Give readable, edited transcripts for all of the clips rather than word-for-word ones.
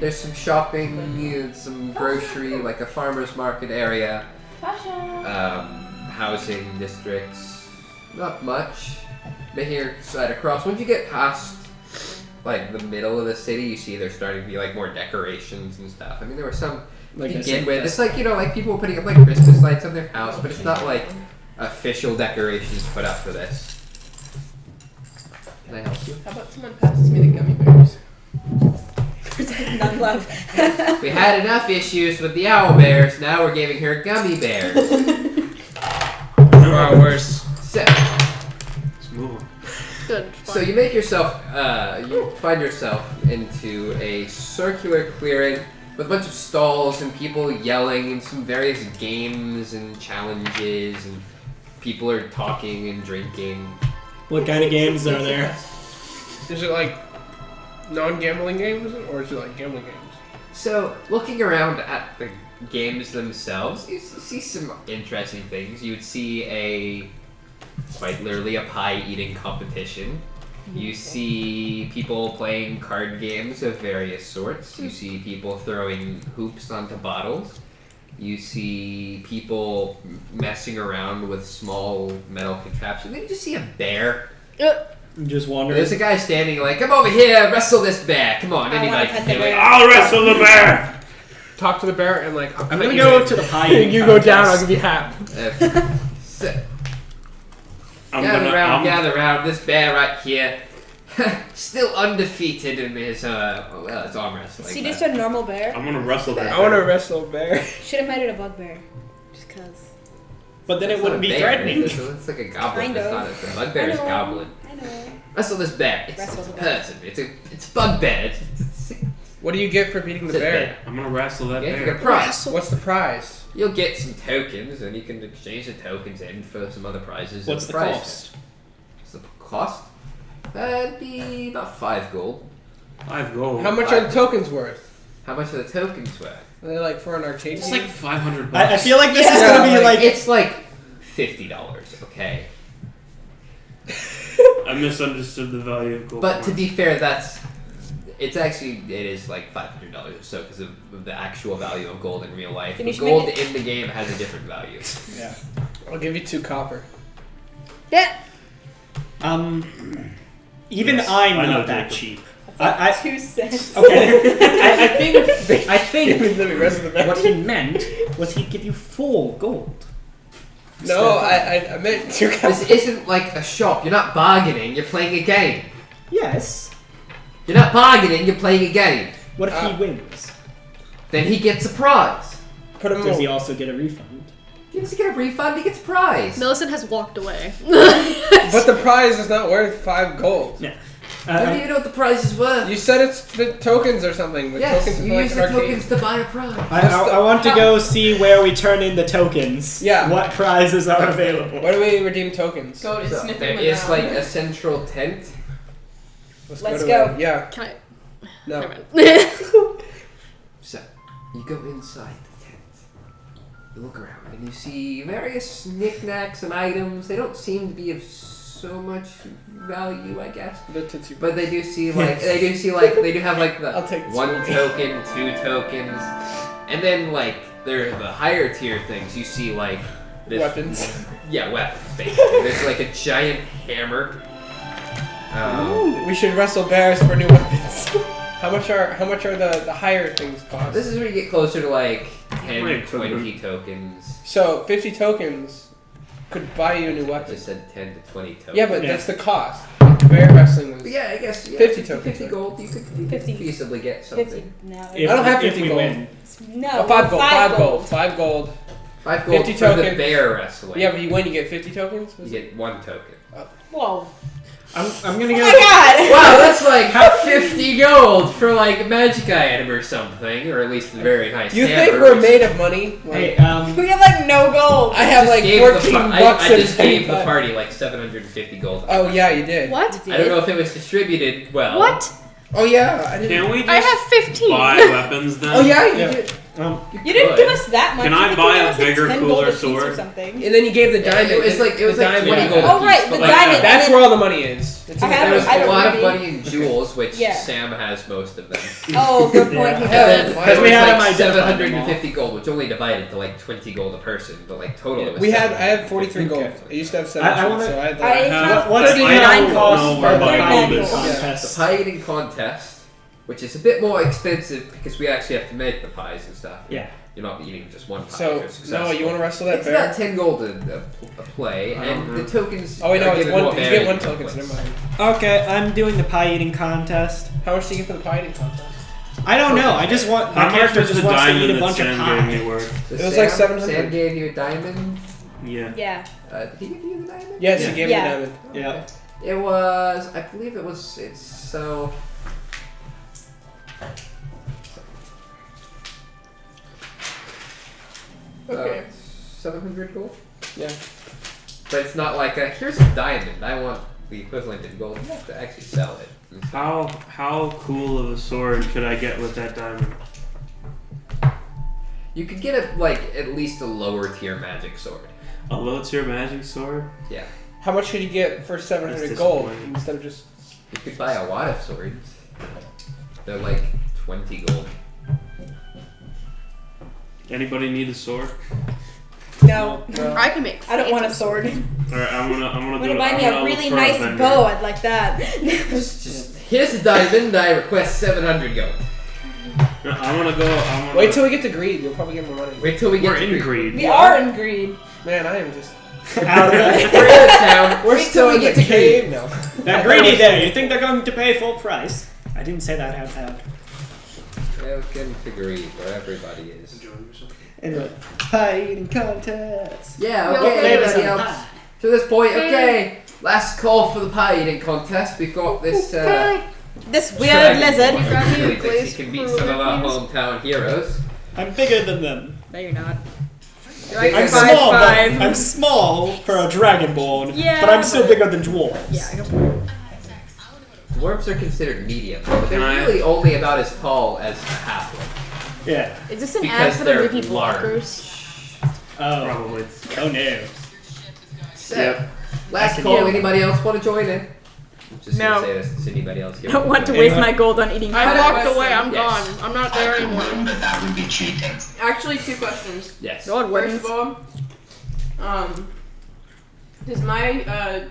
There's some shopping, some grocery, like a farmer's market area. Housing districts. Not much. But here, side across. Once you get past like the middle of the city, you see there's starting to be like more decorations and stuff. I mean, there were some to begin with. It's like, you know, like people putting up like Christmas lights on their house, but it's not like official decorations put up for this. Can I help you? How about someone passes me the gummy bears? None love. We had enough issues with the owl bears. Now we're giving her gummy bears. Far worse. So, Let's move on. Good. so you make yourself, you find yourself into a circular clearing with a bunch of stalls and people yelling and some various games and challenges and people are talking and drinking. What kind of games are there? Is it like non-gambling games or is it like gambling games? So, looking around at the games themselves, you see some interesting things. You would see quite literally a pie eating competition. You see people playing card games of various sorts. You see people throwing hoops onto bottles. You see people messing around with small metal contraptions. Then you just see a bear. I'm just wondering. There's a guy standing like, come over here, wrestle this bear. Come on, I anybody wanna can pet do the it. bear. I'll wrestle the bear! Talk to the bear and like, I'm gonna go to the pie eating you go down, I'll contest. give you half. So, I'm gather round. This bear right here, still undefeated in his it's arm wrestling. Is he just a normal bear? I'm gonna wrestle that I want to bear. wrestle a bear. Should have made it a bugbear. Just cause. But then it It's wouldn't not a be bear, threatening. It's like a goblin. Kind It's of. not a bugbear. Is a goblin. I know. Wrestle this bear. It's Wrestle a the bear. person. It's a bugbear. It's What do you get for beating the a bear? I'm gonna wrestle that Yeah, you get bear. a prize. What's the prize? You'll get some tokens, and you can exchange the tokens in for some other prizes. What's and the prize cost? What's the cost? That'd be about 5 gold. 5 gold. How much are the tokens worth? How much are the tokens worth? Are they like for an arcade It's game? like 500 I bucks. feel like this is Yeah, gonna be like. It's like $50. Okay. I misunderstood the value of gold. But to coins. be fair, it is like $500 or so because of the actual value of gold in real life. Then you The should gold make in the game has a different value. Yeah. I'll give you 2 copper. Yeah. Even Yes, I'm I know not that Jacob. cheap. That's like I 2 cents. okay. I Let think me wrestle the bear. what he meant was he'd give you 4 gold. No, I meant 2 copper. This isn't like a shop. You're not bargaining. You're playing a game. Yes. You're not bargaining. You're playing a game. What if he wins? Then he gets a prize. Put him Does he on. also get a refund? He doesn't get a refund. He gets a prize. Millicent has walked away. But the prize is not worth 5 gold. Yeah. I don't even know what the prize is worth. You said it's the tokens or something. The Yes, tokens you are like use an the arcade. tokens to buy a prize. I want to go see where we turn in the tokens. Yeah. What prizes are available? Where do we redeem tokens? Go to So sniffing there them is around. like a central tent. Let's to go. it. Yeah. Can I? No. Never mind. So you go inside the tent. You look around and you see various knickknacks and items. They don't seem to be of so much value, I guess. The Tootsie But they do see like they do have like the I'll take this 1 one. token, 2 tokens, and then like they're the higher tier things. You see like this, Weapons. Yeah, weapons. Basically, there's like a giant hammer. We should wrestle bears for new weapons. How much are the higher things cost? This is where you get closer to like 10 Wait, or 20 tokens. So 50 tokens could buy you a new I weapon. just said 10 to 20 tokens. Yeah, but Yeah. that's the cost. Bear wrestling was. But yeah, I guess 50 tokens. 50 gold. You could 50. feasibly get something. 50. No. If- I don't have if 50 we gold. win. No. Oh, 5 gold. 5 gold. gold. 5 gold. 5 gold 50 for the tokens. bear wrestling. Yeah, but you win, you get 50 tokens. You get 1 token. Whoa. I'm gonna Oh go. my god. Wow, that's like 50 gold for like a magic item or something, or at least very nice. You think hammers. we're made of money? Hey, We have like no gold. I have Just like gave 14 bucks. I just and gave the 25. party like 750 gold. Oh yeah, you did. What? I don't know if it was distributed well. What? Oh yeah, I didn't. Can we just I have 15. buy weapons then? Oh yeah, you Yeah. did. You didn't give us that much. Can You I could buy give a us, like, bigger, 10 cooler gold apiece sword? or something. And then you gave the diamond. It was like the 20 diamond. gold. Oh, right, But the like, diamond. That's and where all the money is. It's I in the have- There was I a don't lot of really- money in jewels, which Yeah. Sam has most of them. Oh, good point. He Yeah. does. Because we It was had them like identified them all. 750 gold, which only divided to like 20 gold a person, but like total it was. I had 43 gold. Okay. I used to have I 17, wanna- so I had I like... have What's the 39 annual gold. cost No, for we're the buying pie eating this. The contest? pie eating contest, which is a bit more expensive because we actually have to make the pies and stuff. Yeah. You're not eating just one pie. if So, you're successful. no, you want to wrestle that It's bear? about 10 gold a play, and the tokens. Oh, wait, no, are it's given one. more You get varying one token, so points. never mind. Okay, I'm doing the pie eating contest. How much do you get for the pie eating contest? I don't know. I just want my How much character was just the wants to eat diamond a that bunch of Sam pie. gave me worth? So It was like Sam- 700. Sam gave you a diamond. Yeah. Yeah. Did he give you the diamond? Yes, Yeah. you gave Yeah. me the diamond. Yeah. It was. I believe it was. It's so. Okay. 700 gold. Yeah. But it's not like a, here's a diamond. I want the equivalent in gold. You have to actually sell it. How cool of a sword could I get with that diamond? You could get a like at least a lower tier magic sword. A low tier magic sword? Yeah. How much could you get for 700 That's gold disappointing. instead of just... You could buy a lot of swords. They're like 20 gold. Anybody need a sword? No. No. I can make. I don't want a fancy sword. Alright, I'm gonna I'm do gonna buy me a really nice bow. I'd like that. Just here's a diamond. I request 700 gold. I'm gonna go. Wait till we get to greed. You'll probably get more money. Wait till we get We're to in greed. We are in greed. Man, I am just... Out of it. We're in a town. We're Wait still till in we get the to greed. cave now. That greedy there. You think they're going to pay full price? I didn't say that out loud. Welcome to greed, where everybody is. In the pie eating contest. Yeah. We'll Okay. flavor Everybody some else. pie. To this point, okay. Last call for the pie eating contest. We've got this. This weird dragon lizard. boy Grab who me a really thinks glaze he can beat for some of our reviews. hometown heroes. I'm bigger than them. No, you're not. You're like I'm 5'5". small. But I'm small for a dragonborn. Yeah, But I'm still but- bigger than dwarves. Yeah, I can. Dwarves are considered medium, but they're Can I- really only about as tall as a halfling. Yeah. Is this an Because ad for the they're movie large. Blockers? Oh. Probably. Oh no. So, Yep. last can call. do. Anybody else want to join in? I'm just No. gonna say this. Does anybody else I give don't want to a- waste my gold on eating I pie. walked away. I'm Yes. gone. I'm not there anymore. That would be cheating. Actually, 2 questions. Yes. God, First of all, does my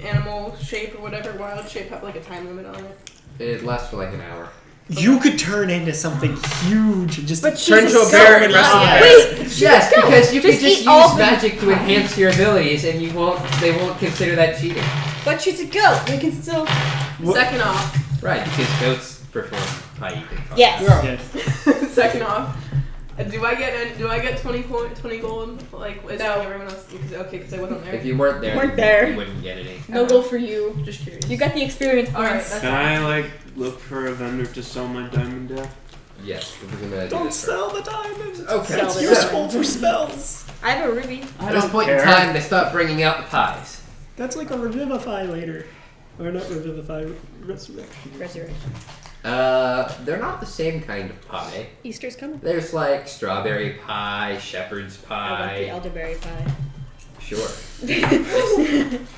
animal shape or whatever, wild shape, have like a time limit on it? It lasts for like an hour. You could turn into something huge and just But Turn she's to a so bear and wrestle high. bears. Wait, Yes, because you can Just just eat all use the magic to enhance your abilities, and they won't consider that cheating. but she's a goat. We can still. Second off, Right, because goats perform pie eating. Yes. Girl. Yes. second off, do I get 20 gold like is like everyone else? Because I wasn't there. If you weren't there, Weren't there. you wouldn't get any. No gold for you. Just curious. You got the experience All right, points. that's Can I like look for a vendor to sell my diamond deck? Yes, we're gonna do Don't this. sell the diamonds. Okay. Sell It's the useful for spells. I have a ruby. At this point in time, they start bringing out the pies. That's like a revivify later. Or not revivify, resurrection. Resurrection. They're not the same kind of pie. Easter's coming. There's like strawberry pie, shepherd's I want the pie. elderberry pie. Sure.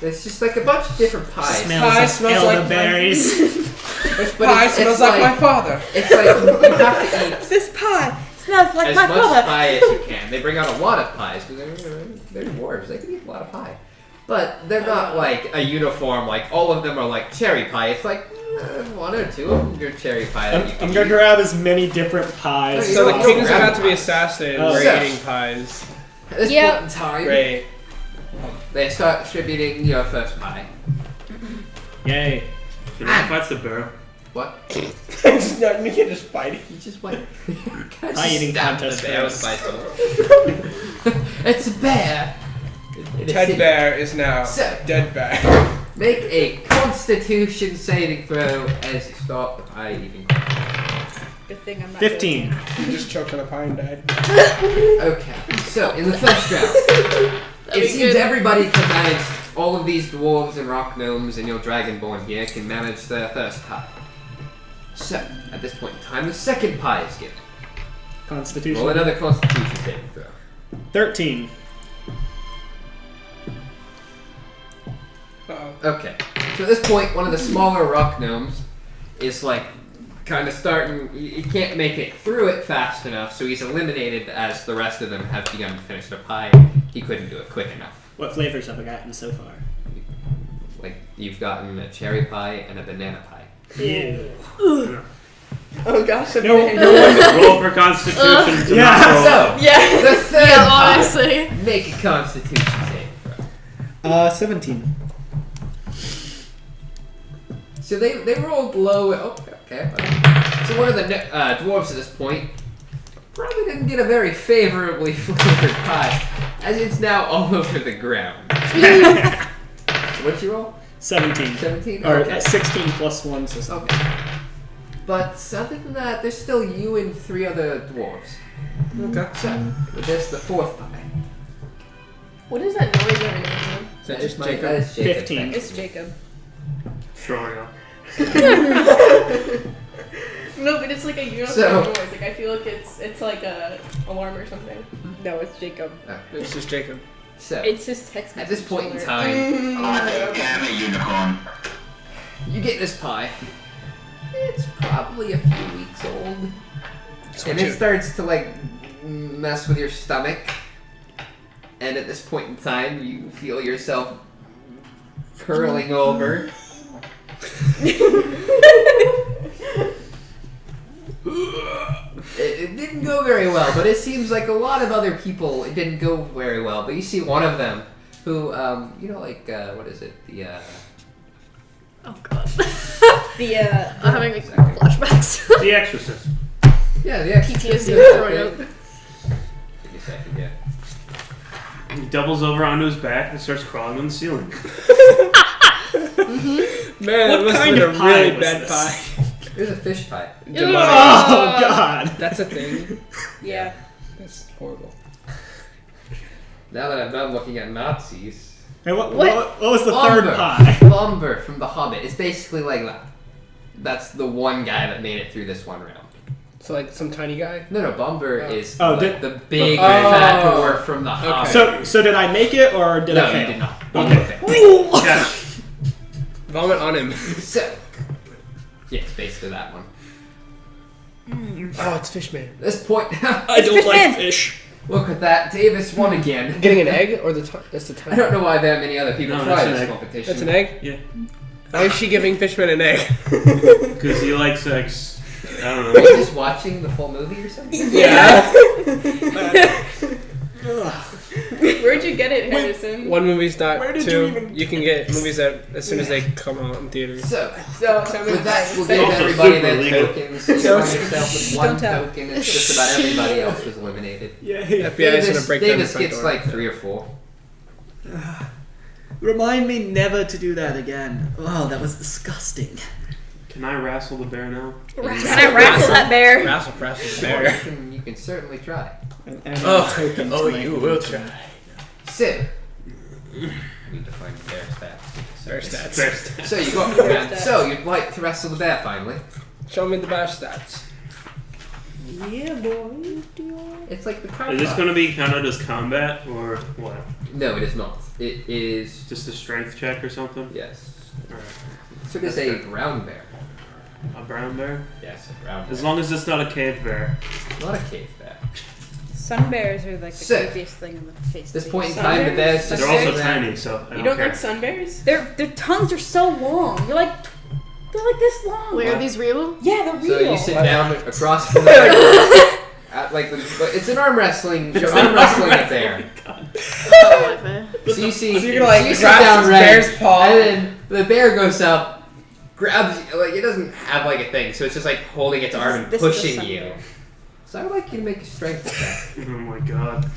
It's just like a bunch of different pies. Pie smells like elderberries. This But pie it's smells like my like- father. It's like you have to eat This pie smells like as my much father. pie as you can. They bring out a lot of pies because they're dwarves. They can eat a lot of pie. But they're not like a uniform, like all of them are like cherry pie. It's like one or two of them are cherry pie that you can I'm gonna eat. grab as many different pies. You So the don't king is grab about to be pie. assassinated. Oh. We're So- eating pies. At this Yeah. point in time, Great. they start distributing your first pie. Yay. Can I fight the bear? What? It's not me just fighting. You just went. Pie eating contest The bear with first. bicycle. It's a bear. In a Ted city. Bear is now So- dead bear. Make a Constitution saving throw as you start the pie eating. Good thing I'm not 15. You just choked on a pie and died. Okay, so in the first round, it be seems good. everybody can manage. All of these dwarves and rock gnomes and your dragonborn here can manage their first pie. So, at this point in time, the second pie is given. Constitution. Roll another Constitution saving throw. 13. Uh-oh. Okay. So at this point, one of the smaller rock gnomes is like kind of starting. He can't make it through it fast enough, so he's eliminated as the rest of them have begun to finish their pie. He couldn't do it quick enough. What flavors have I gotten so far? Like you've gotten a cherry pie and a banana pie. Yeah. Oh gosh, okay. Roll for Constitution to not roll. So Yeah. the third Yeah, pie. honestly. Make a Constitution saving throw. 17. So they rolled low. Oh, okay. So one of the dwarves at this point probably didn't get a very favorably flavored pie, as it's now all over the ground. What'd you roll? 17. 17? Or Okay. 16 plus 1, so 17. Okay. But other than that, there's still you and 3 other dwarves. Okay. So, there's the 4th pie. What is that noise every now and then? Is that just That Jacob? is Jacob. 15. It's Jacob. Throwing up. No, but it's like a So- uniform noise. Like I feel like it's like a alarm or something. No, it's Jacob. It's just Jacob. So, It's his text at this message point in alert. time, I am a unicorn. you get this pie. It's probably a few weeks old. And it starts to like mess with your stomach. And at this point in time, you feel yourself curling over. It didn't go very well, but it seems like a lot of other people, it didn't go very well. But you see one of them who, what is it? The, Oh god. The I'm having like, flashbacks. The Exorcist. yeah, the PTSD Yeah, throwing okay. up. Give me a second, yeah. He doubles over onto his back and starts crawling on the ceiling. Man, What that must kind have of been a really pie was bad this? pie. There's a fish pie. Demonic. Oh, God. That's a thing. yeah. That's horrible. Now that I'm done looking at Nazis. Hey, what What? was the Lumber. third pie? Lumber from The Hobbit. It's basically like that. That's the one guy that made it through this one round. So like some tiny guy. No, Bumber Oh. is Oh, like did- the big Oh. fat dwarf from The Hobbit. So did I make it or did no, I fail? you did not. Okay. Yeah. Vomit on him. So, yeah, it's basically that one. Oh, it's Fishman. At this point, I don't like Fishman. fish. look at that. Davis won again. Getting an egg or that's the I tiny. don't know why that many other people No, try that's an this egg. competition. That's an egg. Yeah. Why is she giving Fishman an egg? Because he likes eggs. I Are don't you know. just watching the full movie or something? Yeah. Where'd you get it, Harrison? One movie's not Where did two. you even You can get movies that as soon as they come out in theaters. So, So with that, we'll say give Also everybody super their legal. tokens. You So- find yourself with one Don't tell. token. It's just about everybody else was eliminated. Yay. FBI is gonna break down the Davis front gets door. like 3 or 4. Remind me never to do that again. Oh, that was disgusting. Can I wrestle the bear now? Can I wrestle that bear? Rassle, Sure, you can certainly try. And add Oh, a token to oh, my you will inventory. try. Sid. We need to find bear stats. Bear stats. Bear stats. So you got Bear So you'd like to wrestle the bear finally? Show me the bear stats. Yeah, boy. It's like the card. Is this drop. going to be counted as combat or what? No, it is not. It is. Just a strength check or something? Yes. Alright. So it is a brown bear. A brown bear? Yes, a brown bear. As long as it's not a cave bear. Not a cave bear. Sun bears are like the Sick. creepiest thing in the face. At this to point in see. time, the Sun bear's bears? just They're also sitting there. tiny, so I You don't don't care. like sun bears? Their tongues are so long. They're like this long. Wait, are these real? Yeah, they're real. So you sit down across from the bear. At like it's an arm wrestling. You're arm wrestling a bear. Oh, my man. So you see, So you're gonna, like, you sit grasp down this right, bear's paw. and then the bear goes up, grabs you, like it doesn't have like a thing, so it's just like holding its arm and This is a pushing sun you. bear. So I would like you to make a strength attack. Oh my god.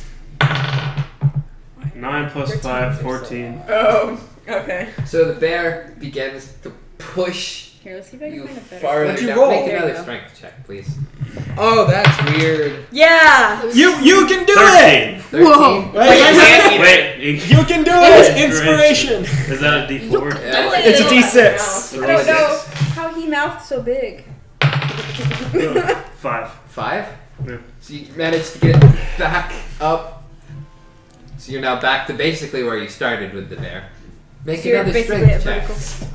9 plus 5, 14. Oh, okay. So the bear begins to push Here, let's see if I can you find a better. farther What'd you down. roll? Make There you another go. strength check, please. Oh, that's weird. Yeah. You can do it! 13. 13. Wait, Wait, you can do it! Inspiration! is that a d4? Yeah, It's a Don't D6. I don't know how he mouthed so big. 5. 5? Yeah. So you managed to get it back up. So you're now back to basically where you started with the bear. Make So you're another basically strength at check. vertical.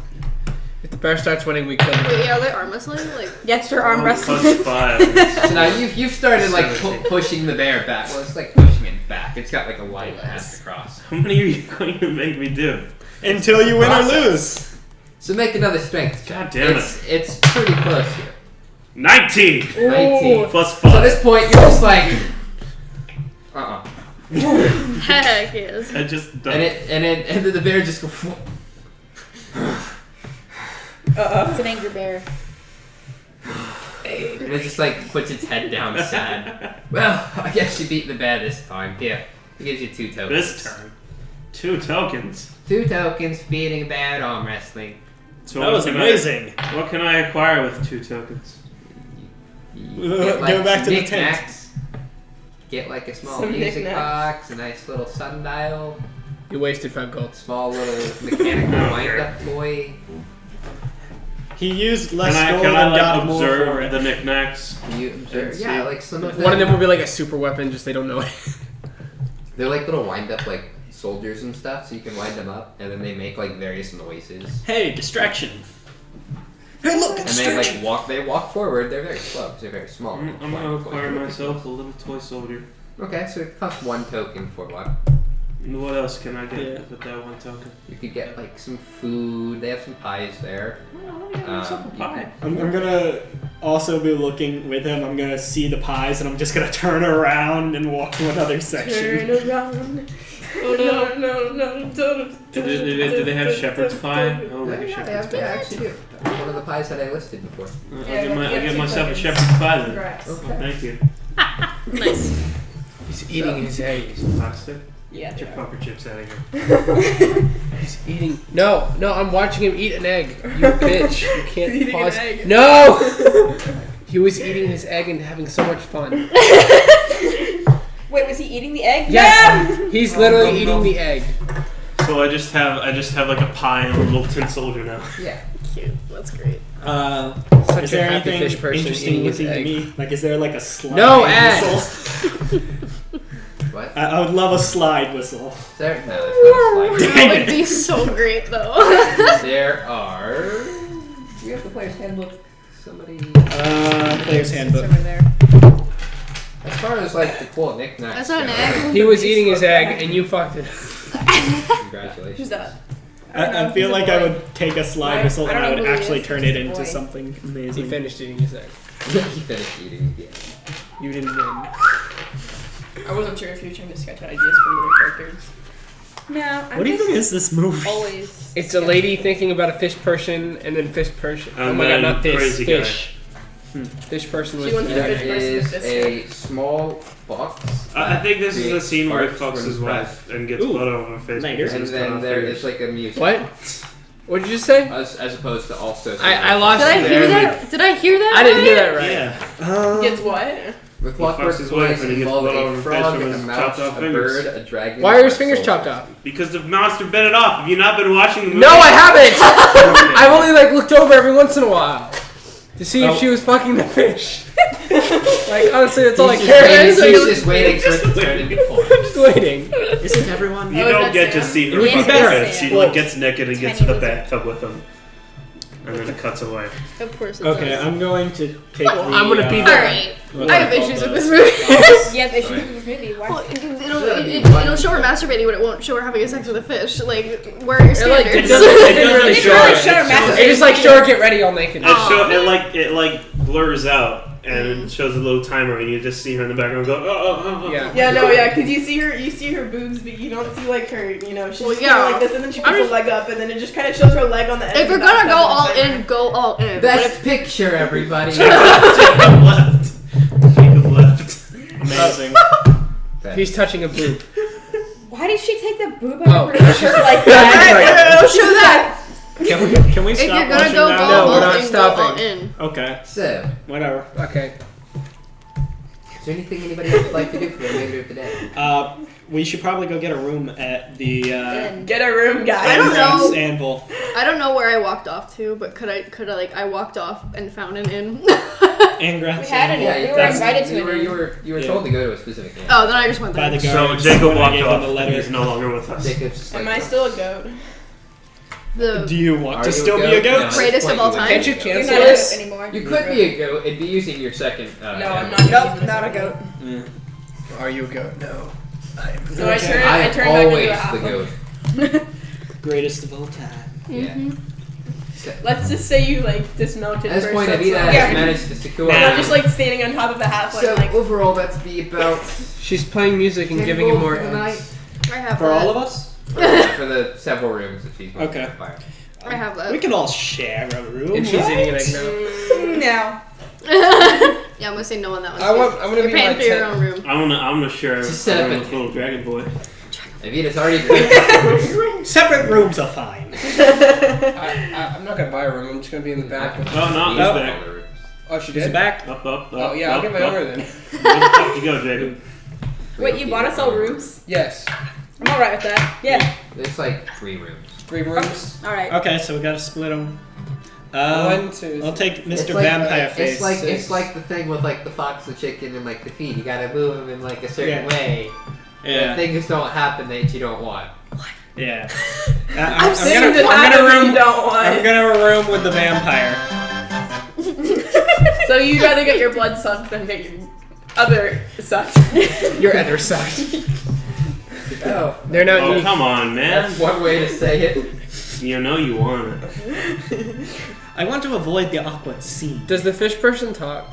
If the bear starts winning, we kill him. Wait, are they arm wrestling? Like, Yes, for arm wrestling. +5. So now you've started like pushing the bear back. Well, it's like pushing it back. It's got like a line path across. How many are you going to make me do? Until you win or Process. lose. So make another strength check. God damn it. It's pretty close here. 19 19. +5. So at this point, you're just like, heck yes. I just don't. and then the bear just goes. It's an angry bear. And it just like puts its head down sad. Well, I guess you beat the bear this time. Here, it gives you 2 tokens. This turn. 2 tokens. 2 tokens beating a bear at arm wrestling. So That was amazing. What can I acquire with 2 tokens? You Go back to the tent. knickknacks. Get like a small Some music knickknacks. box, a nice little sundial, You wasted 5 gold. small little mechanical wind-up toy. He used less Can gold I and like got more for observe it. the knickknacks? You observe, See. yeah, like some of them. One of them will be like a super weapon, just they don't know it. They're like little wind-up like soldiers and stuff, so you can wind them up, and then they make like various noises. Hey, distraction. Hey, look, And it's they like distraction. they walk forward. They're very slow. 'Cause they're very small. I'm gonna acquire myself a little toy soldier. Okay, so it costs 1 token for what? And what else can I get Yeah. with that 1 token? You could get like some food. They have some pies there. You Pie. I'm gonna also be looking with him. I'm gonna see the pies and I'm just gonna turn around and walk to another section. Turn around. Oh no. Do they have shepherd's pie? Oh, Yeah, like a they shepherd's they pie. actually do. One of the pies that I listed before. I'll Yeah, get, you have get 2 myself a tokens. shepherd's pie then. Congrats. Oh, thank you. Nice. He's eating his eggs. Plastic. Yeah. Get your puffer chips out of here. He's eating. No, I'm watching him eat an egg. You bitch. You can't He's eating pause. an egg. No! He was eating his egg and having so much fun. Wait, was he eating the egg? Yeah! He's literally eating the egg. So I just have like a pie and a little tin soldier now. Yeah. Cute. That's great. Such Is there a happy anything fish person interesting eating his looking to egg. me? Like, is there like a slide No, Ed. whistle? What? I would love a slide whistle. There? No, there's not a slide. That would be so great though. There are. Do you have the player's handbook? Somebody. Player's handbook. Over there. As far as like the cool knickknacks. That's not an go, egg. He was eating his egg and you fucked it. Congratulations. Who's that? I feel like I would take a slide I- whistle I and don't I know would who he actually is. turn it He's a into boy. something He amazing. finished eating his egg. He finished eating again. You didn't win. I wasn't sure if you were trying to sketch out ideas for the other characters. No, I'm What do you just think is this movie? always. It's a lady thinking about a fish person and then fish person. Oh And my god, then not this. crazy Fish. Fish person was. She wants to There fish person is with this a small box. I think this is a creates scene where he sparks fucks when his pressed. wife and gets Ooh. blood over her face. Later. because And he's cut then off there fingers. is like a music. What? What did you just say? As opposed to also. I lost Did I you hear there. that? Did I hear that? I didn't hear right? that right. Yeah. Gets what? The fucks clockwork his wife toys and he gets involve blood over a his frog, face from a his mouse, chopped off a fingers. bird, a dragon. Why are and his a fingers soldier. chopped off? Because the monster bit it off. Have you not been watching the movie? No, I haven't. I've only like looked over every once in a while to see if she was fucking the fish. Like honestly, that's all I He's care. just about. waiting- He's just waiting for it to turn into porn. I'm just waiting. Isn't everyone? You Oh, is don't that get to Sam? see her It would be fucking better. fish. She Well, like gets naked and gets to the bathtub with him. And then it cuts away. Of course it Okay, does. I'm going to take the. I'm gonna be All there. right. what I have do call issues with those? this movie. Yeah, they should be really. Why? Well, it'll show her masturbating, but it won't show her having sex with a fish. Like, where are your It, like, it standards? doesn't It doesn't really show show it. it. Show her masturbation. It just like show her get ready all naked. It like blurs out and it shows a little timer and you just see her in the background go oh. Yeah. Yeah, no, yeah, because you see her boobs, but you don't see like her, you know, she's Well, just yeah. kinda like this, and then she puts I'm a leg up, and then it just kind of shows her leg on the edge. If of you're the gonna go bathtub all and it's in, like- go all in. But Best picture, everybody. Jacob left. Jacob left. Amazing. He's touching a boob. Why did she take the boob Oh. out of her shirt like That's that? I'll show that. Can we If stop you're gonna watching go now? No, we're all not in, go all stopping. in. Okay, So, whatever. Okay. is there anything anybody else would like to do for the remainder of the day? We should probably go get a room at the Get a room, guys. I don't know. Anne's Anvil. I don't know where I walked off to, but could I like I walked off and found an inn. Ingress. We had Yeah, we were that's- invited to you it. were told to go to a specific game. Oh, then I just went By there. the So guards. Jacob when I walked gave them off. the letter. He's no longer with us. Jacob's just Am like, I still a goat? The Do you want Are to you still a be a goat? goat? No. greatest of all time. Can't you You're cancel not a this? goat anymore. You could be a goat. It'd be using your second. No, I'm not. Nope, gonna not a use goat. Yeah. Are you a goat? No. I am So I turn I'm back into always a half. the goat. Greatest of all time. Mm-hmm. Let's just say you like dismounted. At this first, point, that's Avita like- has managed to secure. Nah. Not just like standing on top of a halfling. So like overall, that's be about She's playing music and 10 giving you gold more for the night. I have For that. all of us? For the several rooms that she's going Okay. to fire. I have We that. can all share a room. And she's right? eating an egg now. No. Yeah, I'm gonna say no on that one. I'm gonna You're be paying like for your 10. own room. I'm gonna share Just set up a room a with little dragon boy. Avita's already. Separate rooms are fine. I'm not gonna buy a room. I'm just gonna be in the back. Oh no, he's Nope. back. Oh, she She's did. back. Up, up, up. Oh yeah, I'll up, get my up. number then. Where the fuck you go, Jacob? Wait, you bought us all rooms? Yes. I'm alright with that. Yeah. There's like 3 rooms. 3 rooms. Alright. Okay, so we gotta split them. 1, 2. I'll take It's Mr. like, Vampire Face. It's like the thing with like the fox, the chicken, and like the feet. You gotta move them in like a certain Yeah. way. Yeah. Things don't happen that you don't want. Yeah. I'm saying gonna, that I'm gonna you room. don't want. I'm gonna have a room with the vampire. So you'd rather get your blood sucked than get your other sucked. Your other side. Oh, They're not. Oh come on, man! that's one way to say it. You know you want it. I want to avoid the awkward scene. Does the fish person talk?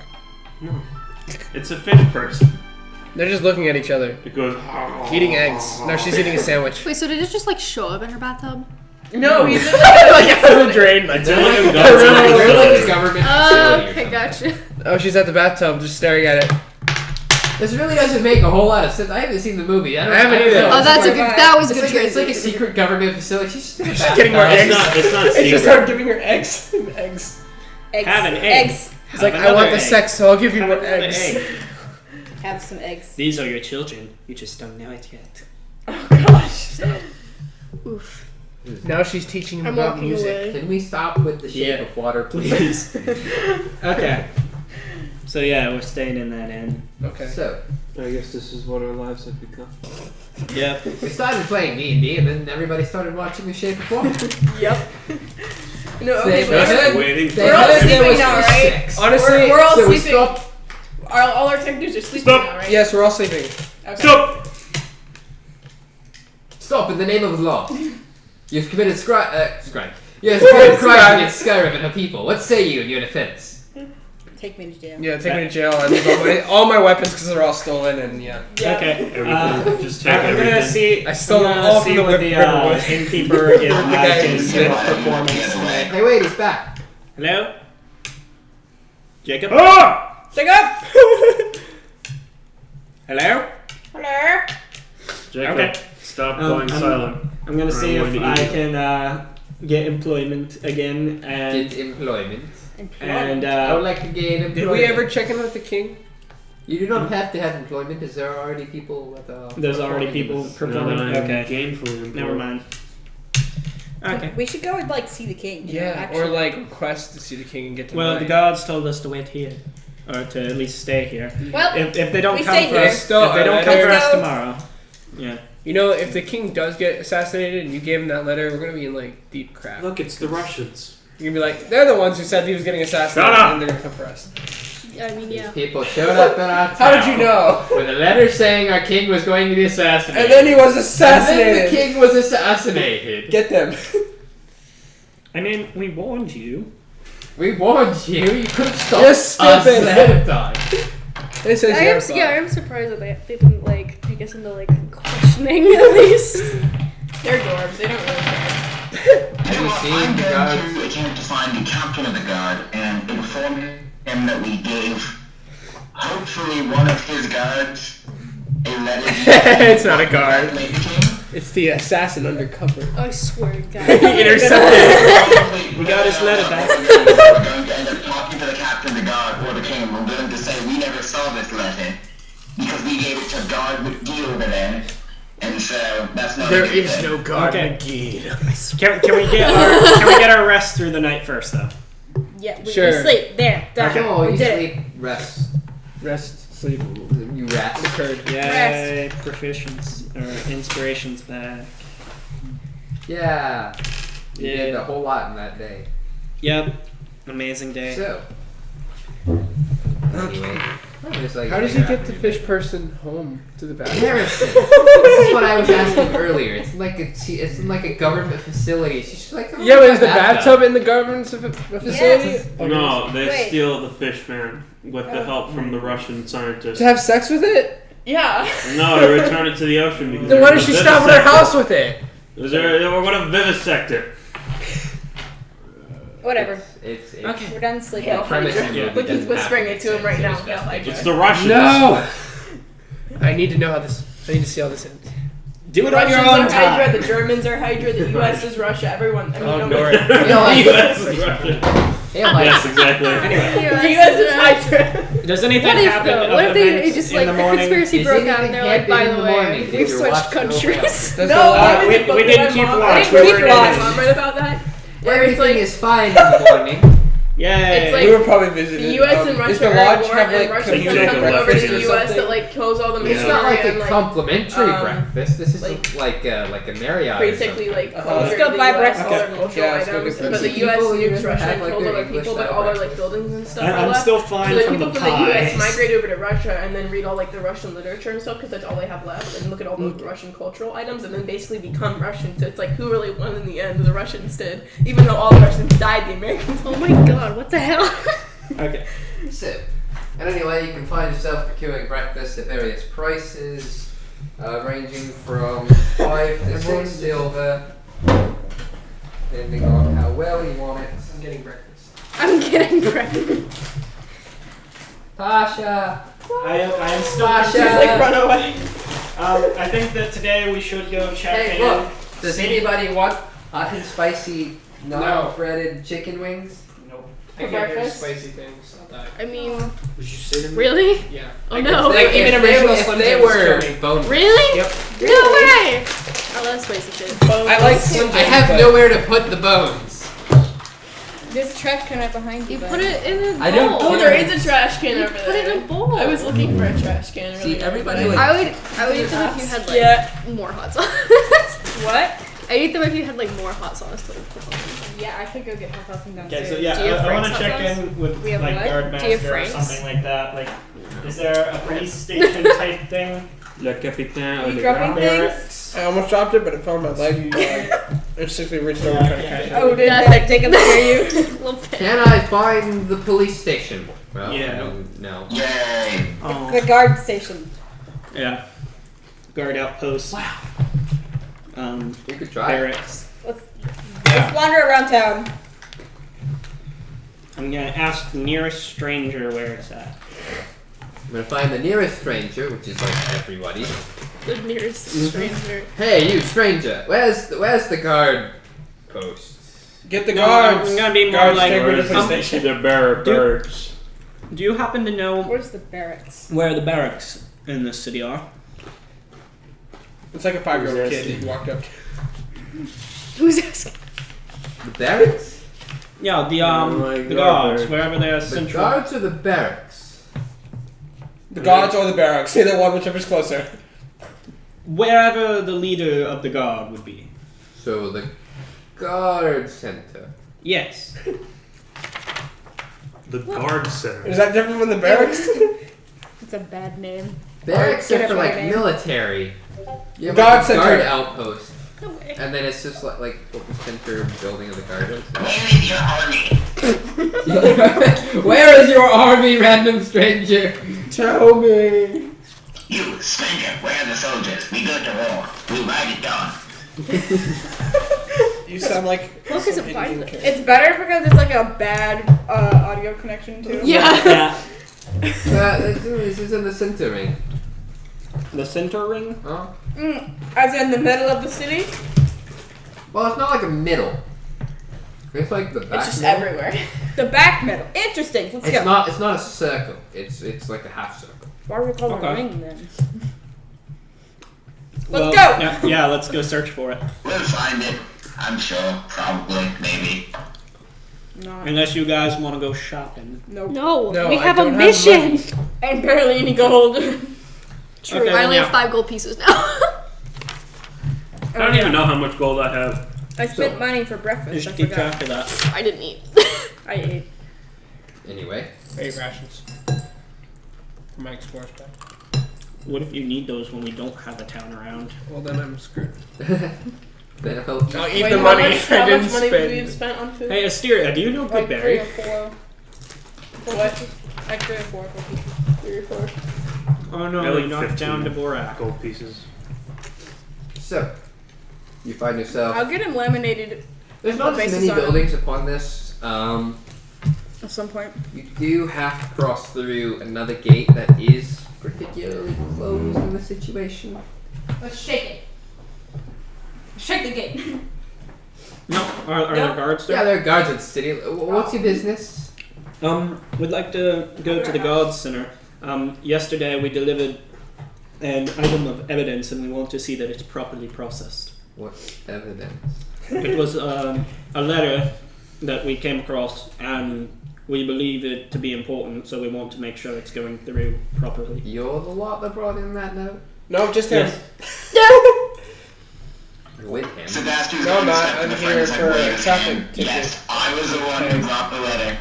No, it's a fish person. They're just looking at each other, It goes. eating eggs. No, she's eating a sandwich. Wait, so did it just like show up in her bathtub? No, he's just Like out of the drain. Like, It's in like a They're government like a facility. government Oh, facility or okay, something. gotcha. oh, she's at the bathtub, just staring at it. This really doesn't make a whole lot of sense. I haven't seen the movie. I haven't don't either. know. Oh, that's a It's good. like- That was a It's good like, it's like a translation. secret government facility. She's just in the She's getting more bathtub. eggs. It's not And she secret. started giving her eggs. eggs. Eggs. Have an egg. Eggs. He's like, Have I want another the egg. sex, so I'll give you Have more another eggs. egg. Have some eggs. These are your children. You just don't know it yet. oh gosh. Oof. Now she's teaching him I'm about walking music. away. Can we stop with the shape Yeah. of water, please? Okay. So yeah, we're staying in that inn. Okay. So, I guess this is what our lives have become. Yep. we started playing D&D, and then everybody started watching The Shape of Water. Yep. No, okay, They but heard- Waiting they We're all heard there sleeping was now, a right? six. Honestly, we're all So we sleeping. stopped. All our characters are sleeping Stop. now, right? yes, we're all sleeping. Okay. Stop! Stop in the name of the law. You've committed crime. You have committed crime against Skyrim and her people. What say you in your defense? Take me to jail. Yeah, take me to jail. I leave all my weapons because they're all stolen, and yeah. Yeah. Okay. Everything. Just take I'm everything. gonna see. I stole I'm them gonna all see from the what the Riverwood. innkeeper is The guy like in in the his Smith. performance tonight. Hey, wait, he's back. Hello. Jacob. Ah! Jacob! Hello. Hello? Jacob, Okay. stop Um, going I'm- silent. I'm gonna Or see I'm if going to I eat you. can get employment again and Get employment. and I would like to gain employment. Did we ever check in with the king? You do not have to have employment, as there are already people with. there's already people performing. No, Okay. Gainfully employed. Never mind. Okay. We should go and like see the king. you know, Yeah, actually. or like request to see the king and get to Well, know the him. gods told us to wait here, or to at least stay here. Well, If they don't we come stay for here. us, Still, if they don't I come for better- us tomorrow, yeah. You know, if the king does get assassinated and you gave him that letter, we're gonna be in like deep crap. Look, it's the Russians. You're gonna be like, they're the ones who said he was getting assassinated, Shut up! and they're gonna come for us. I mean, yeah. People showed up in our town. How did you know? With a letter saying our king was going to be assassinated. And then he was And assassinated. then the king was assassinated. Get them. I mean, we warned you. We warned you. You could have stopped You're us stupid. ahead of time. They said I am surprised that they didn't like take us into like questioning at least. They're dwarves. They don't really care. Have you seen I'm the going guards? to attempt to find the captain of the guard and inform him that we gave, hopefully, one of his guards a letter. It's not a guard. Congratulate the king. It's the assassin undercover. I swear to God. He intercepted. We got his letter back. We're going to end up talking to the captain of the guard or the king, and we're going to say we never saw this letter because we gave it to Guard McGee over there, and so that's not. There a good is thing. no guard Okay. McGee. Can we get our rest through the night first, though? Yeah, we Sure. sleep. There. Done. Oh, We you did sleep, rest. Rest, sleep, You rest. occurred. Yay, proficiency or inspiration's back. Yeah. You Yeah. did a whole lot in that day. Yep, amazing day. So. Anyway. It's like How does he get the fish person home to the bathroom? Harrison. This is what I was asking earlier. It's in like a government facility. She's just like, oh, Yeah, but is the bathtub in the government facility? Yes. No, they Wait. steal the fish man with the help from the Russian scientists. To have sex with it? Yeah. No, to return it to the ocean because Then why they're does she gonna stop at her vivisect house with it? it. We're gonna vivisect it. Whatever. It's Okay. We're done sleeping. Yeah, premise Hydra. of the movie Look, he's doesn't whispering have it to him right sense. now. It's Yeah, just- Hydra. It's the Russians. No! I need to know how this. I need to see how this ends. Do it The on your Russians own are Hydra, time. the Germans are Hydra, the US is Russia, everyone. I mean, Oh, no no. one- US is Russia. Yes, exactly. The US is Hydra. Does anything What if happen though? of What if they events just in like the the morning? conspiracy Is broke out anything and they're like, happening by in the the way, morning? Did we've your switched watch go countries. Does No, the I lodge- was we didn't keep watch. I We didn't were keep watch. in. Mom read about that. Where it's Everything like is fine in the morning. Yay. It's like- we were probably visiting. the US and Does Russia the are lodge at war, have and like Russia sends community something over to breakfast the or US something? that like kills all the It's not like and a like complimentary um, breakfast. This is like- like a Marriott. basically like Uh-huh. culture Let's go to the buy US, all breakfast. their cultural Yeah, let's go items, get but the breakfast. US People nukes even Russia have, and like, kills their other English people, but style all their breakfast. like buildings and stuff And are I'm left. still fine So the from people the from the US pies. migrate over to Russia and then read all like the Russian literature and stuff because that's all they have left, and look at all the Russian cultural items, and then basically become Russian. So it's like who really won in the end? The Russians did, even though all the Russians died. The Americans. Oh my god, what the hell? Okay. So, and anyway, you can find yourself procuring breakfast at various prices, ranging from 5 to 6 silver, depending on how well you want it. I'm getting breakfast. I'm getting breakfast. Tasha! I am still. Sasha! Just like run away. I think that today we should go check Hey, in. look! Does anybody want hot and spicy, non-breaded chicken wings? Nope. For I can't do breakfast? spicy things. I'll die. I mean, Would you say to me? really? Yeah. Oh no. Like, even original if Slim they Jims were kill me. bone. Really? Yep. No way! I love spicy shit. I like Slim Jims. I have but- nowhere to put the bones. There's a trash can right behind you. You bud. put it in a bowl. I don't Oh, there is a trash can over Put it in a there. bowl. I was looking for a trash can. See, Really everybody bad. like- I would eat them if you had like Yeah. more hot sauce. What? I eat them if you had like more hot sauce. To put on them. Yeah, I could go get hot sauce from Okay, downstairs. so yeah, Do you have I want to Frank's check hot in with We have like what? Do you guard have master or Frank's? something like that. Like, is there a police station type thing? Le Capitaine You of the dropping Guard. things? I almost dropped it, but it fell on my leg. And I just reached over and tried to catch it. Oh, did Jacob scare you? Little bit. Can I find the police station? Well, Yeah. no. Yay. Oh. The guard station. Yeah. Guard outpost. Wow. You could try. Barracks. Let's wander around town. I'm gonna ask the nearest stranger where it's at. I'm gonna find the nearest stranger, which is like everybody. The nearest stranger. Hey, you stranger! Where's the guard post? Get the No, guards. I'm gonna be more Guards, like- take me to the Where's police station. The barracks. Do you happen to know Where's the barracks? where the barracks in this city are? It's like a 5-year-old Who's kid asking? who walked up. Who's asking? The barracks? Yeah, the like the guard guards, barracks. wherever they're The central. guards or the barracks? The guards or the barracks. Either one, whichever's closer. Wherever the leader of the guard would be. So the guard center. Yes. The guard center. Is that different from the barracks? It's a bad name. Barracks Get are it for right like name. military. You have Guard like a center. guard outpost. No way. And then it's just like what the center building of the guard is. Where is your army? Where is your army, random stranger? Tell me. You, stranger, where are the soldiers? We go to war. We ride it down. You sound like. Look, is it some fine? Indian character. It's better because it's like a bad audio connection too. Yeah. Yeah. This is in the center ring. The center ring? Huh? As in the middle of the city? Well, it's not like a middle. It's like the back. It's just middle. everywhere. The back middle. Interesting. Let's It's go. not. It's not a circle. It's like a half circle. Why are we calling it a Okay. ring then? Well, Let's go. Yeah, let's go search for it. We'll find it. I'm sure. Probably. Maybe. No. Unless you guys want to go shopping. Nope. No, we I have a don't have mission. money. And barely any gold. True. Okay, I only then, have 5 gold pieces now. I don't even know how much gold I have. I spent money for breakfast. You should I keep forgot. track of that. I didn't eat. I ate. Anyway, Eight rations. For my explorer's pack. What if you need those when we don't have a town around? Well, then I'm screwed. then I'll eat Wait, the how money much, I how didn't much money spend. we've spent on food? Hey, Asteria, do you know Like 3 Goodberry? or 4. For what? Like 3 or 4 cookies. 3 or 4. Oh no, I like you knocked 15 down Dvorak. gold pieces. So, you find yourself. I'll get him laminated There's not as basis many on it. buildings upon this. at some point. You do have to cross through another gate that is particularly closed in the situation. Let's shake it. Shake the gate. No, are there guards there? Yeah, there are guards at the city. What's your business? We'd like to go to the Guard Center. Yesterday we delivered an item of evidence and we want to see that it's properly processed. What evidence? It was a letter that we came across and we believe it to be important, so we want to make sure it's going through properly. You're the lot that brought in that note? No, just him. You're with him. Sebastian's No, I'm going to not. step to I'm the here front as I for a wave his traffic hand. ticket. Yes, I was the one who brought the letter.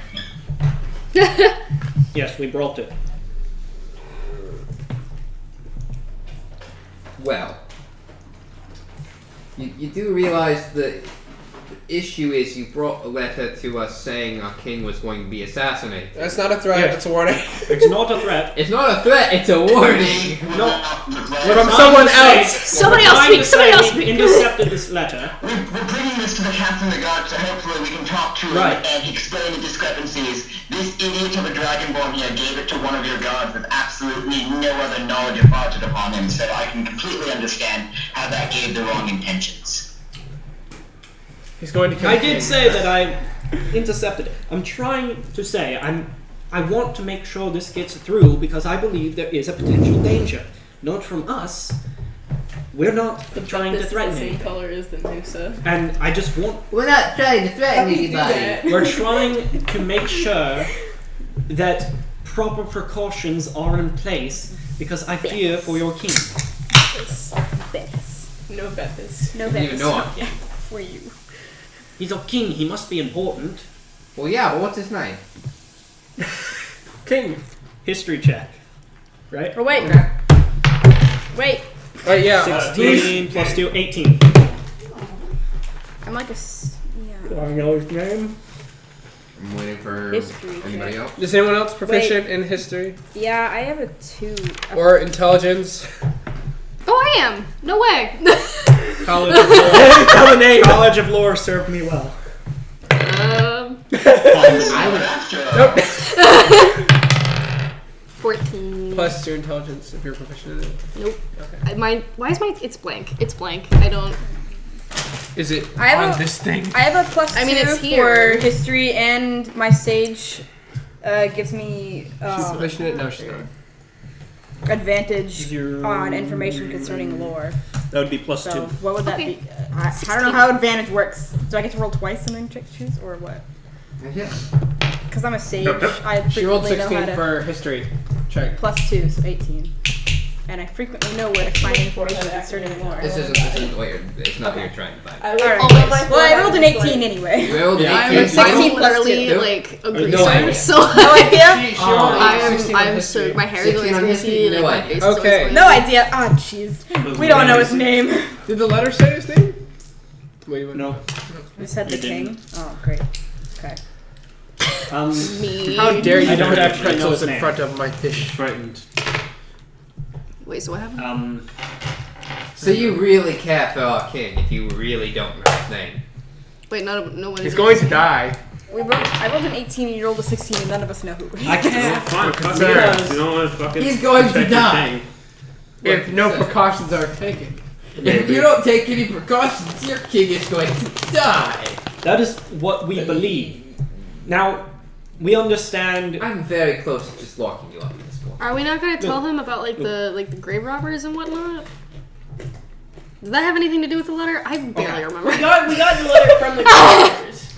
Yes, we brought it. Well, you do realize the issue is you brought a letter to us saying our king was going to be assassinated. That's not a threat. Yeah. It's a warning. It's not a threat. It's not a threat, it's a warning. No. From someone else. Somebody else speak, somebody else We speak. intercepted this letter. We're bringing this to the captain of the guard so hopefully we can talk to him Right. and explain the discrepancies. This idiot of a dragonborn here gave it to one of your guards with absolutely no other knowledge imparted upon him, so I can completely understand how that gave the wrong intentions. He's going to kill I the king. did say that I intercepted it. I'm trying to say I want to make sure this gets through because I believe there is a potential danger. Not from us. We're not trying to This threaten is the same anything. color as the Noosa. And I just want We're not trying to threaten anybody. we're trying to make sure that proper precautions are in place because I fear for your king. No Bethis. No You don't even know our king. for you. He's our king, he must be important. Well, yeah, but what's his name? King. History check. Right? Oh, wait. Wait. Right, yeah. 16 plus 2, 18. I'm like a. Yeah. I know his name. I'm waiting for History anybody check. else. Is anyone else proficient in history Yeah, I have a 2. or intelligence? Oh, I am. No way. College of Lore. Tell the name. College of Lore served me well. Nope. 14. Plus 2 intelligence if you're proficient in it. Nope. Okay. Why is my? It's blank. It's blank. I don't. Is it I have on a- this thing? I have a plus I mean, 2 it's here. for history, and my sage gives me She's proficient in it? No, she's not. advantage on information concerning lore. That would be plus So 2. what would that Okay. be? I don't know how advantage works. Do I get to roll twice and then choose, or what? Yeah. Because I'm a sage, Nope. I She rolled frequently know 16 how to for history. Check. plus 2, so 18. And I frequently know where to find information concerning lore. This isn't what you're, it's not what you're trying to find. Alright. Always. Well, I rolled an 18 anyway. You rolled an Yeah. 18. I'm 16 plus literally 2. like a No greaser, idea. so No idea? She rolled I'm 16 on I'm history. so my hair is 16 always on history, crazy. no Like my idea. face is always Okay. crazy. No idea. Ah, jeez. We don't know his name. Did the letter say his name? Wait, wait. No. We said the You king. didn't. Oh, great. Okay. Me. How dare you I don't put actually know pretzels his in name. front of my fish? Frightened. Wait, so what happened? So you really care for our king if you really don't know his name. Wait, no one. He's going to die. I rolled an 18 and you rolled a 16 and none of us know who. I can't. Fine, fuck Sorry. it. You don't want to fucking He's going to protect your die. king. If no precautions are taken. If you don't take any precautions, your king is going to die. That is what we believe. Now, we understand. I'm very close to just locking you up at this point. Are we not gonna tell him about like the grave robbers and whatnot? Does that have anything to do with the letter? I barely remember. We got the letter from the Grandmothers.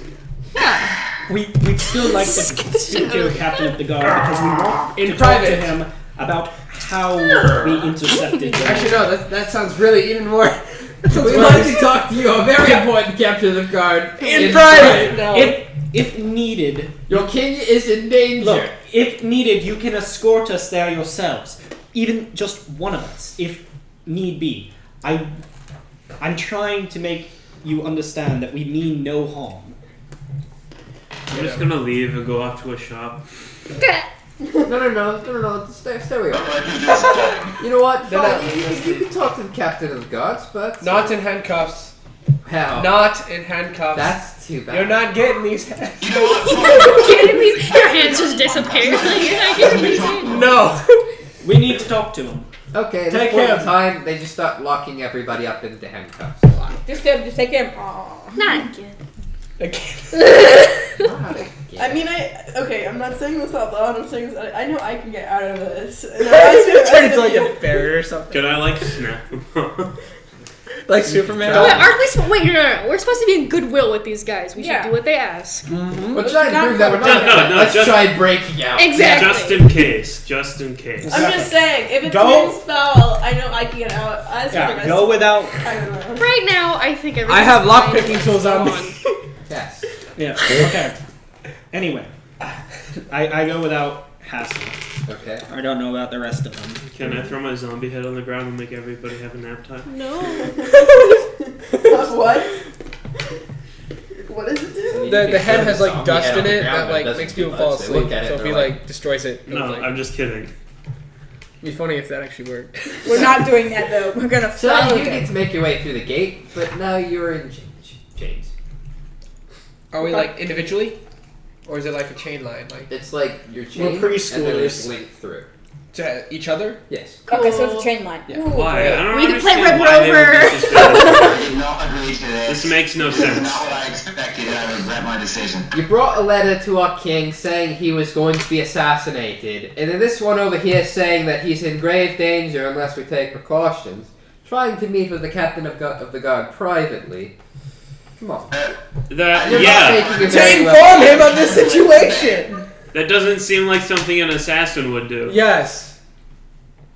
we'd still like to speak to the captain of the guard because we want In to private. talk to him about how we intercepted them. Actually, no. That sounds really even more. That sounds We'd worse. like to talk to you, a very important captain of guard. In private. No. If needed, Your king is in danger. look, if needed, you can escort us there yourselves. Even just one of us, if need be. I'm trying to make you understand that we mean no harm. I'm just gonna leave and go off to a shop. No. Stay where you are. You know what? No, Fine. no. You can talk to the captain of the guards, but Not in handcuffs. how? Not in handcuffs. That's too bad. You're not getting these hands. You know what? Getting these, your hands just disappear. Like, you're not getting these hands. No. We need to talk to him. Okay, at Take this point in him. time, they just start locking everybody up into handcuffs. Just take him. Aww. Not again. Not again. I mean, I'm not saying this out loud. I'm saying this. I know I can get out of this. And Turn into like a bear or something. Can I like snap them off? Like Superman. No. Wait, aren't we? Wait, no. We're supposed to be in goodwill with these guys. We should Yeah. do what they ask. We're trying to prove that we're No, not. no, Let's just- try breaking out. Exactly. Just in case. Just in case. I'm just saying, if it Go. turns foul, I know I can get out. I Yeah, go without. I don't know. Right now, I think I everything's have lock fine. picking tools on me. Yes. Yeah. Okay. Anyway, I go without hassle. Okay. I don't know about the rest of them. Can I throw my zombie head on the ground and make everybody have a nap time? No. What? What is it do? The head has like Zombie dust head in on the it ground, that but like doesn't makes do people fall much. They asleep. look at it, So if they're he like- like destroys it, it'll, No, like, I'm just kidding. it'd be funny if that actually worked. We're not doing that though. We're gonna So follow you them. get to make your way through the gate, but now you're in chains. Are we like individually, or is it like a chain line, like It's like you're chained, preschoolers. and then it's linked through. to each other? Yes. Okay, so it's a chain line. Yeah. Ooh, Why? great. I don't We can play understand Red why they would Rover. be suspicious. I did not agree to this. This makes no This is sense. not what I expected, and I regret my decision. You brought a letter to our king saying he was going to be assassinated, and then this one over here saying that he's in grave danger unless we take precautions. Trying to meet with the captain of the guard privately. Come on. You're not making a To very inform him of the situation. That doesn't seem like something an assassin would do. Yes.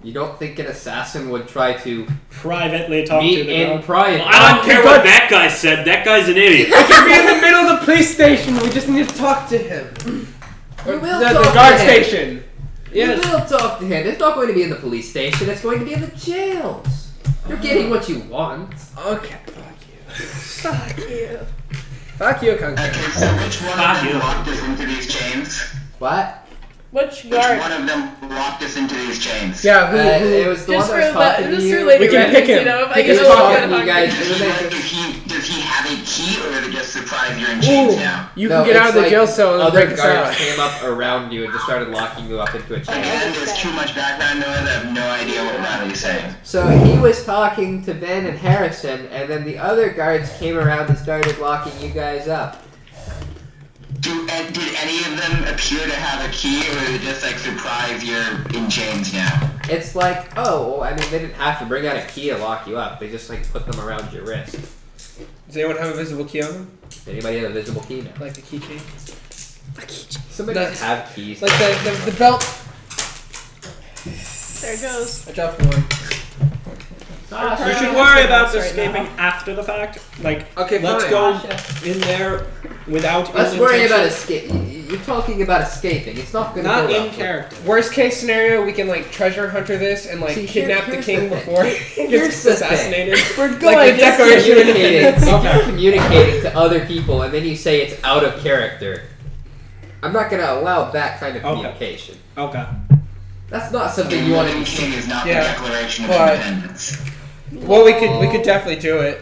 You don't think an assassin would try to Privately talk to meet the in girl. private? Well, I don't care what that guy said. That guy's an idiot. We could be in the middle of the police station. We just need to talk to him. You will The talk guard to him. station. You will talk to him. It's not going to be in the police station. It's going to be in the jails. You're getting what you want. Okay. Fuck you. Fuck you, Kunker. Okay, so which one Fuck of them you. locked us into these chains? What? Which Which guard? one of them locked us into these chains? Yeah, who? It was the Just one that was for talking to just you. for later We can pick reference, him. you know, if I He get was a little talking bit to you guys. hungry. It was like Does he have a key, or is it just surprise you're in chains Ooh, now? you No, can get out of it's the like jail cell and other break us guards out. came up around you and just started locking you up into a chain. And there's too much background noise. I have no idea what Riley's saying. So he was talking to Ben and Harrison, and then the other guards came around and started locking you guys up. Did any of them appear to have a key, or is it just like surprise you're in chains now? It's like, oh, well, I mean, they didn't have to bring out a key to lock you up. They just like put them around your wrist. Does anyone have a visible key on them? Anybody have a visible key now? Like a keychain? Somebody That's- have keys. Like the belt. There it goes. I dropped one. We should worry about escaping after the fact. Like, Okay, let's fine. go in there without. Let's ill worry intention. about escape. You're talking about escaping. It's not going to Not go in well. character. Worst case scenario, we can like treasure hunter this and like See, kidnap the here's king the thing. before he Here's gets the assassinated. We're Like going the Declaration of communicating. If Independence. you're communicating to other people and then you say it's out of character, I'm not going to allow that kind of Okay. communication. Okay. That's not something you want to be King is not Yeah, the Declaration of but- Independence. Well, we could definitely do it.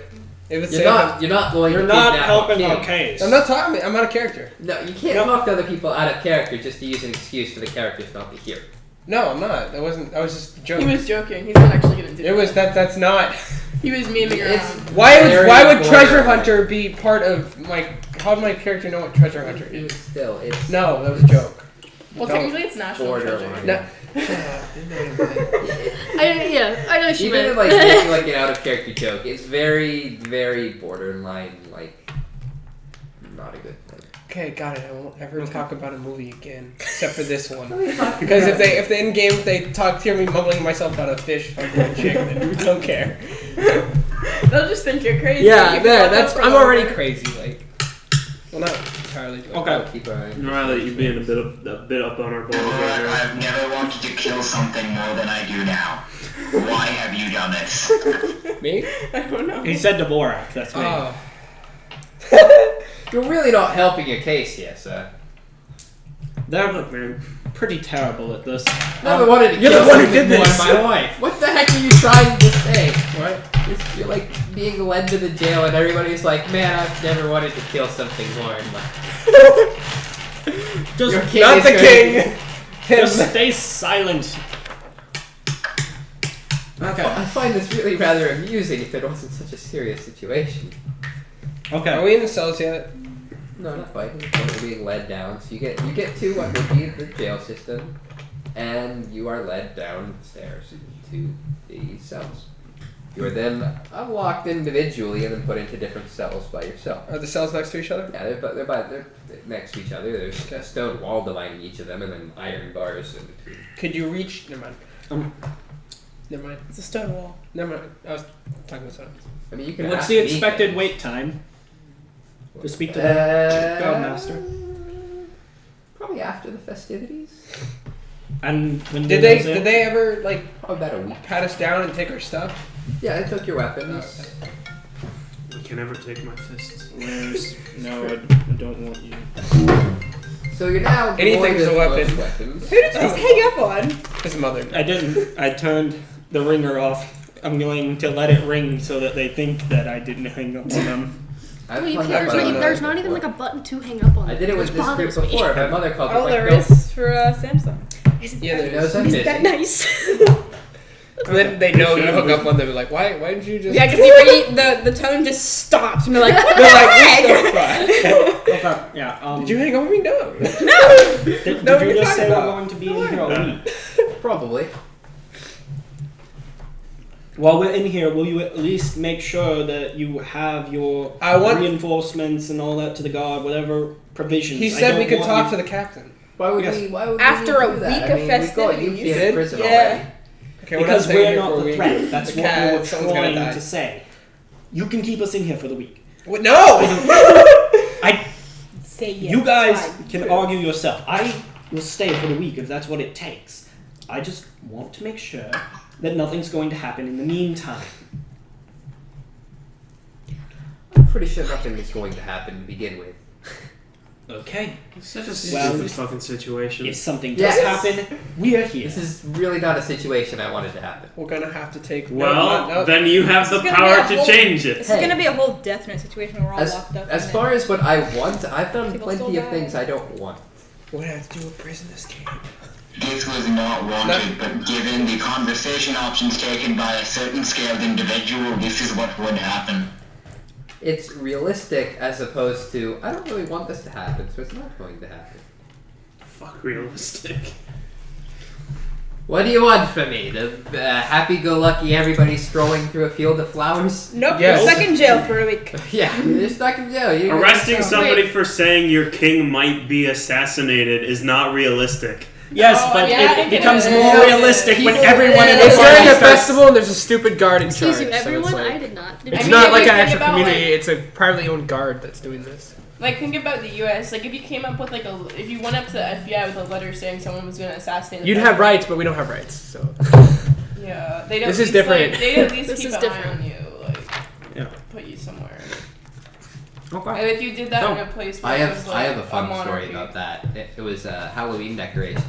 It would You're save not. You're not going. You're to not kidnap helping a our king. case. I'm not talking. I'm out of character. No, you can't No. talk to other people out of character just to use an excuse for the characters not to hear. No, I'm not. That wasn't. I was just He joking. was joking. He's not actually gonna do It was that. That's not. He was memeing It's around. Why very would Treasure borderline. Hunter be part of my? How would my character know what Treasure Hunter is? Still, it's No, that was a joke. Well, Don't- technically it's national treasure. borderline. No. I know what you Even meant. if like making like an out of character joke, it's very, very borderline. Like, not a good thing. Okay, got it. I won't ever talk about a movie again, except for this one. Because if they in game they hear me mumbling myself about a fish fucking a chick, then we don't care. They'll just think you're crazy. Yeah, You can there. fuck That's up I'm forever. already crazy. Like, well, not entirely. But Okay. Keep our eye. Riley, you're being a bit up on our balls right now. I've never wanted to kill something more than I do now. Why have you done this? Me? I don't know. He said Dvorak. That's me. Oh. You're really not helping your case here, sir. They're Look, man. pretty terrible at this. Never wanted to you're kill the one who something did more this. in my life. What the heck are you trying to say? What? You're like being led to the jail and everybody's like, man, I've never wanted to kill something more in my life. Just, Your king Not is the going king. just Him. stay silent. Okay. I find this really rather amusing if it wasn't such a serious situation. Okay. Are we in the cells yet? No, not fighting. We're being led down. So you get to what would be the jail system, and you are led downstairs into the cells. You are then unlocked individually and then put into different cells by yourself. Are the cells next to each other? Yeah, they're next to each other. There's a stone wall dividing each of them, and then iron bars in between. Could you reach? Never mind. Never mind. It's a stone wall. Never mind. I was talking about something. I mean, you can. What's ask the me expected things. wait time to speak to the Guardmaster? Probably after the festivities. And when Did they ever like Probably about a week. pat us down and take our stuff? Yeah, they took your weapons. You can never take my fists. No, I don't want you. So you're now Anything's devoid a of weapon. most weapons. Who did you just hang up on? His mother. I didn't. I turned the ringer off. I'm going to let it ring so that they think that I didn't hang up on them. I've Well, you hung can't, up on wait, it there's not even like a button to hang up on. I did it with which this group bothers me. before. My mother called Oh, me. there Like, is for Samsung. Isn't Yeah, that, there knows I'm isn't that busy. nice? And then they know you hook up on them. Like, why did you just? Yeah, because the tone just stopped. And they're like, what They're the like, heck? what the fuck? Okay. Yeah. Did you hang up with me? No. Did No, you we're just talking say we're about- going to be in here all week? Probably. While we're in here, will you at least make sure that you have your I want- reinforcements and all that to the guard, whatever provisions? He I said don't we could want talk you- to the captain. Why would Yes. we? Why would After we a do that? week I of mean, we've got festivities. you in Did? prison Yeah. already. Okay, Because not we're staying not here for the week. threat. That's The what we cat, were someone's gonna trying die. to say. You can keep us in here for the week. What? No. I. Say yes. You guys fine. can argue yourself. I will stay for the week if that's what it takes. I just want to make sure that nothing's going to happen in the meantime. I'm pretty sure nothing is going to happen to begin with. Okay. It's such a Well, stupid fucking situation. If something does Yes. happen, we are here. This is really not a situation I wanted to happen. We're gonna have to take. Well, then you have the It's gonna power be a to whole- change it. This is gonna be a whole death note situation where we're all As, locked up. as in far there. as what I want, I've done People plenty still of die. things I don't want. we're gonna have to do a prison escape. This was not wanted, but given the conversation options taken by a certain scaled individual, this is what would happen. It's realistic as opposed to, I don't really want this to happen, so it's not going to happen. Fuck realistic. What do you want from me? The happy-go-lucky everybody strolling through a field of flowers? Nope, Yes. you're stuck in jail for a week. Yeah, you're stuck in jail. You're Arresting gonna- somebody for saying your king might be assassinated is not realistic. Yes, Oh, but yeah, I it think becomes it more is. realistic when People- everyone in the It's during party the starts- festival and there's a stupid guard in charge. Excuse you, so it's everyone? like- I did not. It's I mean, not if like you an think actual about, community. like- It's a privately owned guard that's doing this. Like, think about the U.S. Like, if you came up with like if you went up to the FBI with a letter saying someone was going to assassinate, the You'd have president, rights, but we don't have rights. So Yeah, they don't. This is at least, different. Like, they at least This keep is an different. eye on you, like Yeah. put you somewhere. Okay. And if you did that in a place where I it was, have like, I have a fun story monarchy. about that. It was Halloween decorations.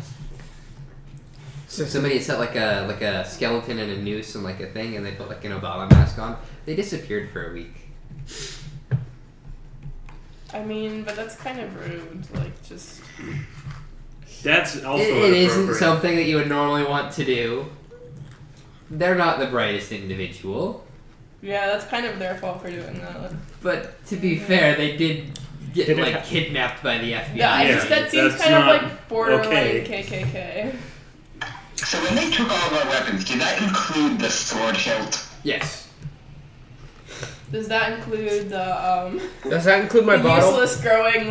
So somebody set like a skeleton and a noose and like a thing, and they put like an Obama mask on. They disappeared for a week. I mean, but that's kind of rude. Like, just That's also It isn't inappropriate. something that you would normally want to do. They're not the brightest individual, yeah, that's kind of their fault for doing that. but to be fair, they did get Did it like ha- kidnapped by the FBI. Yeah, Yeah, that seems that's kind of not like borderline okay. KKK. So when they took all of our weapons, did that include the sword hilt? Yes. Does that include the Does that include my the bottle? useless growing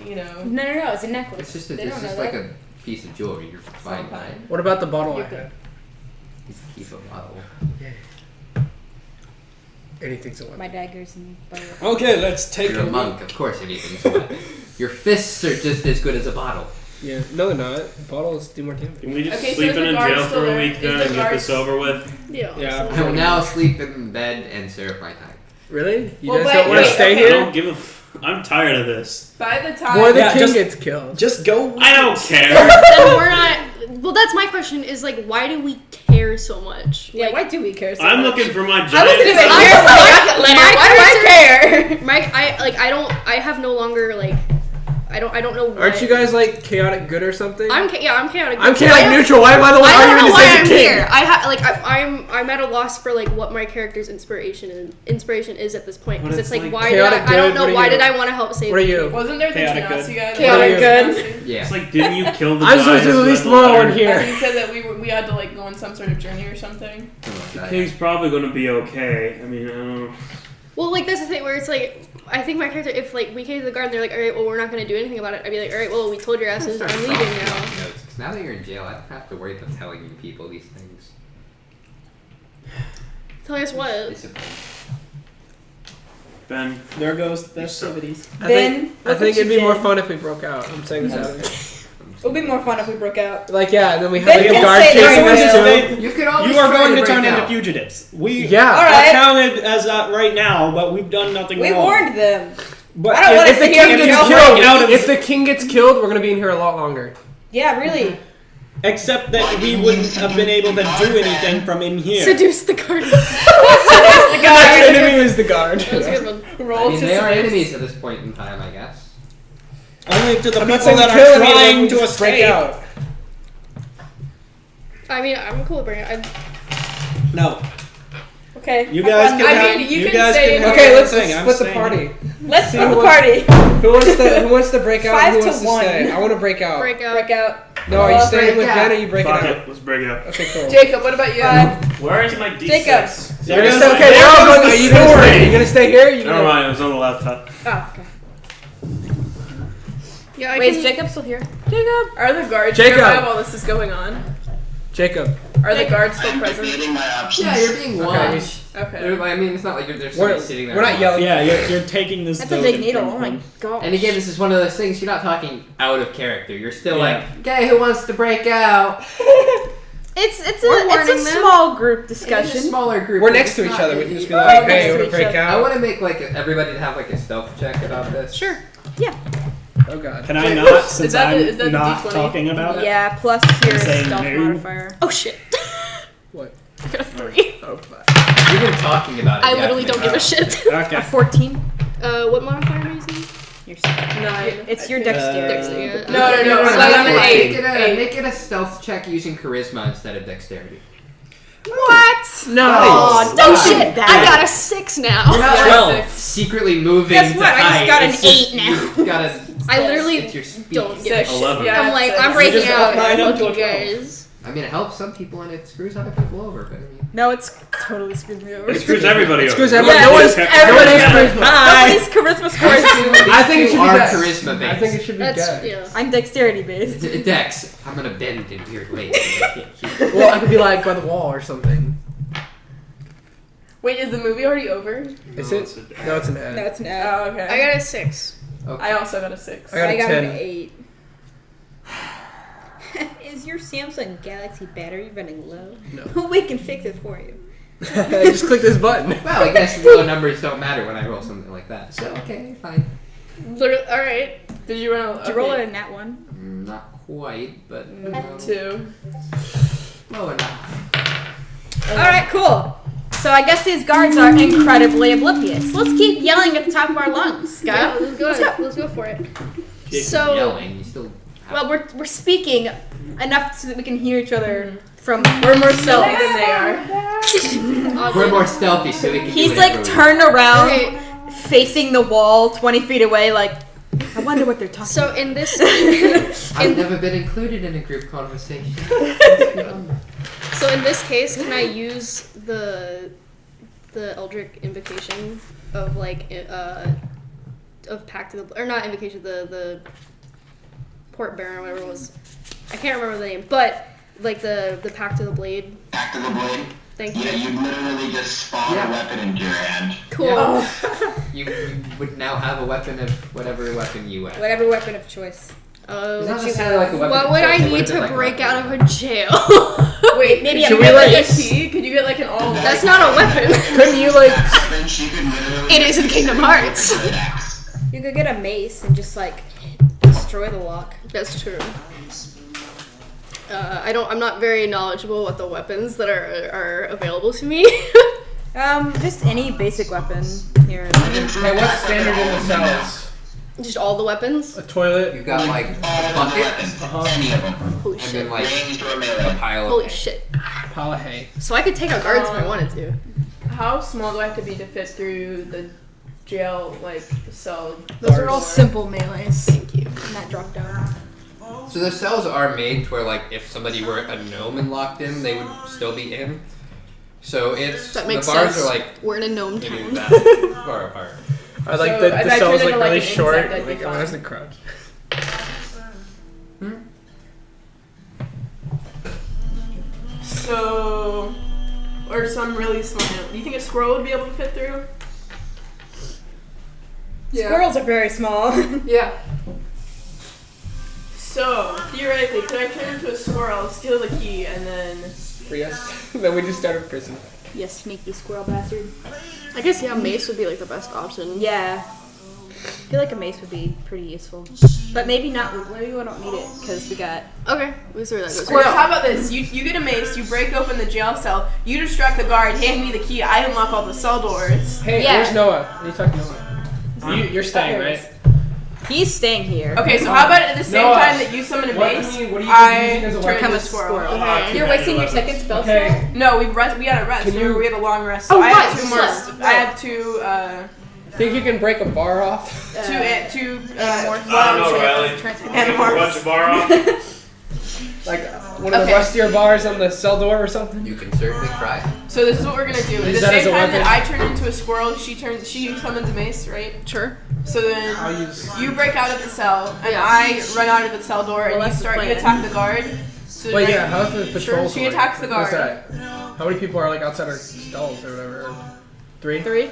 you know? No, it's a necklace. It's just They don't know like that. a piece of jewelry. You're fine. Fine. What about the bottle I You're good. had? Just keep a bottle. Anything's a My weapon. daggers and bow. Okay, let's take You're a monk, of course. Anything's a weapon. Your fists are just as good as a bottle. Yeah, no, they're not. Bottles do more damage. Can we just Okay, so sleep is in the a guard jail still for a there? week Is then the and get guard- this over with? Yeah. Yeah. I will now sleep in bed and serve my time. Really? You Well, guys wait, don't want to wait, stay okay. I here? don't give a. I'm tired of this. By the time Or the Yeah, king just- gets killed. Just go. I don't care. Then we're not. Well, that's my question. Is like, why do we care so much? Yeah, Like, why do we care so I'm much? looking for my I giant. wasn't even I- here when I got the my letter. Why do I care? I have no longer like. I don't know. Why. Aren't you guys like chaotic good or something? I'm chaotic. I'm I chaotic don't- neutral. Why am I the one I don't arguing know to why save I'm the king? here. I'm at a loss for like what my character's inspiration is at this point But because it's it's like like why did chaotic I don't good, know what are why you? did I want to help save What are the you? king? wasn't there the Chaotic Genasi good. guy? Chaotic good. Yeah. It's like, didn't you kill the I'm guys supposed to with release the tomorrow letter? in here. He said that we had to like go on some sort of journey or something. The king's probably going to be okay. I mean, I don't know. Well, like that's the thing where it's like I think my character if like we came to the guard and they're like, all right, well we're not gonna do anything about it. I'd be like, all right, well we told your asses, I'm leaving now. Notes, 'cause now that you're in jail, I don't have to worry about telling you people these things. Telling us what? Discipline. Ben, There goes the You suck. festivities. I Ben, think look it'd what be you more did. fun if we broke out. I'm saying this out of it. It would be more fun if we broke out. Like, yeah, and then we have Ben like a can guard say chasing they're us in too. You could always You are try going to break turn into out. fugitives. We Yeah. All are right. counted as that right now, but we've done nothing We wrong. warned them. But I don't want If us the to hear king him gets go break killed, out of- if the king gets killed, we're gonna be in here a lot longer. Yeah, really. except that we wouldn't have been able to do anything from in here. Seduce the guard. The enemy is the guard. That was a good one. I Roll mean, to they are seduce. enemies at this point in time, I guess. Only to the I'm not people saying that kill are any of them, trying we to just break escape. out. I mean, I'm cool with bringing it. No, Okay. you guys can I have. mean, you you can guys stay can in have Okay, your let's thing. I'm split the staying party. here. Let's See go who the wants- party. Who wants to break out? 5 Who to wants to 1. stay? I want to break out. Break out. Break out. No, are you staying break with out. Ben or you breaking Fuck out? it, let's break out. Okay, cool. Jacob, what about you? Where is my D6? Jacob. You're There gonna goes stay, the- okay, there we're all goes going. the Are you gonna story. stay? You gonna stay here? Or you Never gonna... mind, it was on the laptop. Oh, okay. Yeah, I Wait, can. is Jacob still here? Are the guards Jacob. nearby while this is going on? Jacob. Are the guards still I'm present? debating my options. Yeah, you're being Okay. watched. Okay. I mean, it's not like they're We're, sitting there. we're not yelling. Yeah, you're taking this. That's a vote big and needle. ping Oh my pong. god. And again, this is one of those things, you're not talking out of character. You're still Yeah. like, okay, who wants to break out? It's We're a warning it's a them. small group It's a discussion. smaller group. We're but next it's to each not- other. We can just be Oh, like, next hey, to you wanna each break other. I out? want to make like everybody to have like a stealth check about this. Sure. Oh god. Can I Wait, not? Since that the- I'm is that the not D20? talking about it. Yeah, plus your Saying stealth no. modifier. Oh shit. What? I got a 3. Oh fuck. We've been talking about it. I yeah, literally to don't make give a out. shit. Okay. A 14. What modifier am I using? Your 9. It's your I think. dexterity. Dexterity. Yeah. No, Make so I'm an 8. Make it a stealth check using charisma instead of dexterity. What? No. Oh, Oh Stop shit! that. I got a 6 now. You're not like 12. secretly moving Guess to what? I just hide. got an It's just- 8 now. You gotta. I literally It's your speed. don't give a shit. 11. Yeah, I'm like, it's I'm six. breaking You just out. got mine up Fuck to you a 12. guys. I mean, it helps some people and it screws other people over. But I mean, No, it's totally screwed me over. It screws everybody over. Screws everyone. Yeah, no it's one's. just No one has everyone. charisma. Nobody's charisma scores. I think it should be are dex. charisma based. I think it should be That's dex. yeah. I'm dexterity based. Dex. I'm gonna bend in weird ways. I can't keep- Well, I could be like by the wall or something. Wait, is the movie already over? Is No, it? it's a- No, it's an ad. No, it's an ad. Oh, okay. I got a 6. Okay. I also got a 6. I got a 10. an 8. Is your Samsung Galaxy battery running low? No. We can fix it for you. Just click this button. Well, I guess low numbers don't matter when I roll something like that. So okay, fine. Literally, all right. Did you roll? Did you roll it in that one? Not quite, but 2. low enough. Alright, cool. So I guess these guards are incredibly oblivious. Let's keep yelling at the top of our lungs, Yeah, guys. let's go for it. Jason So- yelling, you still. Well, we're speaking enough so that we can hear each other from. We're more stealthy than they are. We're more stealthy, so we can. He's do like whatever we turned around, Okay. facing the wall 20 feet away, like, I wonder what they're talking So in this, I've never been included in a group conversation. so in this case, can I use the the Eldritch Invocation of like of Pact of the, or not Invocation, the Port Baron or whatever it was. I can't remember the name, but like the Pact of the Blade. Pact of the Blade? Thank you. Yeah, you literally just spawn a weapon into your hand. Cool. Oh. You would now have a weapon of whatever weapon you have. Whatever weapon of choice. Oh, It's not necessarily like a weapon what of would choice, I it need would've to been like a break weapon. out of a jail? Wait, Maybe should a we like a mace? key? Could you get like an all? That's not a weapon. Couldn't you like? Then she could literally It is in Kingdom Hearts. You could get a mace and just like destroy the lock. That's true. I'm not very knowledgeable what the weapons that are available to me. Just any basic weapon here. Hey, what's standard in the cells? Just all the weapons. A toilet. You've got like all a of the bucket, weapons, Uh-huh. any of them, Holy and shit. then like ranged or a melee. pile of Holy hay. shit. Pile of hay. So I could take out guards if I wanted to. How small do I have to be to fit through the jail like cell? Those are all door? simple melees. Thank you. And that drop down. So the cells are made to where like if somebody were a gnome and locked in, they would still be in. So it's That makes the bars sense. are like We're in a gnome maybe town. that far apart. I like So, the if I cells turn like into, like, really an short. insect, I'd be Like, gone. where's the crouch? So, or some really small animal. Do you think a squirrel would be able to fit through? Squirrels are very small. Yeah. So, theoretically, could I turn into a squirrel, steal the key, and then... Free us. Then we just started prison. You sneaky squirrel bastard. I guess, yeah, mace would be like the best option. Yeah. I feel like a mace would be pretty useful. But maybe not. Maybe we don't need it because we got. Okay, we'll see where that goes. Squirrel. How about this? You get a mace, you break open the jail cell, you distract the guard, hand me the key, I unlock all the cell doors. Hey, Yeah. where's Noah? Are you talking Noah? You're staying, There he right? He's staying here. Okay, so how about at the same Noah, time that you summon a what mace, are you using I as a turn weapon? into a a squirrel. squirrel. Okay. You're wasting your second spell slot? Okay. No, we had a rest. Can you- We had a long rest. So Oh, I have right, two more. yeah. I have two. Think you can break a bar off? Two. I don't know, Riley. And You can watch a bar off. Like one of the Okay. rustier bars on the cell door or something? You can certainly try. So this is what we're gonna do. At Use the that as same a time that weapon. I turn into a squirrel, she summons a mace, right? Sure. So then I'll use. you break out of the cell, and Yeah. I run out of the cell door, Well, and that's the you plan. attack the guard. So Wait, then- yeah, how's the patrol? She going? attacks the What's guard. that? How many people are like outside our stalls or whatever? 3? 3.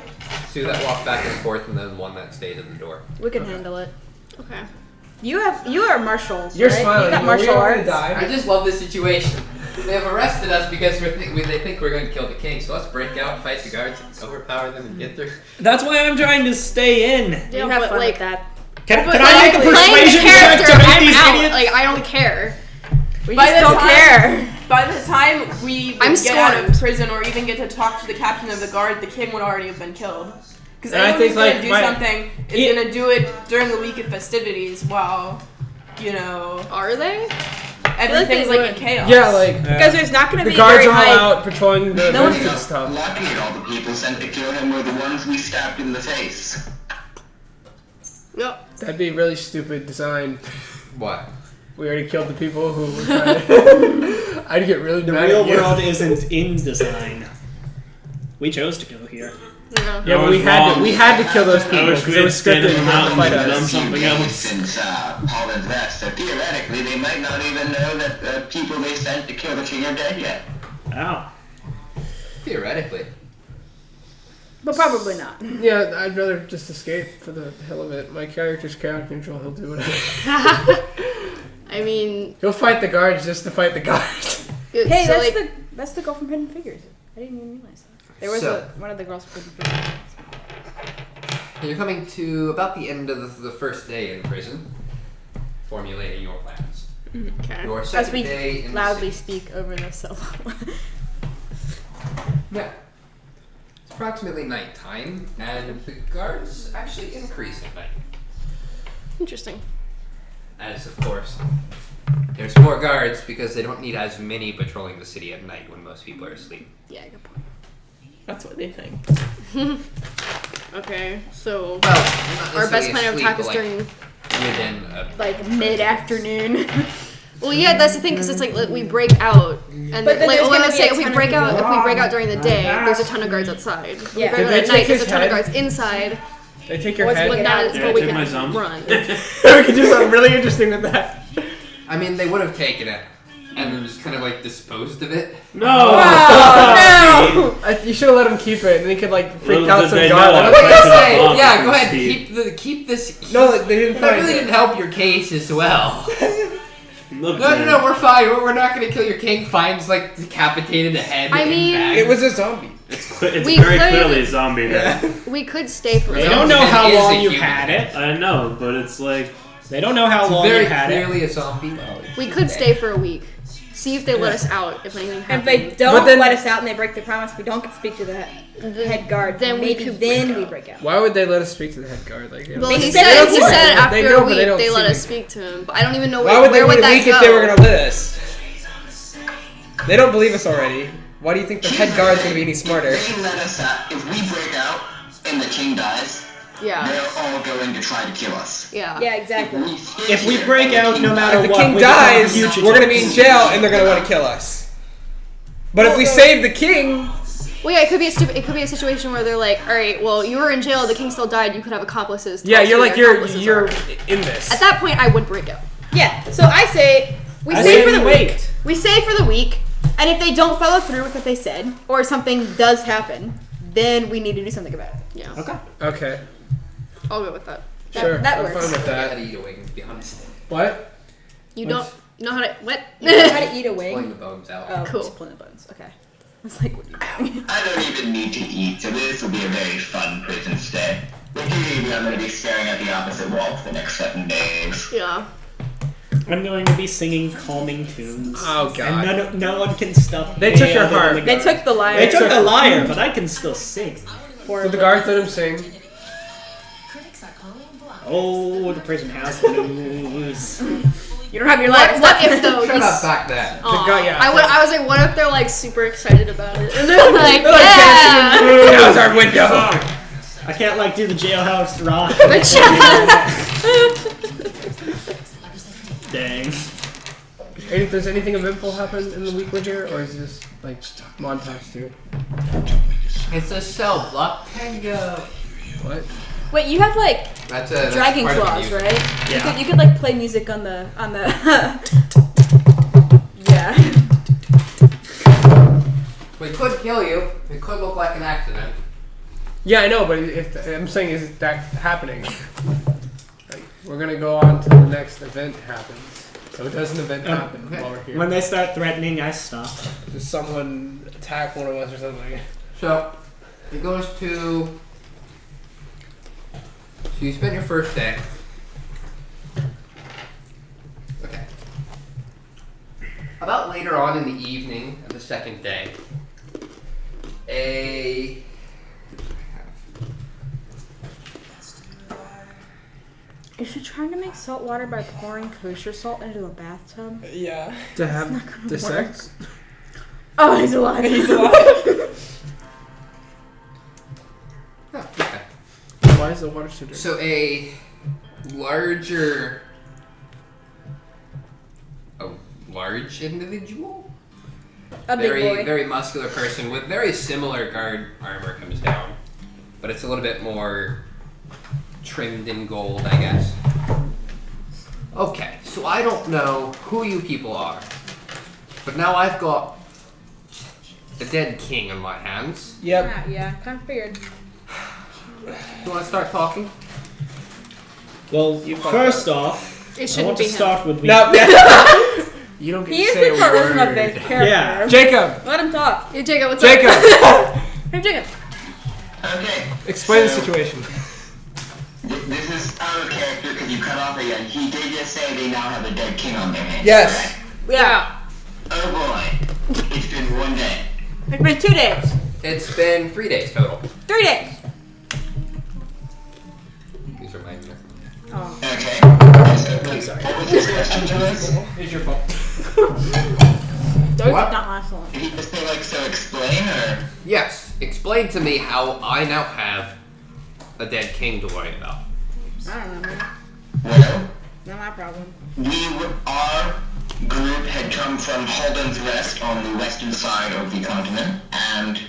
Two that walk back and forth, and then one that stayed at the door. We can handle it. Okay. You are martial. You're right? smiling. You got Are we martial all gonna arts. die? I just love this situation. They have arrested us because they think we're going to kill the king. So let's break out, fight the guards, overpower them, and get through. That's why I'm trying to stay in. Yeah, You have but fun like with that. Can but I make a like, playing persuasion the check character, to make I'm these out. idiots? Like I don't care. We By just the don't time- care. By the time we I'm get out of scorned. prison or even get to talk to the captain of the guard, the king would already have been killed. Because And I anyone who's think, gonna like, do my- something is Yeah. gonna do it during the week of festivities while, you know, Are they? everything's they like in would. chaos. Yeah, like Because there's not going to the be guards very are all high. out patrolling the No roads one's- and stuff. Lucky all the people sent to kill him were the ones we stabbed in the face. Yep. That'd be a really stupid design. What? We already killed the people who were trying to... I'd get really The mad real at you. world isn't in design. We chose to go here. Yeah. Yeah, I but was wrong. we had to kill those I people wish because we it had was stayed scripted in the for them to fight mountains and done us. something Few days else. Since Holland's West, so theoretically they might not even know that the people they sent to kill the king are dead yet. Ow. Theoretically. But probably not. Yeah, I'd rather just escape for the hell of it. My character's character neutral. He'll do whatever. I mean, He'll fight the guards just to fight the guards. Hey, so, that's like, that's the girl from Hidden Figures. I didn't even realize that. There was So- one of the girls from Hidden Figures. You're coming to about the end of the first day in prison, formulating your plans. okay. Your As second we day in loudly the city. speak over the cell phone. Yeah. It's approximately nighttime, and the guards actually increase at night. Interesting. As, of course, there's more guards because they don't need as many patrolling the city at night when most people are asleep. Yeah, good point. That's what they think. Okay, so Well, not our best necessarily plan of asleep, attack but, is like, during. within a Like mid-afternoon. Well, yeah, that's the thing because it's like we break out, and But then, then like there's well, gonna let's be say a if we ton of break out people. during the day, there's a ton of guards outside. If we Yeah. break out Did at they night, take there's a his ton of head? guards inside. They take your What's head. wicked? But not Yeah, as but we take can my zom. run. We can do something really interesting with that. I mean, they would have taken it and then just kind of like disposed of it. No! Oh, You should have let him keep it, and he could like freak Little out did some they guard. know. What did Planted I a say? bomb Yeah, in go ahead. Steve. Keep this. No, they didn't That find really it. didn't help your case as well. Look, No, man. we're fine. We're not gonna kill your king. Finds like decapitated head. I in mean- bag. It was a zombie. It's We very could- clearly a zombie now. We could stay for. They Zombie don't know head how is a long you've human had head. it. I know, but it's like... They don't know how It's long very you've had it. clearly a zombie. We could stay for a week. See if they let us out. If anything If happens. they don't But then- let us out and they break their promise, we don't get to speak to the head guard. Then we maybe could then break we out. break out. Why would they let us speak to the head guard? Like, Well, They he said said they he don't said see after it. They a know, but week they don't they let see us it. speak to him. But I don't even know why would they where wait would a that week go. if they were gonna let us? They don't believe us already. Why do you think the head guard's gonna be any smarter? They can let us out. If we break out and the king dies, Yeah. they're all going to try to kill us. Yeah. Yeah, exactly. If we break out, no matter If the what, king we become dies, fugitives. we're gonna be in jail, and they're gonna want to kill us. But if we save the king, Well, yeah, it could be it could be a situation where they're like, all right, well, you were in jail, the king still died, you could have accomplices. Tell yeah, us you're who like your accomplices you're are. in this. At that point, I would break out. Yeah. So I say we I stay say for the we week. wait. We stay for the week, and if they don't follow through with what they said, or something does happen, then we need to do something about it. Yeah, Okay. Okay, I'll go with that. sure, that I'm works. fine with I had that. to eat a wing, to be honest. What? You What's- don't know how to what? You know how to eat a Pulling wing? the bones out. Oh, Cool. just pulling the bones. Okay. I was like, what are you doing? I don't even need to eat, so this will be a very fun prison stay. Maybe I'm going to be staring at the opposite wall for the next 7 days. Yeah. I'm going to be singing calming tunes. Oh, God. And no one can stop They me took your other than heart. the They guard. took the lyre. They took the lyre, but I can still sing. So the guards let him sing. Oh, the prison house blues. You don't have your lyre. What if though? Shut up back then. Aw. guy- yeah. I was like, what if they're like super excited about it, and they're like, They're like yeah. That was our window. I can't like do the jailhouse rock. The Dang. Does anything eventful happen in the week we're here, or is this like montage too? It's a cell block tango. What? Wait, you have like That's a dragon part of the claws, music. right? Yeah. You could like play music on the yeah. We could kill you. It could look like an accident. Yeah, I know, but if I'm saying is that happening? Like, we're gonna go on to the next event happens. So does an event happen while we're here? When they start threatening, I stop. Does someone attack one of us or something? So, it goes to. So you spent your first day. Okay. About later on in the evening of the second day, Is she trying to make salt water by pouring kosher salt into a bathtub? Yeah. To have the work. sex? Oh, he's alive. He's alive. Oh, okay. Why is the water so dirty? So a large individual, A big boy. very muscular person with very similar guard armor comes down, but it's a little bit more trimmed in gold, I guess. Okay, so I don't know who you people are, but now I've got a dead king on my hands. Yep. Yeah, kind of figured. You want to start talking? Well, first off, It I shouldn't want be to him. start with me. No. You don't get He to is say the a person of word. this character. Jacob. Let him talk. Hey, Jacob, what's Jacob. up? Hey, Jacob. Okay. Explain the so, situation. This is out of character because you cut off again. He did just say they now have a dead king on their hands. Yes. Yeah. correct? Oh boy. It's been 1 day. It's been 2 days. It's been 3 days total. 3 days. These are mine here. Oh. Okay. So, what was his question to us? It's your fault. Those What? did not last long. Did he just say like, so explain or? Yes, explain to me how I now have a dead king to worry about. I don't know, man. Well, Not my problem. we are group had come from Holden's Rest on the western side of the continent, and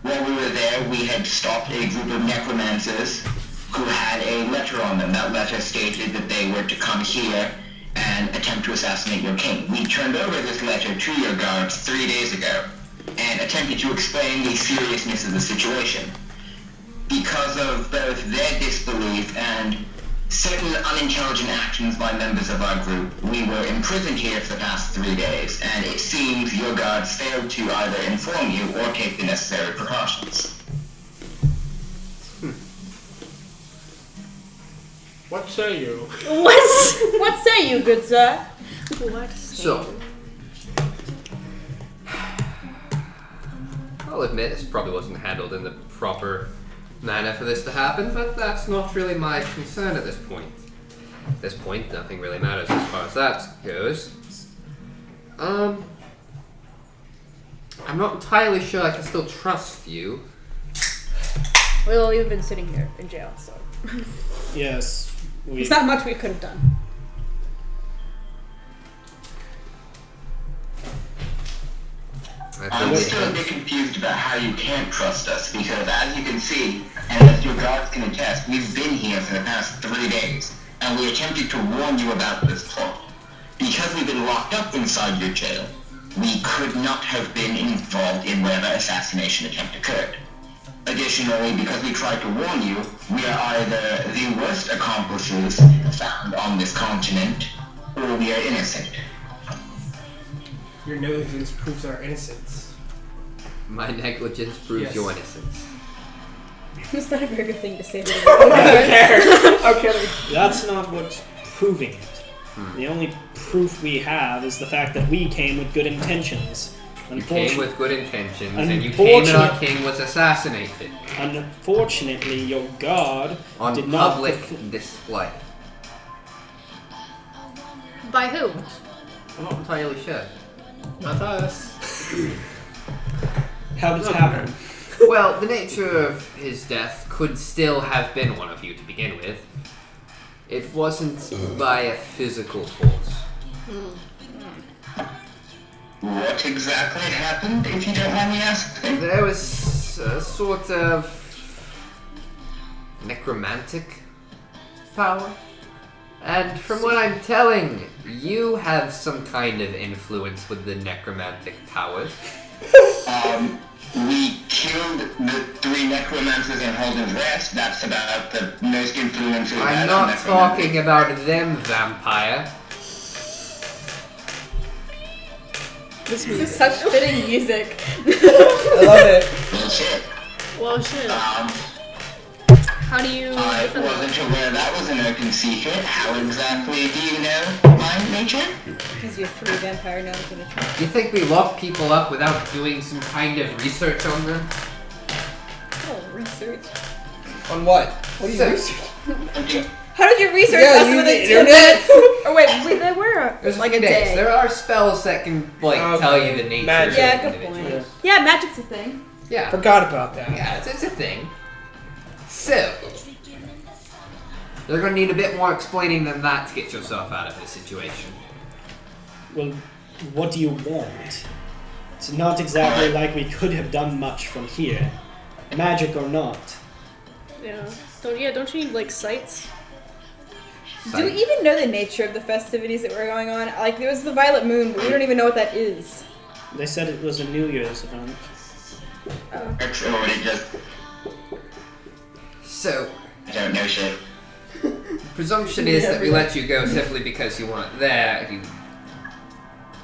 while we were there, we had stopped a group of necromancers who had a letter on them. That letter stated that they were to come here and attempt to assassinate your king. We turned over this letter to your guards 3 days ago and attempted to explain the seriousness of the situation. Because of both their disbelief and certain unintelligent actions by members of our group, we were imprisoned here for the past 3 days, and it seems your guards failed to either inform you or take the necessary precautions. What say you? What say you, good sir? What? So, I'll admit this probably wasn't handled in the proper manner for this to happen, but that's not really my concern at this point. At this point, nothing really matters as far as that goes. I'm not entirely sure I can still trust you. Well, you've been sitting here in jail, so Yes, there's not much we could have done. I'm still a bit confused about how you can't trust us, because as you can see, and as your guards can attest, we've been here for the past 3 days, and we attempted to warn you about this plot. Because we've been locked up inside your jail, we could not have been involved in whatever assassination attempt occurred. Additionally, because we tried to warn you, we are either the worst accomplices found on this continent, or we are innocent. Your negligence proves our innocence. My negligence proves Yes. your innocence. It's not a very good thing to say. I'm kidding. That's not what's proving it. The only proof we have is the fact that we came with good intentions. You came with good intentions, and you came and our Unfortunate- king was assassinated Unfortunately, your guard on did not public fulfill- display. By who? I'm not entirely sure. Not us. How did it happen? Well, the nature of his death could still have been one of you to begin with. It wasn't by a physical force. What exactly happened, if you don't mind me asking? There was a sort of necromantic power. And from what I'm telling, you have some kind of influence with the necromantic powers. We killed the 3 necromancers in Holden's Rest. That's about the most influence we've I'm had on not necromancy. talking about them, vampire. This is such fitting music. I love it. Bullshit. Well, shit. How do you I defend that? wasn't aware that was an open secret. How exactly do you know my nature? Because you're 3 vampire gnomes in a trap. You think we lock people up without doing some kind of research on them? Oh, research. On what? What do you So- research? How did you research Yeah, us you within the 2 internet. minutes? Or wait, they were There's like a a few days. day. There are spells that can tell you the nature Magic. of Yeah, an good individual. point. Yeah, magic's a thing. Yeah. Forgot about that. Yeah, it's a thing. So, you're gonna need a bit more explaining than that to get yourself out of this situation. Well, what do you want? It's not exactly like we could have done much from here. Magic or not. Yeah. Don't you need like sights? Do we even know the nature of the festivities that were going on? Like, there was the Violet Moon, but we don't even know what that is. They said it was a New Year's event. Or just So, I don't know shit. presumption is that we let you go simply because you weren't there.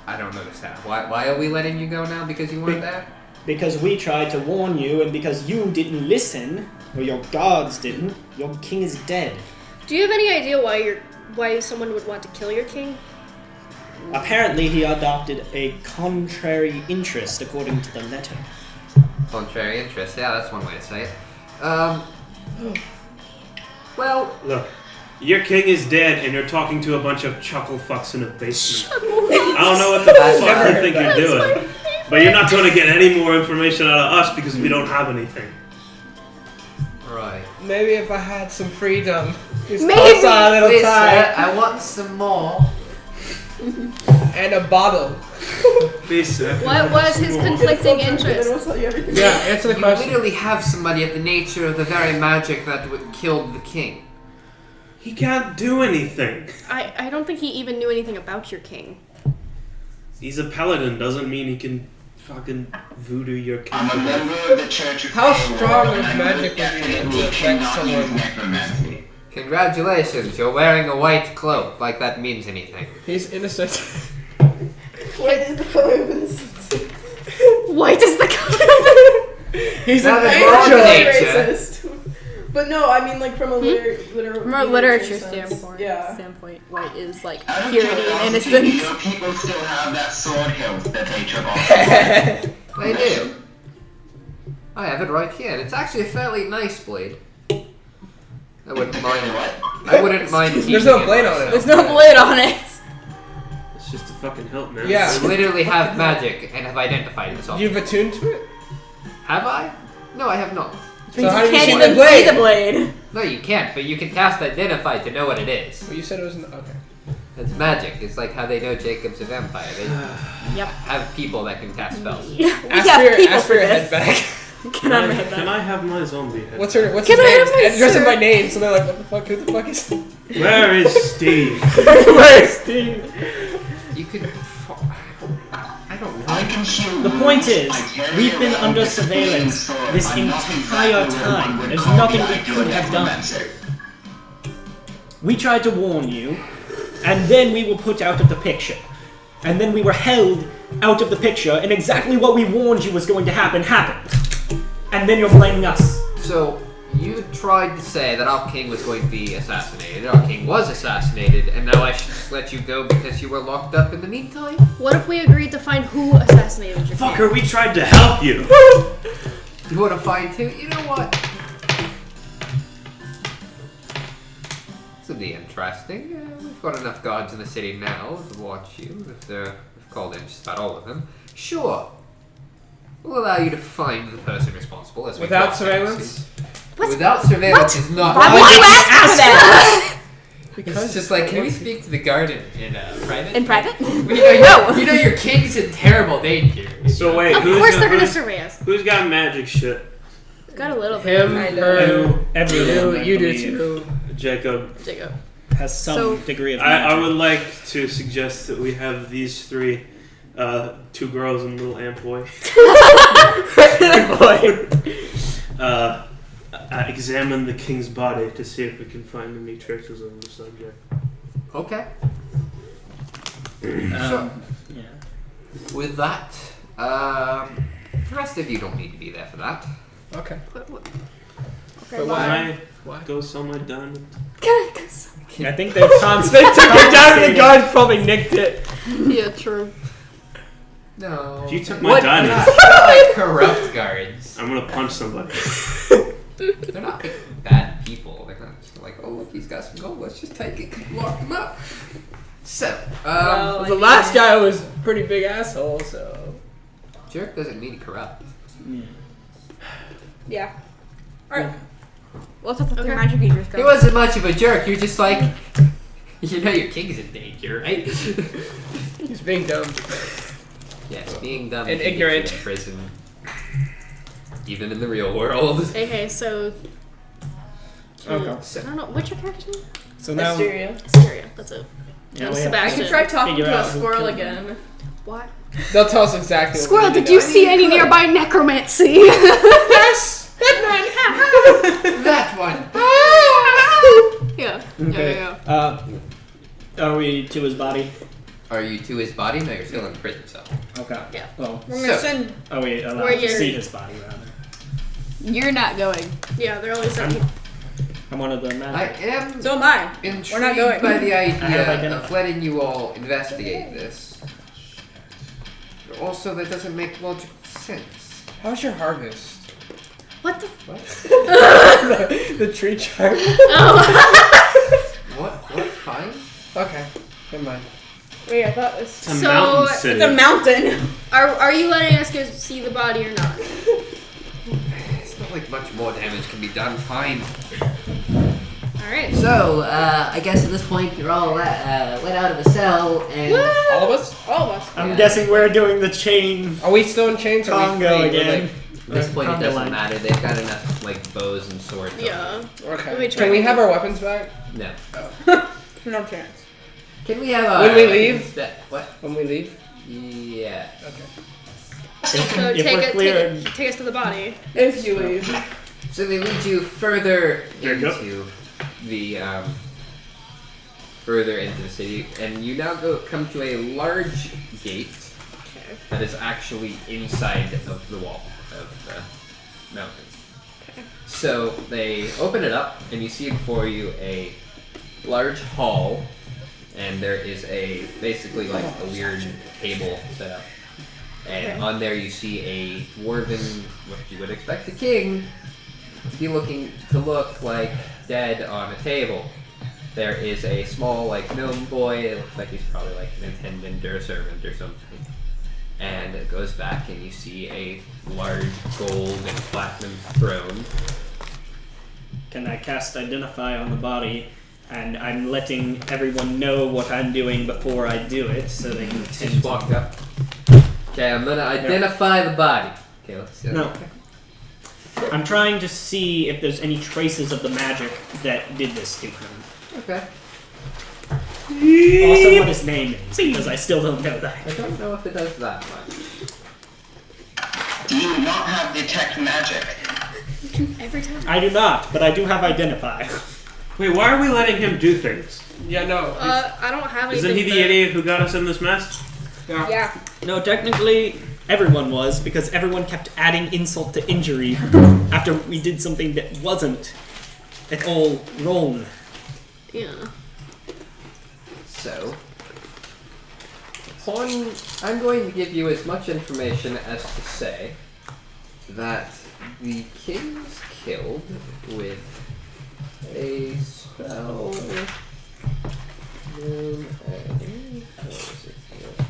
I don't understand. Why are we letting you go now? Because you weren't there? Because we tried to warn you, and because you didn't listen, or your guards didn't, your king is dead. Do you have any idea why someone would want to kill your king? Apparently, he adopted a contrary interest, according to the letter. Contrary interest. Yeah, that's one way to say it. Well, Look, your king is dead, and you're talking to a bunch of chuckle fucks in a basement. I don't know what the I've fuck never you think heard you're that. doing, but you're not going to get any more information out of us because we don't have anything. right. Maybe if I had some freedom. Just Maybe. toss on a little Listen, time. I want some more. And a bottle. What was his conflicting interest? Yeah, answer the You question. literally have somebody of the nature of the very magic that killed the king. He can't do anything. I don't think he even knew anything about your king. He's a paladin, doesn't mean he can fucking voodoo your king. I'm a member of the Church of How Pale strong Lord, of and I magic will would you need to definitely affect cannot someone? use necromancy. Congratulations, you're wearing a white cloak, like that means anything. He's innocent. What is the color of innocence? White is the color. He's That an is wrong angel. nature. Racist. But no, I mean like from a From a literature sense. standpoint, Yeah. white is like Out of purity and curiosity, innocence. do your people still have that sword hilt that they took off? I do. I have it right here, and it's actually a fairly nice blade. I wouldn't mind. I wouldn't mind keeping There's no blade on it. There's no blade on it. It's just a fucking hilt, man. Yeah. I literally have magic and have identified this You've object. attuned to it? Have I? No, I have not. So how do you can't see even the blade? see the blade. No, you can't, but you can cast identify to know what it is. Well, you said it was okay. It's magic. It's like how they know Jacob's a vampire. They Yep. have people that can cast spells. We Ask have for your, people ask for for your this. head back. Can I have my head Can back? I have my zombie head? What's his Can I name? have my Address him shirt? by name, so they're like, what the fuck? Who the fuck is Where is Steve? Where's Steve? You could. I don't know. I can heal The point wounds. is, I carry we've been around under this precision surveillance sword. this I'm not entire exactly what time. one would There's call nothing the we ideal could have done. necromancer. We tried to warn you, and then we were put out of the picture. And then we were held out of the picture, and exactly what we warned you was going to happen happened. And then you're blaming us. So, you tried to say that our king was going to be assassinated. Our king was assassinated, and now I should just let you go because you were locked up in the meantime? What if we agreed to find who assassinated your king? Fucker, we tried to help you. You want to find too? You know what? This will be interesting. We've got enough guards in the city now to watch you. If they've called in just about all of them. Sure. We'll allow you to find the person responsible. As we Without cross surveillance? What? Without surveillance is not. Why would you ask for that? It's just like, can we speak to the guard in private? In private? You know your king's in terrible danger. So wait, Of who's course they're gonna who's- survey us. Who's got magic shit? Got a little bit. Him, I know. her, Everyone, I you do believe, too. Jacob. Jacob. has some So- degree of I magic. would like to suggest that we have these three, 2 girls and a little ant boy, examine the king's body to see if we can find any traces of the subject. Okay. Yeah. With that, the rest of you don't need to be there for that. Okay. Okay, But Can why? I go sell my diamond? I think they've They took it down and the guards probably nicked it. Yeah, true. No. If you took my What? diamond, They're not like corrupt guards. I'm gonna punch somebody. They're not like bad people. They're not just like, oh look, he's got some gold. Let's just take it, lock him up. So, Well, The last guy was a pretty big asshole, so. jerk doesn't mean corrupt. Yeah. Alright. What's up with the Okay. magic users? He wasn't much of a jerk. You're just like, you know, your king's in danger, right? He's being dumb. Yes, being dumb And can get you ignorant. in prison, even in the real world. Okay, so Okay. So, I don't know what's your character's name. So now, Asteria. Syria. That's it. Yeah, And we have- I Sebastian. could try talking Figure to a out who squirrel killed him. again. What? They'll tell us exactly what Squirrel, we need did to you know. see any nearby necromancy? Yes! that one. Yeah. Okay. Yeah. Are we to his body? Are you to his body? No, you're still in the prison cell. Okay. Yeah. Oh, We're gonna So- send. are we allowed Where to you're- see his body, rather? You're not going. Yeah, they're always saying. I'm one of the I magic. am So am I. intrigued We're not going. by the I have idea identified. of letting you all investigate this. But also, that doesn't make logical sense. How's your harvest? What the? What? The tree chart. What? Fine? Okay. Never mind. Wait, I thought this. It's a So, mountain it's city. It's a mountain. Are you letting us go see the body or not? It's not like much more damage can be done. Fine. All right. So, I guess at this point you're all let out of the cell, and All of us? All of us. I'm Yeah. guessing we're doing the chain Are we still in chains? Or are we Congo free? again. At this point, it Conga doesn't line. matter. They've got enough like bows and swords. on Yeah. them. Okay. Let me try Can we to- have our weapons back No. No chance. Can we have our When we leave? What? when we leave? Yeah. So If take we're it, cleared- take us to the body. If you leave. So they lead you further There you go. into the city, and you now come to a large gate Okay. that is actually inside of the wall of the mountain. So they open it up, and you see before you a large hall, and there is basically like a weird table set up. And on there you see a dwarven, what you would expect a king to look like dead on a table. There is a small like gnome boy, it looks like he's probably like an attendant or a servant or something. And it goes back and you see a large gold and platinum throne. Can I cast Identify on the body? And I'm letting everyone know what I'm doing before I do it, so they can Just tend walked up. Okay, I'm gonna identify the body. Okay, let's see. No. I'm trying to see if there's any traces of the magic that did this to him. Okay. Also, what his name is, because I still don't know that. I don't know if it does that much. Do you not have detect magic? Every time. I do not, but I do have Identify. Wait, why are we letting him do things? Yeah, no. I don't have anything. Isn't he the but- idiot who got us in this mess? Yeah. No, technically, everyone was, because everyone kept adding insult to injury after we did something that wasn't at all wrong. Yeah. So, I'm going to give you as much information as to say that the king was killed with a spell. What was it here?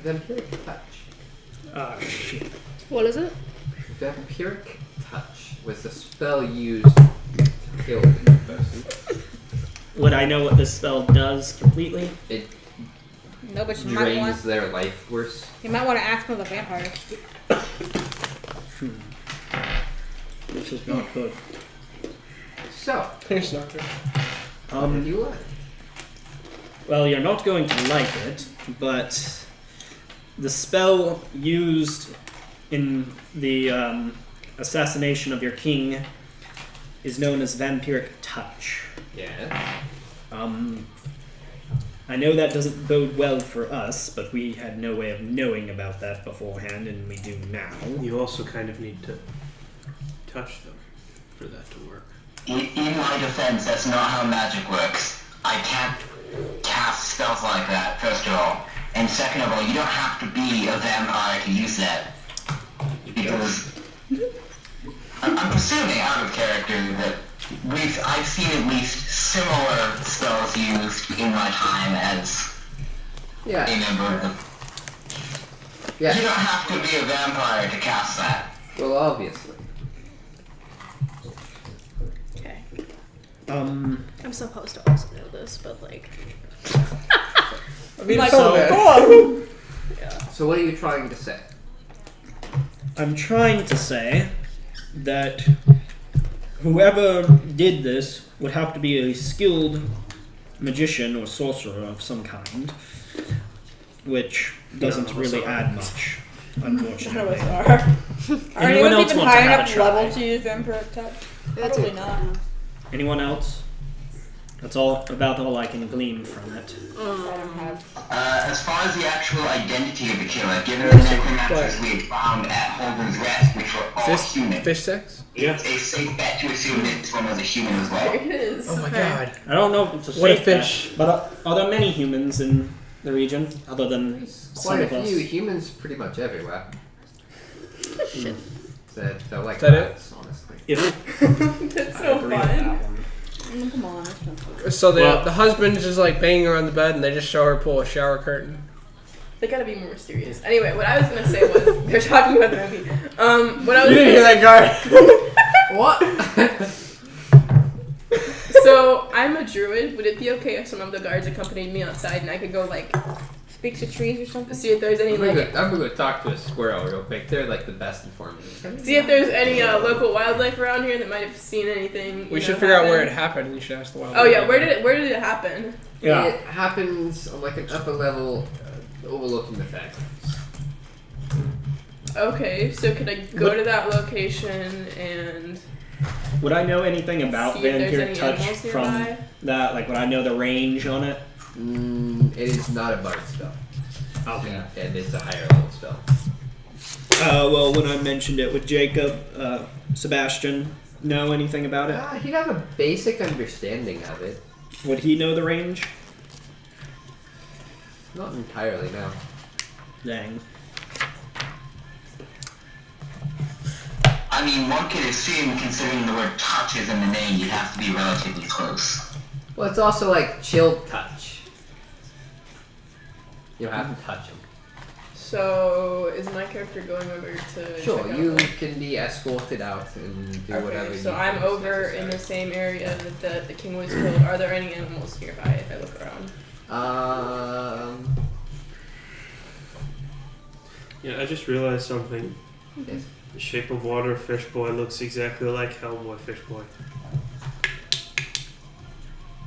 Vampiric touch. Ah, shit. What is it? Vampiric touch was the spell used to kill the person. Would I know what this spell does completely? It No, but you might drains want. their life force. You might want to ask one of the vampires. Which is not good. So, It's not good. what did you learn? Well, you're not going to like it, but the spell used in the assassination of your king is known as Vampiric Touch. Yeah. I know that doesn't bode well for us, but we had no way of knowing about that beforehand, and we do now. You also kind of need to touch them for that to work. In my defense, that's not how magic works. I can't cast spells like that, first of all. And second of all, you don't have to be a vampire to use that. Because I'm presuming out of character that I've seen at least similar spells used in my time as a Yeah. member of the... You Yeah. don't have to be a vampire to cast that. Well, obviously. Okay. Um, I'm supposed to also know this, but like. I mean, Like, so oh, So, what are you trying to say? I'm trying to say that whoever did this would have to be a skilled magician or sorcerer of some kind, which doesn't really add much, None of unfortunately. us are. Are Anyone anyone else even want to high have a enough try? level to use Vampiric Touch? Probably not. Anyone else? That's about all I can glean from it. I don't have. As far as the actual identity of the killer, given the necromancers we had found at Holden's Rest, which were all human, fish sex? Yeah. it's a safe bet to assume this one was a human as well. There it is. Oh my god. I don't know if it's a What a safe bet, fish. but are there many humans in the region other than some Quite of a us? few humans pretty much everywhere. That like Is that it? rats, honestly. If That's so I agree with fun. that one. Come on. That's not so So Well- the husband's just like banging her on the bed, and they just show her pull a shower curtain. They gotta be more mysterious. Anyway, what I was gonna say was they're talking about the movie. What I was You didn't hear that, guy? What? So I'm a druid. Would it be okay if some of the guards accompanied me outside and I could go like Speak to trees or something. see if there's any I'm like gonna talk to a squirrel real quick. They're like the best informed. see if there's any local wildlife around here that might have seen anything. We you should know, figure out where happen. it happened. You should ask the wild. Oh yeah, where did it happen? Yeah. It happens on like an upper level overlooking the factories. Okay, so could I go to that location and Would I know anything about see if there's vampire any touch animals from nearby? that? Like, would I know the range on it? It is not a bard spell. Okay. Yeah, and it's a higher level spell. Well, when I mentioned it with Jacob, Sebastian know anything about it? He'd have a basic understanding of it. Would he know the range? Not entirely, no. Dang. I mean, one could assume, considering the word touch is in the name, you'd have to be relatively close. Well, it's also like chill touch. You don't have to touch him. So is my character going over to Sure, check out you the- can be escorted out and do whatever Okay, you so think I'm is over in necessary. the same area that the king was killed. Are there any animals nearby if I look around? Yeah, I just realized something. Yes. The Shape of Water Fish Boy looks exactly like Hellboy Fish Boy.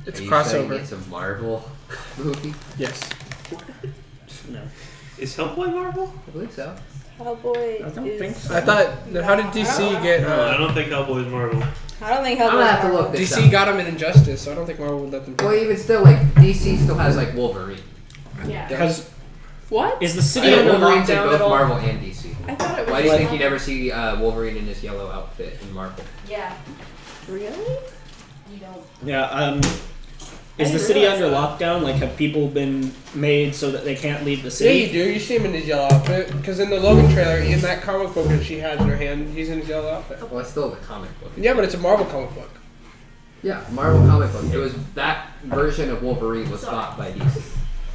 It's Are a you saying crossover. It's a Marvel movie. Yes. No. Is Hellboy Marvel? I believe so. Hellboy I don't think so. I thought. How did DC get? No, I don't think Hellboy is Marvel. I don't think I'm Hellboy. gonna have to look this DC up. got him in Injustice, so I don't think Marvel would let them. Well, even still, like DC still has like Wolverine. Yeah. Because What? is the city Yeah, under Wolverine's in lockdown both at all? Marvel and DC. I thought it was. Why do you just think you never see Wolverine in his yellow outfit in Marvel? Yeah. Really? You don't. Yeah. Is the didn't city realize under that. lockdown? Like, have people been made so that they can't leave the Yeah, city? you do. You see him in his yellow outfit. Because in the Logan trailer, in that comic book that she has in her hand, he's in his yellow outfit. Well, it's still the comic book. Yeah, but it's a Marvel comic book. Yeah, Marvel comic book. It was that version of Wolverine was bought by DC.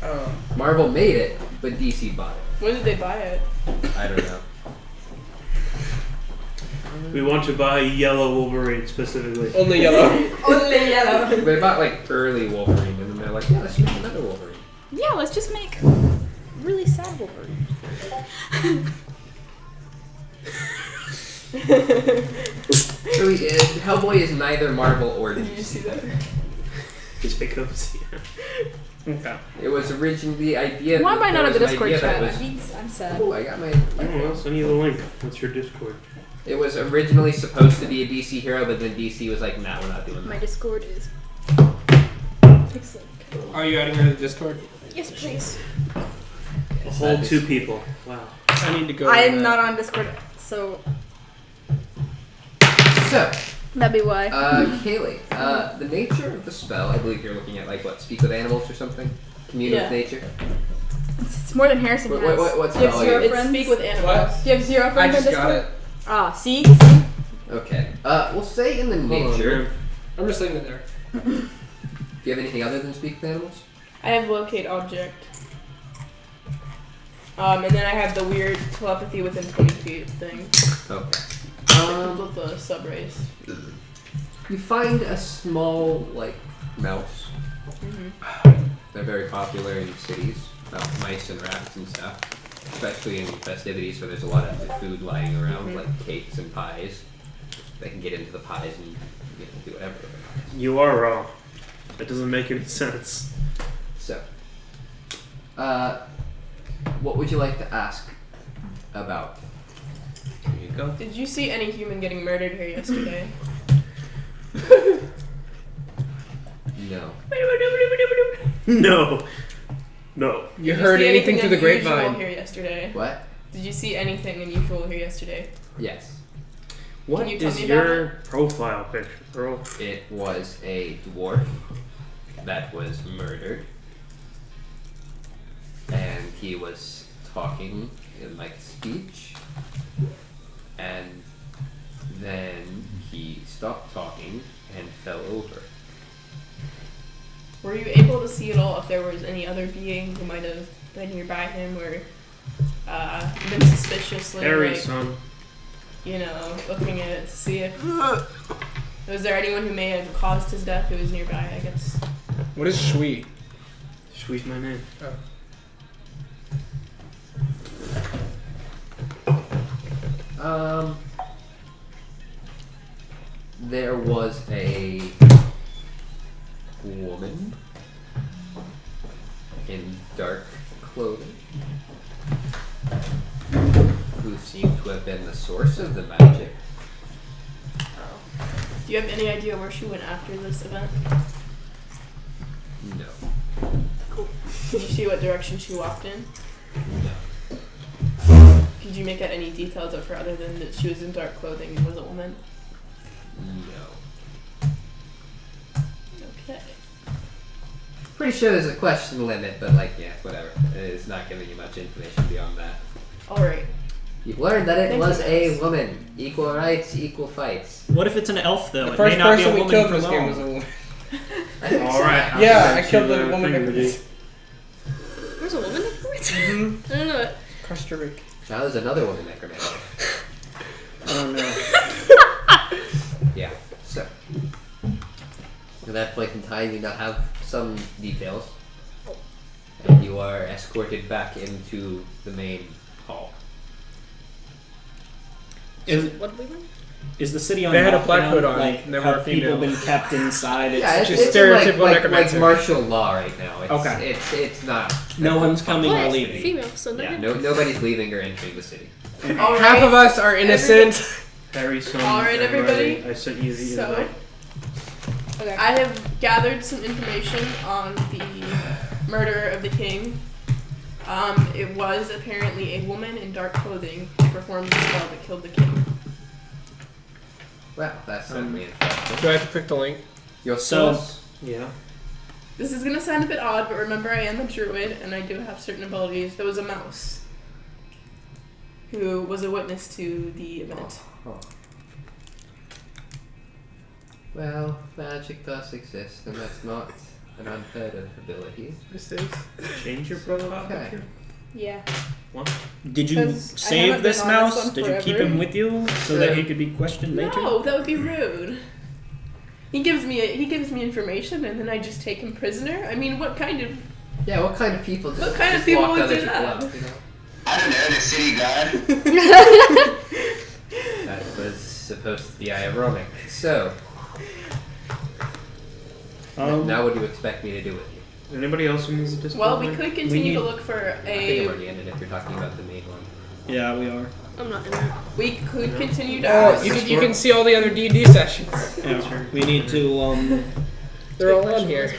Oh. Marvel made it, but DC bought it. When did they buy it? I don't know. We want to buy yellow Wolverine specifically. Only yellow. Only yellow. They bought like early Wolverine, and then they're like, yeah, let's make another Wolverine. Yeah, let's just make really sad Wolverine. So Hellboy is neither Marvel or Did you DC. see that? Jacobs, yeah. Okay. It was originally the idea. Why am I there not on was the an Discord idea chat? that was- I'm sad. Oh, I got my. Oh, well, send you the link. What's your Discord? It was originally supposed to be a DC hero, but then DC was like, nah, we're not doing My that. Discord is. Excellent. Are you adding her to Discord? Yes, please. A whole two people. Wow. I need to go. I to am that. not on Discord, so So, that'd be why. Kaylee, the nature of the spell, I believe you're looking at like what, speak with animals or something? Commune Yeah. with nature? It's more than Harrison has. What Do you have spell? zero are you- friends? Speak with animals. Do you have zero I friends on just got Discord? it. Ah, see? Okay. We'll say in the Hold on, nature. I'm just leaving it there. Do you have anything other than speak with animals? I have locate object. And then I have the weird telepathy within 20 feet thing. Okay. With the sub-race. You find a small, like, mouse. Mm-hmm. They're very popular in cities, mice and rats and stuff. Especially in festivities where there's a lot of food lying around, Mhm. like cakes and pies. They can get into the pies and do whatever. You are wrong. That doesn't make any sense. So, what would you like to ask about? Here you go. Did you see any human getting murdered here yesterday? No. No. No. You Did heard see anything through the unusual grapevine? here yesterday? What? Did you see anything unusual here yesterday? Yes. What you tell is me about your profile picture, girl? It was a dwarf that was murdered. And he was talking in like speech. And then he stopped talking and fell over. see at all if there was any other being who might have been nearby him or been suspiciously, Harry, like, son. you know, looking at it to see if was there anyone who may have caused his death who was nearby? I guess. What is Shui? Shui's my name. There was a woman in dark clothing who seemed to have been the source of the magic. Do you have any idea where she went after this event? No. Can you see what direction she walked in? No. Could you make out any details of her other than that she was in dark clothing and was a woman? No. Okay. Pretty sure there's a question limit, but like, yeah, whatever. It's not giving you much information beyond that. Alright. You've learned that it Thank was you, a guys. woman. Equal rights, equal fights. What if it's an elf though? The It first may not be a person we woman killed for this game long. was a woman. Alright. Yeah, I killed the woman. There's a woman necromancer? I don't know it. Costa Rica. Now there's another woman necromancer. Oh no. Yeah, so. At that point in time, you now have some details. And you are escorted back into the main hall. What did we win? Is the city on They had a lockdown? black hood on. Like, They were have people female. been kept inside? It's Yeah, just it's in, stereotypical like necromancer. martial law right now. It's, Okay. It's not. no one's coming or What? leaving. Female, so no Yeah, good. nobody's leaving or entering the city. Alright. Half of us are innocent. Harry, son. Alright, everybody. I sent you the So, invite. Okay. I have gathered some information on the murder of the king. It was apparently a woman in dark clothing who performed the spell that killed the king. Well, that's certainly interesting. Do I have to click the link? Your So- source? Yeah. This is gonna sound a bit odd, but remember I am a druid and I do have certain abilities. There was a mouse who was a witness to the event. Oh. Well, magic does exist, and that's not an unheard of ability. This is. Change your profile Okay. picture. Yeah. Did you 'Cause I save haven't this been on this mouse? one Did you keep forever. him with you so that he could be questioned later? No, that would be rude. He gives me information and then I just take him prisoner. I mean, what kind of Yeah, what kind of people just, What kind of just people lock would other do people that? up, you know? I don't know, the city guard. That was supposed to be ironic. So, now what do you expect me to do with you? Anybody else who needs a discount? Well, we could continue need- to look for I think I'm a. already in it if you're talking about the main one. Yeah, we are. I'm not in there. We could continue to Oh, ask. you can see all the other D&D sessions. Yeah, we need to They're all on here.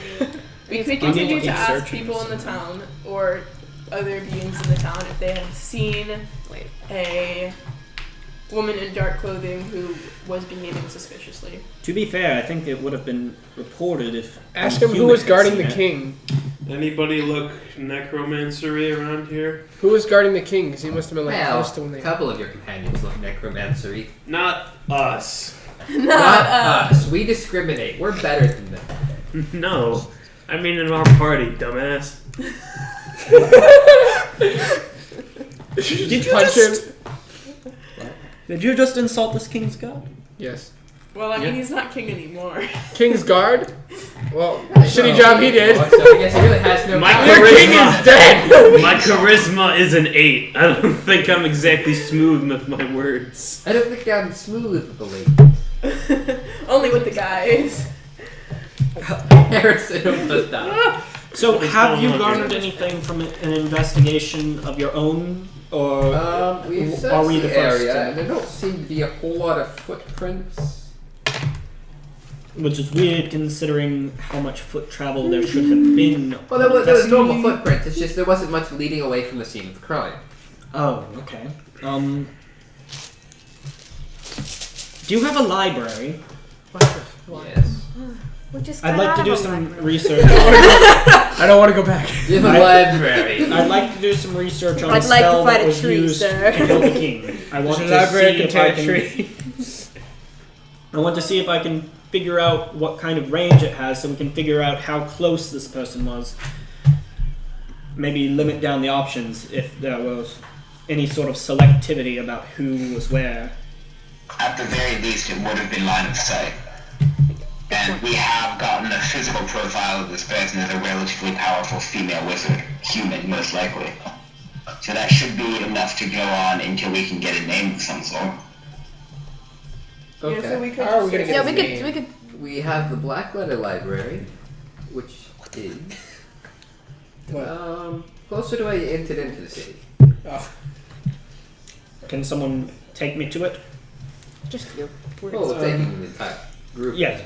We could need continue to to keep ask searching people in the this. town or other beings in the town if they have seen a woman in dark clothing who was behaving suspiciously. To be fair, I think it would have been reported if. Ask a him who human was had guarding seen the it. king. Anybody look necromancery around here? Who was guarding the king? Because he must have been like Well, close to when a they. couple of your companions look necromancery. Not us. Not us. We discriminate. We're better than them. No. I mean in our party, dumbass. Did you Punch just? him? Did you just insult this king's god? Yes. Well, I mean, Yeah. he's not king anymore. King's guard? Well, So, shitty job he did. So I guess he really has no My power. Your king charisma. is dead! My charisma is an 8. I don't think I'm exactly smooth with my words. I don't think I'm smooth with the lady. Only with the guys. Harrison almost died. So, What's have going you on garnered here? anything from an investigation of your own, or We've are searched we the the first area, to- and there don't seem to be a whole lot of footprints. which is weird considering how much foot travel there should have been? Well, there was normal Investigating- footprints. It's just there wasn't much leading away from the scene of the crime. Oh, okay. Do you have a library? What the Yes. We just I'd got like out to of do a some library. research. I don't want to go back. You have a library. I'd like to do some research on I'd a like to spell fight that a was tree, used sir. to kill the king. I want There's to a library see that if I contains can. trees. I want to see if I can figure out what kind of range it has, so we can figure out how close this person was. Maybe limit down the options if there was any sort of selectivity about who was where. At the very least, it would have been line of sight. And we have gotten a physical profile of this person as a relatively powerful female wizard. Human, most likely. So that should be enough to go on until we can get a name of some sort. Yeah, Okay. so we could How are we just gonna say- get Yeah, his we name? could. We have the Black Letter Library, which is closer to where you entered into the city. Oh, Can someone take me to it? Just you. Oh, we're taking the entire group. Yes.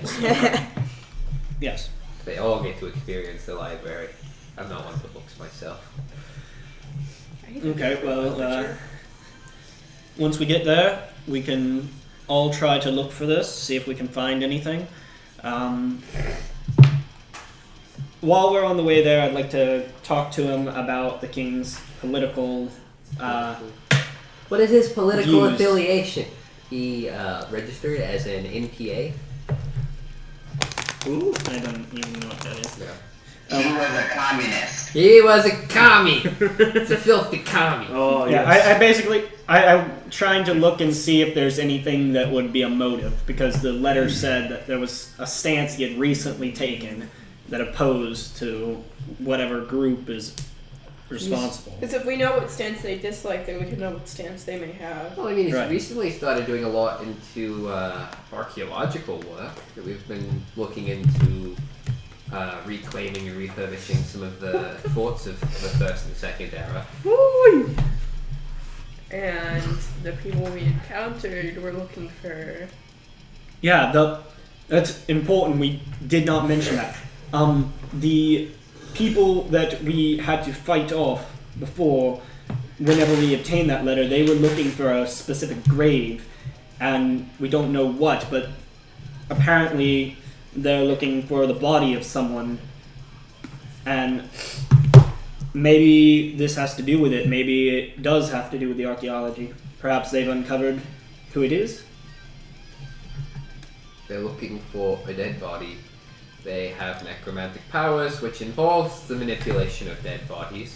Yes. They all get to experience the library. I'm not one for books myself. Okay, well, once we get there, we can all try to look for this, see if we can find anything. While we're on the way there, I'd like to talk to him about the king's political. What is his political Views. affiliation? He registered as an NPA. Ooh, I don't even know what that is. He was a communist. He was a commie. It's a filthy commie. Oh, Yeah, yes. I'm trying to look and see if there's anything that would be a motive, because the letter said that there was a stance he had recently taken that opposed to whatever group is responsible. Because if we know what stance they dislike, then we can know what stance they may have. Well, I mean, he's Right. recently started doing a lot into archaeological work. That we've been looking into reclaiming and refurbishing some of the forts of the First and Second Era. And the people we encountered were looking for. Yeah, that's important. We did not mention that. The people that we had to fight off before, whenever we obtained that letter, they were looking for a specific grave, and we don't know what, but apparently they're looking for the body of someone, and maybe this has to do with it. Maybe it does have to do with the archaeology. Perhaps they've uncovered who it is. They're looking for a dead body. They have necromantic powers, which involves the manipulation of dead bodies.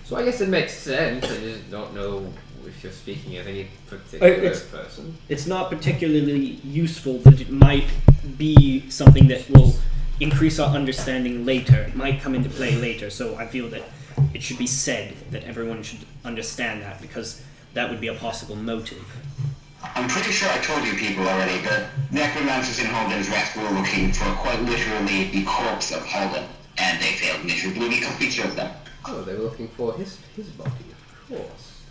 So I guess it makes sense. I just don't know if you're speaking of any particular It's- person. It's not particularly useful, but it might be something that will increase our understanding later. It might come into play later, so I feel that it should be said that everyone should understand that, because that would be a possible motive. I'm pretty sure I told you people already, but necromancers in Holden's Rest were looking for quite literally the corpse of Holden, and they failed miserably because we killed them. Oh, they were looking for his body, of course.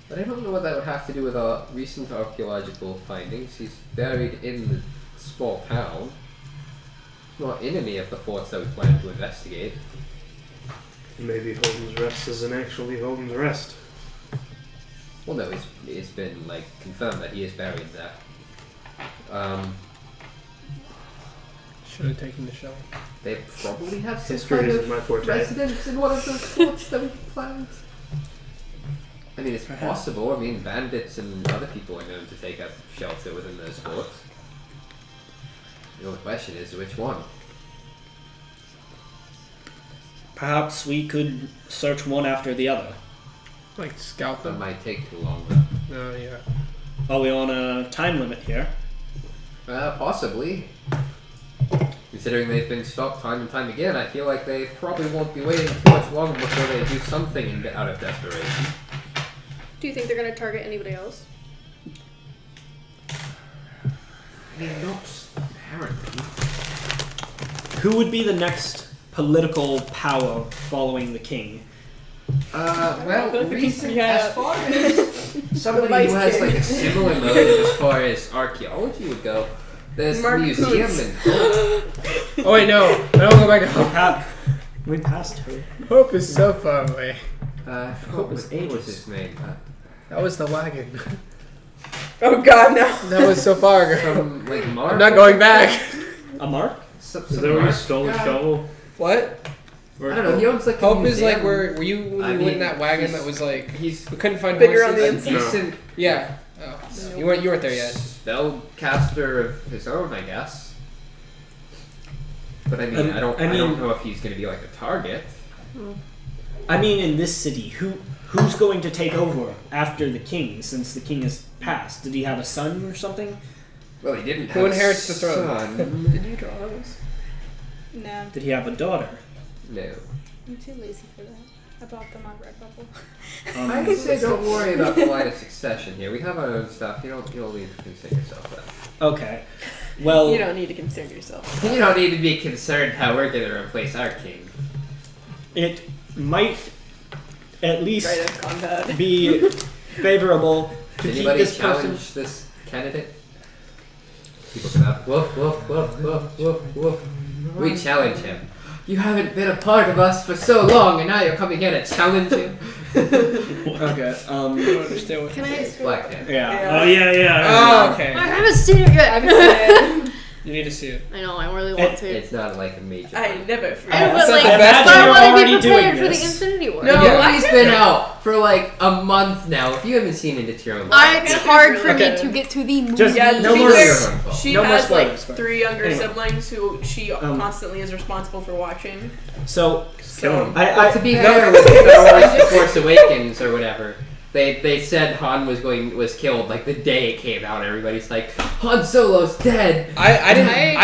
But I don't know what that would have to do with our recent archaeological findings. He's buried in the small town. Not in any of the forts that we plan to investigate. Maybe Holden's Rest isn't actually Holden's Rest. Well, no, it's been like confirmed that he is buried there. should have taken the show. They probably have some History kind isn't of my forte. residence in one of those forts that we planned. I mean, it's Perhaps. possible. I mean, bandits and other people are known to take up shelter within those forts. The only question is which one. Perhaps we could search one after the other. Like scout That them. might take too long, though. Oh yeah. Are we on a time limit here? Possibly. Considering they've been stopped time and time again, I feel like they probably won't be waiting too much longer before they do something out of desperation. Do you think they're gonna target anybody else? I mean, not apparently. Who would be the next political power following the king? Well, don't think recent, we have- as far as somebody Vice who has king. like a similar motive as far as archaeology would go, there's Mark the museum Kuntz. and Oh wait, no. I don't go back to Hope. We passed her. Hope is so far away. what was his name? That was the wagon. Oh god, no. That was so far. From like Mark. I'm not going back. A mark? Is that where you stole the shovel? What? I don't know. He owns like a Hope is museum. like were you when I you went in mean, that wagon he's- that was like He's we couldn't find Bigger on horses? the a inside. decent Yeah. Oh, you weren't there yet. spellcaster of his own, I guess. But I mean, I don't know if he's going to be like a target. I mean, in this city, who's going to take over after the king, since the king has passed? Did he have a son or something? Well, he didn't. Who have inherits a the throne? son. Did you draw those? No, Did he have a daughter? No. I'm too lazy for that. I bought them on Redbubble. I can say don't worry about the line of succession here. We have our own stuff. You don't need to concern yourself with Okay. Well, You don't need to concern yourself. that. You don't need to be concerned how we're going to replace our king. it might at least Right of combat. be favorable to Did keep anybody this person. challenge this candidate? People come out. Woof, woof, woof, woof, woof, woof. We challenge him. You haven't been a part of us for so long, and now you're coming here to challenge him? Okay. I don't understand what. Can I? Black Panther. Yeah. Oh yeah. Oh, I okay. haven't seen it yet. You need to see it. I know. I really want to. It's not like a major. I never I forget. know, but So like, the best that's why I you're want to already be prepared doing for the this. Infinity War. No, The movie's been out for like a month now. If you haven't seen it, it's your own fault. It's hard for Okay. me to get to the movie. Just Yeah, no to be more. fair, Your own fault. she No more has like spoilers, but- 3 younger Anyway. siblings who she Um, constantly is responsible for watching. So So I To be fair, with Star Wars: The Force Awakens or whatever, they said Han was killed like the day it came out. Everybody's like, Han Solo's dead. I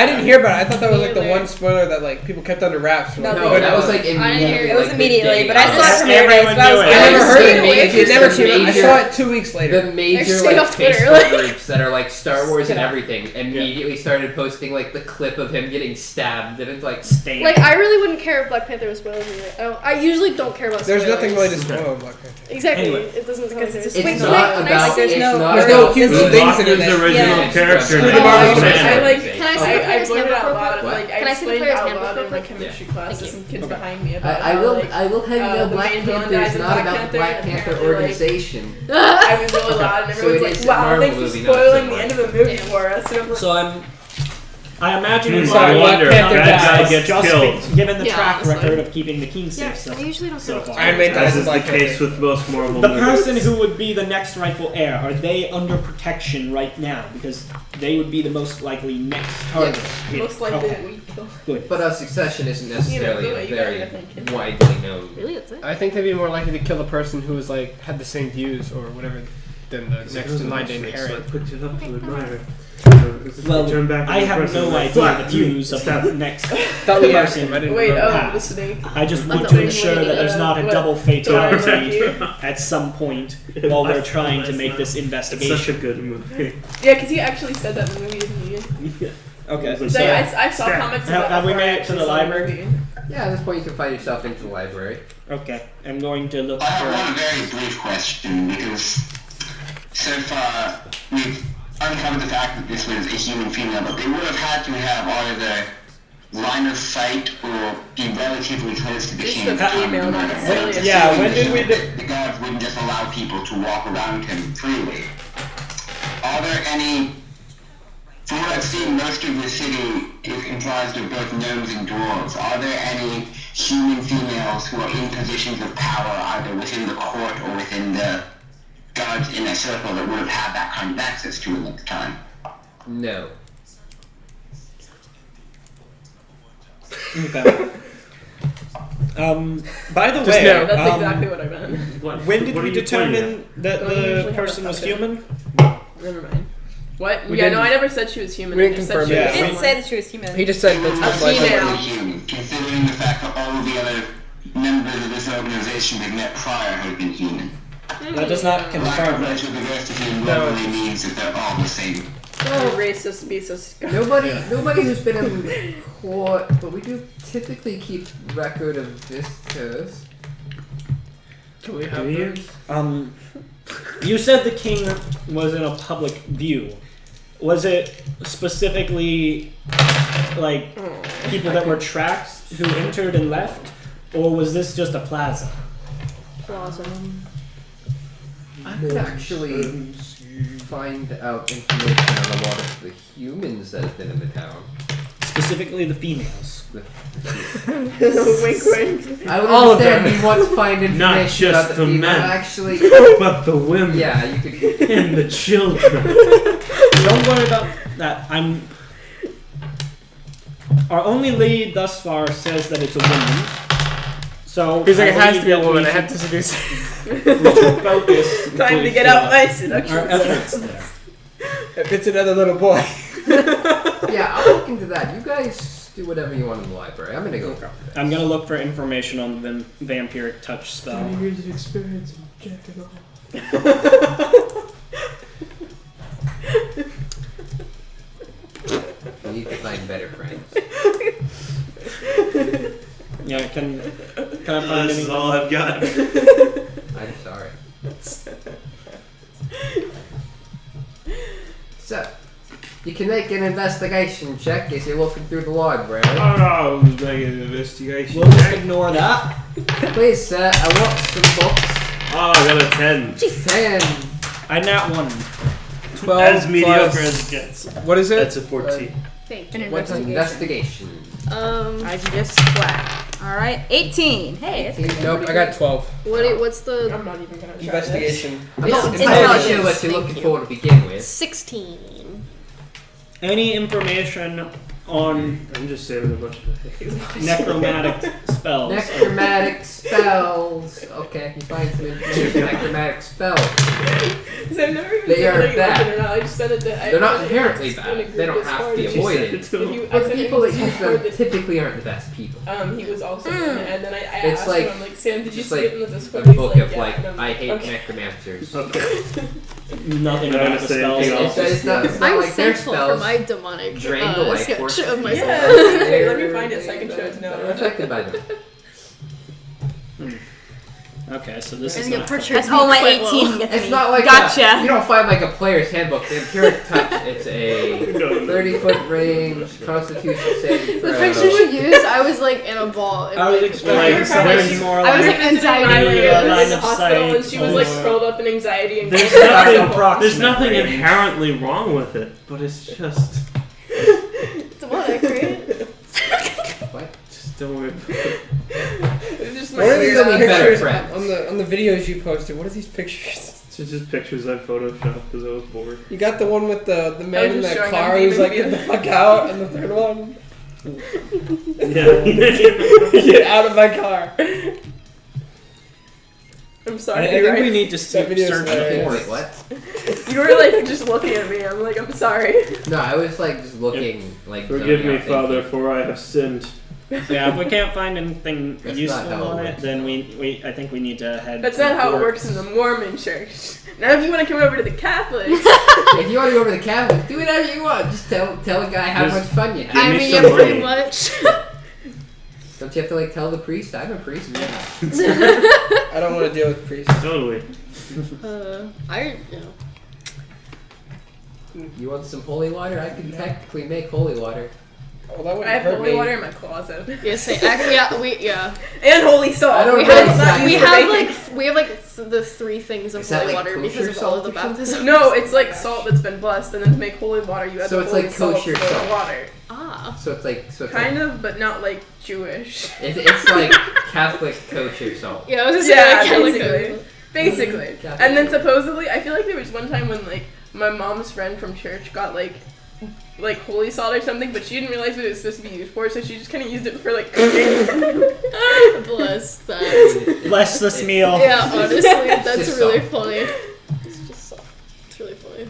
didn't hear about it. I thought that was like the Either. one spoiler that like people kept under wraps. For, No, like, No, good that was months. like immediately. I didn't hear it. It was like, the immediately, day but I after. saw it from your Everyone guys. That knew was it. I never heard The it. major- It never the came out. I major- saw it 2 weeks later. The major Actually, like off Twitter, Facebook like- groups that are like Star Wars and Yeah. everything immediately started posting like the clip of him getting stabbed, and it's like stay. Like, I really wouldn't care if Black Panther was spoiled. I usually don't care about There's spoilers. nothing really to spoil in Black Panther. Exactly. Anyway. It doesn't tell Because me. it's just- it's Wait, not can I about. say It's no? not. There's no about- cute it's things not in it. His original Yeah. character. Screw the now. Marvel Oh, fans. man. I like. Can I see the I player's blurted handbook out real loud. quick? Like I Can I see the explained player's out handbook loud real in my quick? chemistry class to Thank some kids behind me I about. will have you know the Black main villain Panther dies is in not Black about Panther, the Black and Panther apparently, like, organization. I was really loud, and So everyone's it like, is a "Wow, Marvel thanks for movie, not spoiling a the end of Marvel the movie for us." And I'm like, So I imagine Hmm, it's Sorry, I Black wonder if Panther that guy dies. gets just killed. given the Yeah, track honestly. record of keeping the king Yeah, safe I usually don't so care. far. Iron Man dies As in is the Black case Panther. with most Marvel The movies. person who would be the next rightful heir, are they under protection right now? Because they would be the most likely next target. looks like Okay. we killed. Good. But succession isn't necessarily the way you very guys are thinking. widely known. Really, that's it. I think they'd be more likely to kill the person who was like had the same views or whatever than the next in line to inherit. Put it up to admire. Well, Turn back I to the have person no like, idea "Black, the views of stop." the next Thought we asked person. him. I didn't Wait, remember. oh, the snake. I just want That's to not ensure really, that there's not a what- double Right fatality here. at some point while we're trying to make this It's such a investigation. good movie. Yeah, because he actually said that in the movie, didn't he? Okay, It's like, so I saw Stab. comments Have- about have we before I made it to actually the saw library? movie. Yeah, at this point you can find yourself into the library. okay, I'm going to look I have for. one very brief question because so far we've uncovered the fact that this was a human female, but they would have had to have either line of sight or be relatively close to the Just king. the at the time of female, the not murder. necessarily So a Yeah, assuming when did we that the gods wouldn't just allow people to walk around him freely. Are there any? From what I've seen, most of the city is comprised of both gnomes and dwarves. Are there any human females who are in positions of power, either within the court or within the guards in a circle, that would have had that kind of access to him at the time? No. Okay. By the Just way, no. That's exactly what I meant. when did What we are you pointing determine that Don't usually the have person a was subject. human? Never mind. What? We Yeah, no, didn't- I never said she was human. we I didn't just confirm said she it. was I didn't someone. say that she was human. He just said that's A most likely. female human, considering the fact that all of the other members of this organization we've met prior have been human. That does not Lack of confirm it. racial diversity No. normally means that they're all the same. Oh, racist pieces. Nobody who's been in court, but we do typically keep record of visitors. Can we have Do you? those? You said the king was in a public view. Was it specifically like people that were tracked who entered and left, or was this just a plaza? I could actually find out information on a lot of the humans that have been in the town. Specifically the females. Wink, wink. I would All of understand them. you want to find information Not just about the the female. men. Actually, But the women yeah, you could. and the children. Don't worry about that. Our only lead thus far says that it's a woman. So He's like, I it has believe to be a that woman. we I have should- to seduce. we should focus Time to get out my seduction. our efforts there. If it's another little boy. Yeah, I'll look into that. You guys do whatever you want in the library. I'm gonna go. I'm gonna look for information on the vampiric touch spell. Years of experience in jacking off. You need to find better friends. Yeah, can I find This is any? all I've got. I'm sorry. So, you can make an investigation check as you're looking through the library. Oh, make an investigation. We'll just ignore that. Please, sir, I want some books. Oh, I got a 10. 10. I nat 1. 12 As mediocre plus- as it gets. What is it? That's a 14. Thank An you. What's an investigation? I just flat. All right, 18. Hey, it's Nope, I got 12. What's the I'm not even gonna try Investigation. I'm not It's entirely intelligence. sure what you're Thank looking you. for to begin with. 16? Any information on I'm just saving a bunch of things. necromantic spells? Necromantic spells. Okay, you find some information. Necromantic spells. Because I've never even They seen are it bad. or not. I just said it that They're not inherently bad. They don't have to be avoided. But But the people that use them that typically aren't the best people. he was also in it, and then I It's asked like- him, I'm like, Sam, did you just see like it in the A Discord? He's book like, of yeah. like, And I'm I like, hate okay. necromancers. Nothing I'm about gonna the say spells. anything It's, it's not, it's not I'm like their thankful for spells my demonic drain the life sketch force. of myself. Yeah. They're- Let me find it so I can show it to They're Noah. affected by them. Okay, so this is And get not. portrayed That's all my quite well. 18 gets It's me. not like Gotcha. you don't find like a player's handbook. The Empiric Touch. It's a 30-foot range Constitution saving The throw. picture she used, I was like in a ball. I was expecting Like, something more I was like like anxiety. in line the of hospital, and sight she was like or- curled up in anxiety. And There's Approximate nothing range. inherently wrong with it, but it's just Demonic, right? What? just don't worry about it. It's just What are these Weird. other Better pictures friends. on the videos you posted? What are these pictures? It's just pictures I photoshopped because I was bored. You got the one with the man in just the showing car them who's like, being get the fuck out, and the third one, Yeah. get out of my car. I'm I sorry. think we need to That video's search hilarious. for Wait, what? You were like just looking at me. I'm like, I'm sorry. No, I was like just looking like. Forgive zoning me, out, Father, thinking. for I have sinned. Yeah, if we can't find anything That's useful not how on it it, works. then I think we need to head. That's to not how it court. works in the Mormon church. Now, if you want to come over to the Catholics, If you want to go over to the Catholic, do whatever you want. Just tell a guy how Just much fun you give have. I me mean, some yeah, pretty money. much. Don't you have to like tell the priest? I'm a priest. I don't want to deal with priests. Totally. You want some holy water? I can technically make holy water. Well, that I wouldn't have hurt holy me. water in my closet. Yes, actually, yeah. And holy salt. I don't We know have exactly. we for have baking. the three things of Is that holy like water kosher because of all of the salt or something? baptisms. No, it's like salt that's been blessed, and then to make holy water, you add So the it's holy like salt kosher to the salt. water. Ah. So it's like Kind of, but not like Jewish. It's like Catholic kosher salt. Yeah, I was just Yeah, saying, like, basically. Basically. Catholic. And then supposedly, I feel like there was one time when like my mom's friend from church got like holy salt or something, but she didn't realize what it was supposed to be used for, so she just kind of used it for like cooking. Bless that. Bless this meal. Yeah, honestly, that's just really salt. funny. It's just salt. It's really funny.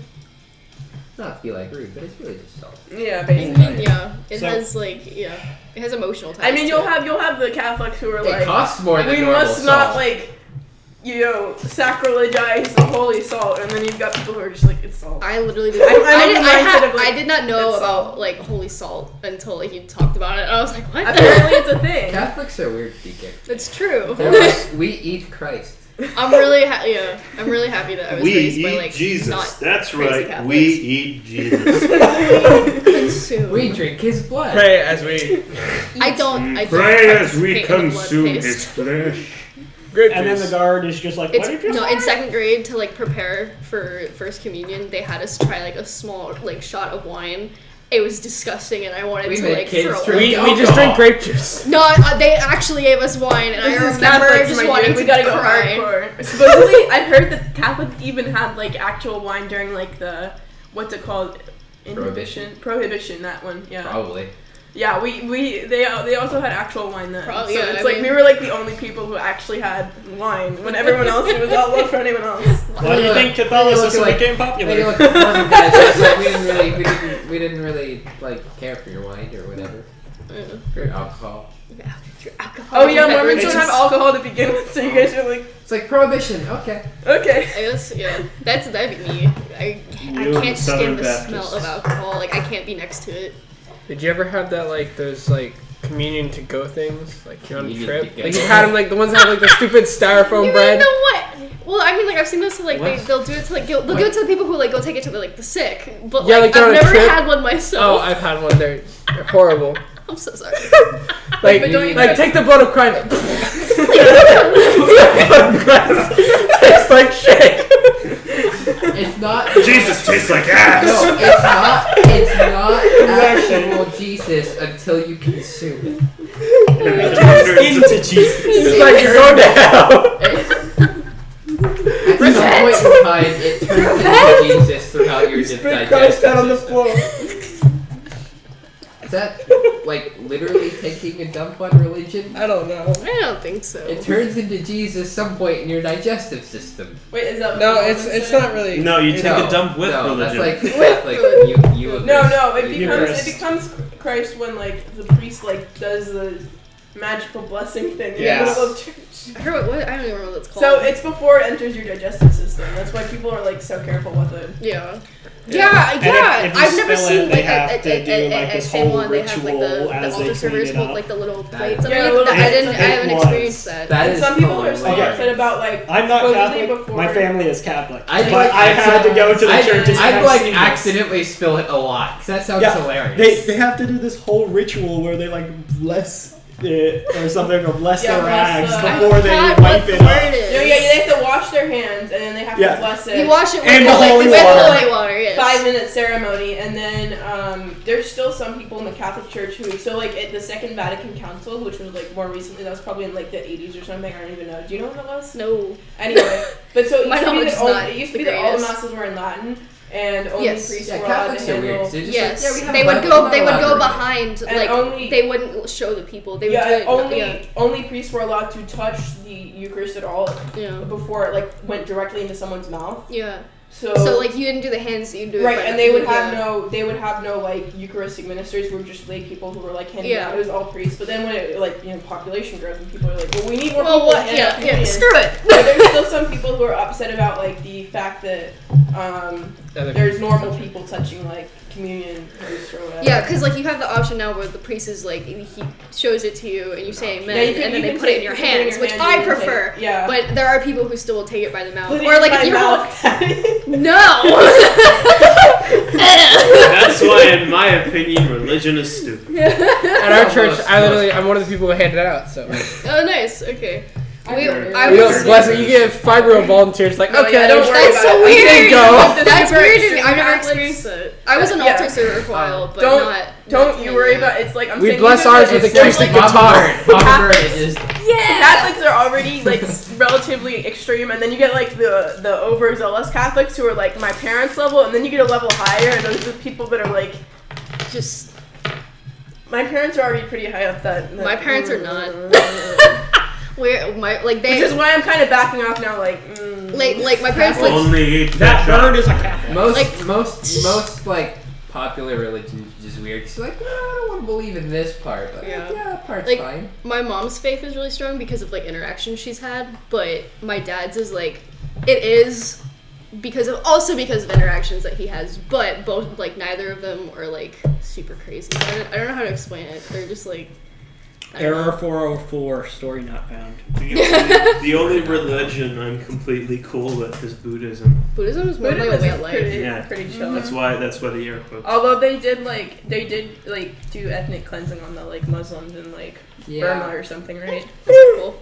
Not to be like rude, but it's really just salt. Yeah, I basically. mean, yeah, it So- has like, yeah, it has emotional ties. I mean, to you'll it. have the Catholics who are It like, costs more than we normal must salt. not like, sacrilegize the holy salt, and then you've got people who are just like, it's salt. I literally did. I'm I, of did, the I, mindset had, of, like, I did not know it's about salt. like holy salt until like you talked about it. I was like, what? Apparently, it's a thing. Catholics are weird people. It's true. They're like, we eat Christ. I'm really I'm really happy that I was We raised eat by like Jesus. not That's crazy right. Catholics. We eat Jesus. consume. We drink his blood. Pray as we I don't. Pray as we participate in the blood consume paste. his flesh. grape And then juice. the guard is just like, what It's did you no say? in second grade to like prepare for first communion. They had us try like a small like shot of wine. It was disgusting, and I wanted We to made like kids throw drink up. we just drink grape juice. No, they actually gave us wine, and I This is remember Catholics, just my wanting dude. to We gotta go cry. hardcore. Supposedly, I've heard that Catholics even had like actual wine during like the what's it called? Prohibition, that one, yeah. Probably. Yeah, they also had actual wine then. Probably, so yeah, it's I like mean- we were like the only people who actually had wine when everyone else it was all love for anyone else. Why do you think Catholicism became popular? Maybe look at guys. It's like we didn't really like care for your wine or whatever. Or alcohol. Yeah, your alcohol. Oh yeah, Mormons It's don't have just- alcohol to begin with, so you guys are like, It's like prohibition. Okay. okay. I guess, yeah. That'd be me. I You and the can't Southern stand the smell Baptists. of alcohol. Like, I can't be next to it. Did you ever have that like those like communion to go things? Like you're on a Communion trip. to go. Like you had them like the ones that have like the stupid styrofoam You bread. know what? Well, I mean, like, I've seen those to, like, What? they'll do it to, like, they'll give it to the people who, like, go take it to, like, the sick. But, Yeah, like, they're I've on a never trip. had one Oh, myself. I've had one. They're horrible. I'm so sorry. Like, But don't you like guys- take the blood of Christ. It's like shit. It's not. Jesus tastes like ass. No, it's not. It's not actual Jesus until you consume it. Into Jesus. It's like you're going to hell. At some point in time, it turns into Jesus throughout your digestive system. floor. Is that like literally taking a dump on religion? I don't know. I don't think so. It turns into Jesus some point in your digestive system. Wait, is that No, what it's Mormons not say? really. No, you take No, a dump with no, religion. That's like you. No, it Eucharist. becomes Christ when like the priest like does the magical blessing thing in Yes. the middle of church. I heard what I don't even remember what it's called. So it's before it enters your digestive system. That's why people are like so careful with it. Yeah. Yeah. Yeah, And if you I've never spill seen it, they like have at to do, like, this San whole Juan, they have like ritual the as they altar servers clean it hold up. like the little That- plates. Yeah, I little haven't plates. experienced that. That And is some people are hilarious. so upset about like I'm not supposedly Catholic. before. My family is Catholic. I'd but like I had to go to the churches. and I'd I've like seen this. accidentally spill it a lot because that sounds Yeah, hilarious. They have to do this whole ritual where they like bless it or something, or bless Yeah, the bless rags the- before they God, wipe what it the up. word is? No, yeah, they have to wash their hands and then they have Yeah. to bless it. You wash it with And the like, holy with water. holy water. Yes. 5-minute ceremony, and then there's still some people in the Catholic Church who, so like at the Second Vatican Council, which was like more recently, that was probably in like the 80s or something. I don't even know. Do you know when that was? No. Anyway, but so it My used to be knowledge that is all, not it used to the be that all the greatest. masses were in Latin, and only Yes. priests Yeah, were allowed to Catholics are handle. weird. They're just Yes, like, yeah, we have they a would Bible, go. we're They not would allowed go to read. behind. And Like only- they wouldn't show the people. They would do Yeah, it. only Yeah. only priests were allowed to touch the Eucharist at all Yeah. before it like went directly into someone's mouth. Yeah. So, So like you didn't do the hands. You do it right, by and the- they would have yeah. no like Eucharistic ministers who were just lay people who were like handing Yeah. out. It was all priests. But then when it like population grows and people are like, well, we need more Well, people. what? to hand Yeah. out Yeah. communion. Screw it. But there's still some people who are upset about like the fact that there's normal people touching like communion host or whatever. Yeah, because like you have the option now where the priest is like he shows it to you and you say amen, Yeah, you can- and you then they can put it take- in your you can put it in hands, your which hands I and you can prefer. take- yeah. But there are people who still will take it by the mouth, Put it or in like my if you're mouth. no. That's why, in my opinion, religion is stupid. At our church, I'm one of the people who handed it out. So Oh, nice. Okay. I you was. don't bless it. You get 5-year-old volunteers. Like No, okay, yeah, don't worry That's about so it. weird. I didn't go. The That's super weird to me. extreme I've never Catholics- experienced it. I was an Yeah. altar server for a while, but Don't- not. Don't you worry about it's like I'm We saying. bless even ours though with it's acoustic like, guitar. Hummingbird is Catholics are already like relatively extreme, and then you get like the overzealous Catholics who are like my parents' level, and then you get a level higher, and those are the people that are like Just my parents are already pretty high up that. my parents are not. Where my like they Which is why I'm kind of backing off now. Like like my parents like Only eat That fish. bird is a Catholic. most like popular religions are just weird. 'Cause you're like, no, I don't want to believe in this part, but Yeah. yeah, that part's Like- fine. my mom's faith is really strong because of like interactions she's had, but my dad's is like it is because of interactions that he has, but both like neither of them are like super crazy about it. I don't know how to explain it. They're just like I don't know. Error 404, story not found. The only religion I'm completely cool with is Buddhism. Buddhism is more like a Buddhism way is of life. pretty, Yeah. pretty chill. That's why the air quotes. Although they did do ethnic cleansing on the like Muslims in like Burma or something, right? That's cool.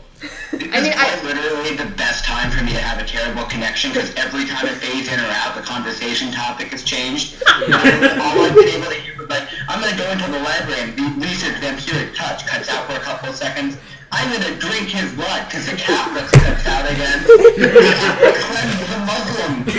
I mean, It's literally the best time for me to have a terrible connection because every time it fades in or out, the conversation topic has changed. All I've been able to hear was like, I'm going to go into the library and research vampiric touch, cuts out for a couple of seconds. I'm going to drink his blood because the Catholics cuts out again. Cleanse the Muslims.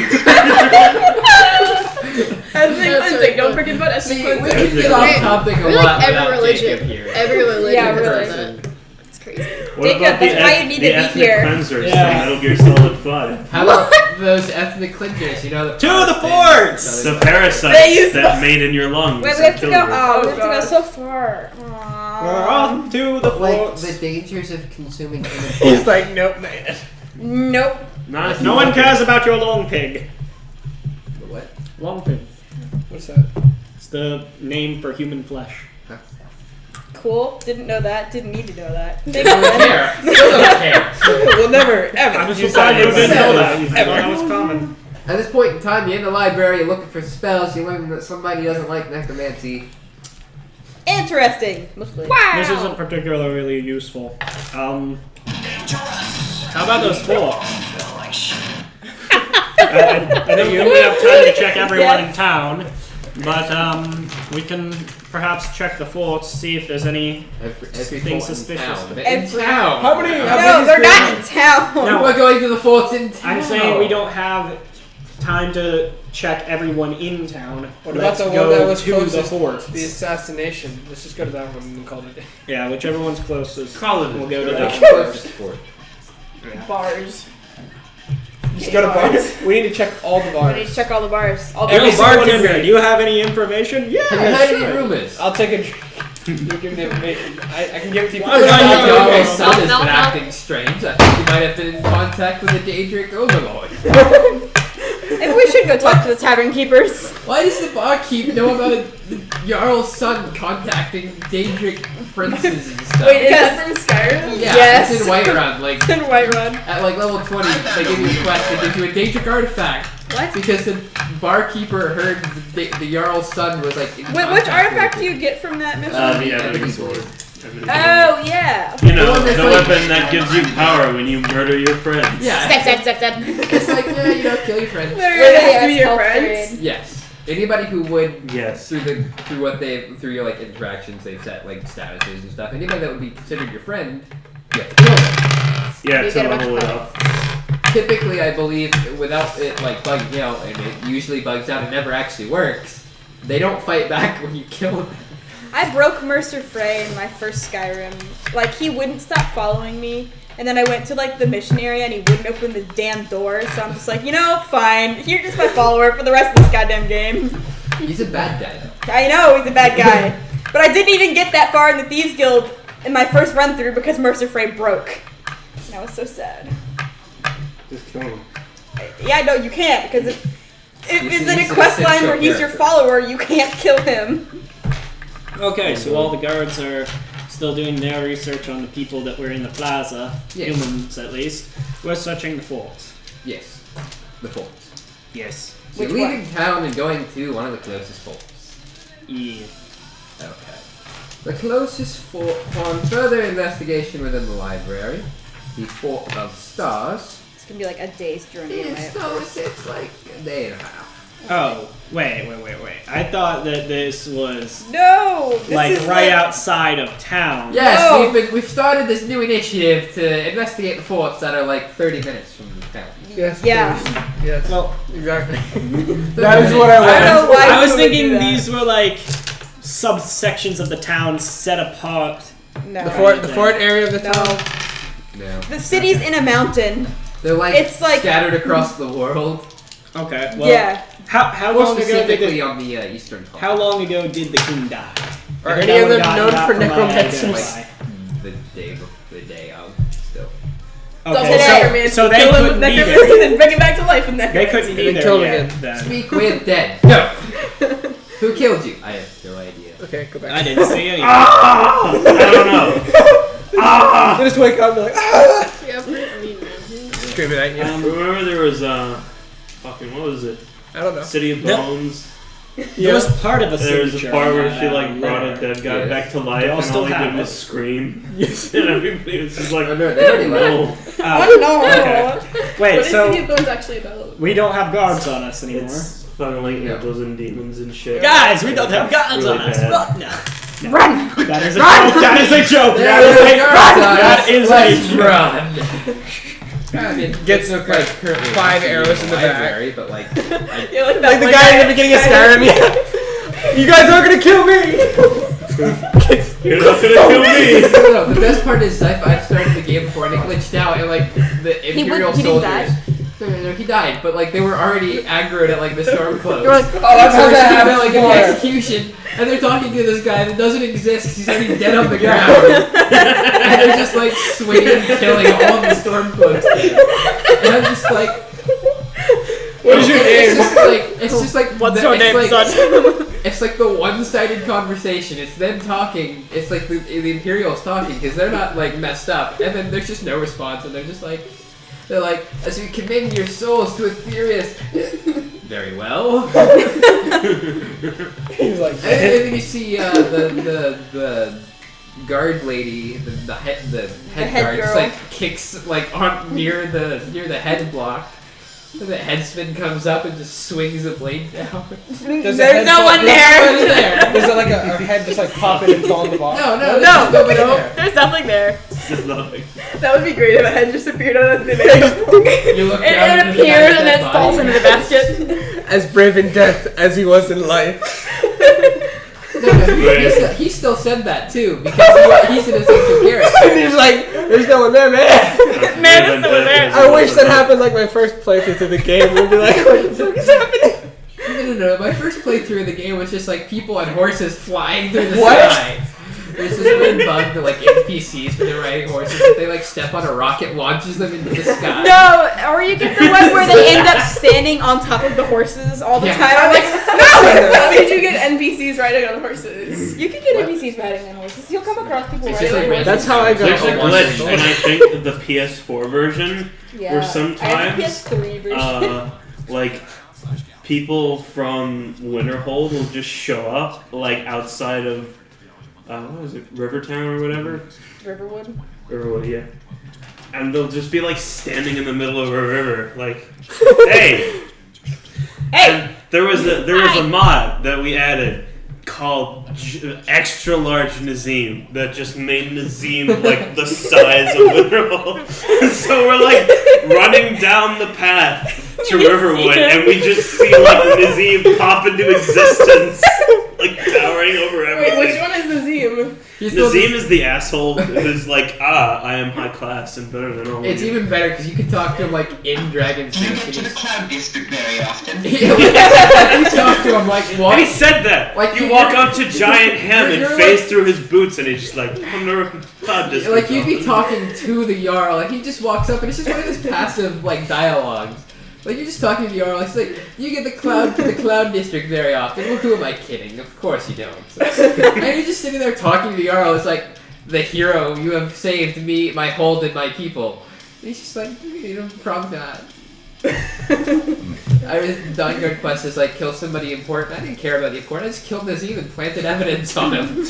And Ethnic cleansing. Don't forget about ethnic See, we cleansing. can get off topic a Really, lot every without religion. Jacob here. Every religion. Yeah, has really. done that. It's crazy. What Jacob, about the that's why you need to the be ethnic here. cleansers Yeah. from Metal Gear Solid 5? How about those ethnic cleansers? You know, To the forts! The They parasites use that made in your lungs. Wait, we and have to killed go. you. Oh, we have to go gosh. so far. We're off to the like forts. the dangers of consuming He's like, nope, not yet. Nope. Not if No you one want cares about your long pig. What? Long pig. What's that? It's the name for human flesh. Cool. Didn't know that. Didn't need to know that. They don't care. Still don't care. We'll never, ever. I'm use surprised you that didn't know anymore. that. You thought that was common. At this point in time, you're in the library, you're looking for spells, you learn that somebody doesn't like necromancy. Interesting. Wow. This isn't particularly useful. How about those forts? I don't think we have time to check everyone in town, but we can perhaps check the forts, see if there's any. Everything Thing suspicious. suspicious. In Every- town. How many? No, they're not in town. No. We're going to the forts in town. I'm saying we don't have time to check everyone in town. What about Let's the one go that was to the closest? forts. The assassination. Let's just go to that one and call it a day. Yeah, whichever one's closest. Call it. We'll go to That's that. the closest fort. Bars. Just go to bars. We need to check all the We need to bars. check all the bars. All the Every Every single bartender, drink. do you have any information? Yeah, Have you heard sure. any rumors? I'll take a drink. You give me the information. I can give it to you. Why would I Your know? old son has No, been no. acting strange. I think you might have been in contact with a Daedric overlord. Maybe we should go talk to the tavern keepers. Why does the barkeep know about the Jarl's son contacting Daedric princes and stuff? Wait, is that from Skyrim? yeah, Yes. it's in Whiterun. Like In Whiterun. at like level 20, they give you a quest that gives you a Daedric artifact. What? Because the barkeeper heard the Jarl's son was like. In Wait, which contact artifact with do you get from that mission? The Ebony ebony sword. sword. Oh, yeah. You The know, one that's the like- weapon that gives you power when you murder your friends. Yeah. Step. It's like, yeah, you know, kill your friends. Literally, Wait, it has to yes, be your health friends? trade. Yes. Anybody who would Yes. through your like interactions they've set like statuses and stuff. Anybody that would be considered your friend, you have to kill them. Yeah, You to get a bunch level of it up. Typically, I believe without it like bugging out, and it usually bugs out and never actually works. They don't fight back when you kill them. I broke Mercer Frey in my first Skyrim. Like, he wouldn't stop following me. And then I went to, like, the mission area and he wouldn't open the damn door. So I'm just like, you know, fine. You're just my follower for the rest of this goddamn game. He's a bad guy though. I know he's a bad guy. But I didn't even get that far in the Thieves Guild in my first run through because Mercer Frey broke. And I was so sad. Just kill him. Yeah, no, you can't because if it's in a He's an quest line essential where he's your character. follower, you can't kill him. Okay, so all the guards are still doing their research on the people that were in the plaza, Yes. humans at least. We're searching the forts. Yes, the forts. Yes. So you're Which leaving town and going to one of the closest forts. Yeah. Okay. The closest fort, upon further investigation within the library, the Fort of Stars. It's gonna be like a day's journey away. It's like a day and a half. Oh, wait. I thought that this was No! This like is right outside of town. Yes, No. we've started this new initiative to investigate the forts that are like 30 minutes from the town. Yes. Yeah. please. Yes. Well, Exactly. That is what I I want. don't know why I was people would do thinking that. these were like subsections of the town set apart. No. The fort area of the town. No. No. The city's in a mountain. They're like, It's like- scattered across the world. Okay. Well, Yeah. How More long ago did specifically the, on the eastern part. How long ago did the king die? Are If any that of them would've gotten known that for from my necromancy? identify. The day of, still. Okay, Today. so they Kill him with couldn't be necromancy there. and then bring him back to life in They necromancy. couldn't be And then there kill him yet, again. then. Speak with dead. No. Who killed you? I have no idea. Okay, go back. I didn't see anything. I don't know. You just wake up and be like, ah! Yeah, I mean, Screaming at you. Remember there was fucking what was it? I don't know. City of No. Bones. It was part of a There was signature. a part where she I like brought a remember. dead guy Yes. back to life, They all and still all he have did was it. scream, Yes. and everybody was just like, Oh, no, they already no. Oh no! Okay. Wait, What is so City of Bones actually about? we don't have guards on us anymore. It's fucking like Yeah. angels and demons and shit. Guys, we don't have guards Really on us. bad. Run! No. Run! That is a joke. That is a joke. There That is a they are, That guys. is Let's a run. I mean, Gets, it's like, currently 5 arrows in the back. library, but like, Yeah, like, that Like the one guy in the beginning of Skyrim. Yeah. You guys aren't gonna kill me. You're not gonna kill me. no, the best part is I've started the game before and it glitched out and like the Imperial he didn't soldiers. die? No, he died, but like they were already aggroed at like the storm clothes. You're like, Oh, that's how that happens. like an execution, and they're talking to this guy that doesn't exist 'cause he's already dead on the ground, and they're just like swinging and killing all the storm clothes. And I'm just like, What is your name? It's just like What's the- your it's name, like- son? It's like the one-sided conversation. It's them talking. It's like the Imperials talking because they're not like messed up, and then there's just no response, and they're like, as we commend your souls to Aetherius. Very well. He's like, And then you see the guard lady, the head guard, just girl. like kicks like on near the head block. And the headsman comes up and just swings the blade down. There's There's no one there. Nobody there. Is it like a head just like popping and falling the bottom? No, No, there's nobody there. there's nothing there. There's nothing. That would be great if a head just appeared out of thin air. You look down It into the appears guy's and dead then falls body. into the basket. As brave in death as he was in life. No, he still said that too because he's an essential character. And he's like, there's no one there, man. Man, there's no one there. I wish that happened like my first playthrough through the game. We'd be like, what the fuck is happening? No. My first playthrough of the game was just like people on horses flying through the What? sky. There's this weird bug that like NPCs when they're riding horses, if they like step on a rocket, launches them into the sky. No, or you get the one where they end up standing on top of the horses all the Yeah. time. I'm like, How did you get NPCs riding on horses? you can get NPCs riding on horses. You'll come across people It's riding just like on random horses. That's how I got There's a on glitch, and I think the PS4 version, Yeah. where I have sometimes, a PS3 version. like, people from Winterhold will just show up, like, outside of, what was it, Rivertown or whatever? Riverwood. Riverwood, yeah. And they'll just be, like, standing in the middle of a river, like, hey! And there was a mod that we added called Extra Large Nazim that just made Nazim like the size of Winterhold. So we're like running down the path to Riverwood and we just see like Nazim pop into existence, like towering over Wait, everything. which one is Nazim? Nazim is the asshole who's like, I am high class and better than all of It's you. even better because you can talk to him like in Dragon Do you Speech. get to the Cloud District very often? You talk to him like what? And he said that. Like, you you- walk up to Giant Ham and you're phase like- through his boots, and he's just like, "I'm the Cloud District." Like you'd be talking to the Jarl, like he just walks up and it's just one of those passive like dialogues. Like you're just talking to the Jarl, it's like you get the Cloud District very often. Well, who am I kidding? Of course you don't. And you're just sitting there talking to the Jarl. It's like the hero, you have saved me, my hold, and my people. And he's just like, you know, probably not. Dawnguard quest is like kill somebody important. I didn't care about the important. I just killed Nazim and planted evidence on him.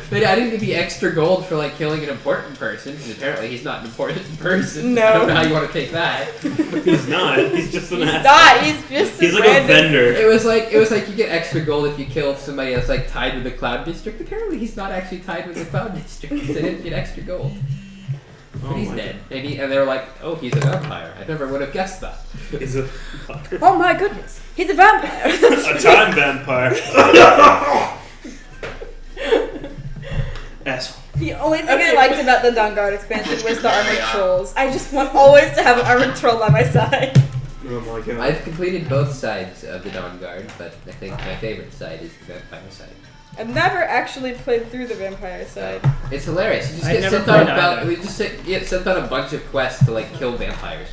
But I didn't get the extra gold for like killing an important person because apparently he's not an important person. No. I don't know how you want to take that. He's not. He's just an asshole. God, he's just He's like random. a vendor. It was like you get extra gold if you kill somebody that's like tied with the Cloud District. Apparently he's not actually tied with the Cloud District. So they didn't get extra gold. But he's my dead. And they're like, oh, he's a vampire. I never would have guessed that. God. He's a Oh my goodness, he's a vampire. a time vampire. Asshole. The only thing I liked about the Dawnguard expansion was the armored trolls. I just want always to have an armored troll by my side. Oh my god. I've completed both sides of the Dawnguard, but I think my favorite side is the vampire side. I've never actually played through the vampire side. It's hilarious. You just I get never sent on played about either. we just get sent on a bunch of quests to like kill vampires.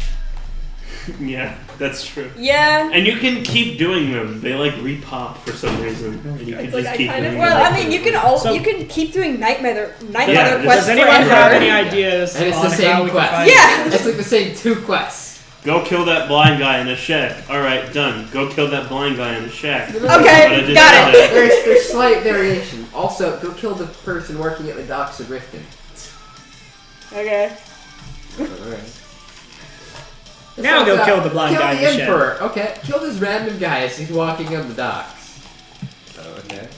Yeah, that's true. Yeah. And you can keep doing them. They like repop for some reason, and you can It's just like I keep kind of- doing Well, them. I mean, you can keep doing night mother Yeah, quests Does anyone forever. have any ideas And it's on the how same we quest. can find Yeah. It's like the same 2 quests. Go kill that blind guy in a shack. All right, done. Go kill that blind guy in a shack. Okay, But I just got did it. that. There's slight variation. Also, go kill the person working at the docks of Riften. Okay. Alright. Now go kill the blind guy in Kill the the shed. Emperor. Okay. Kill this random guy as he's walking on the docks. Oh, okay.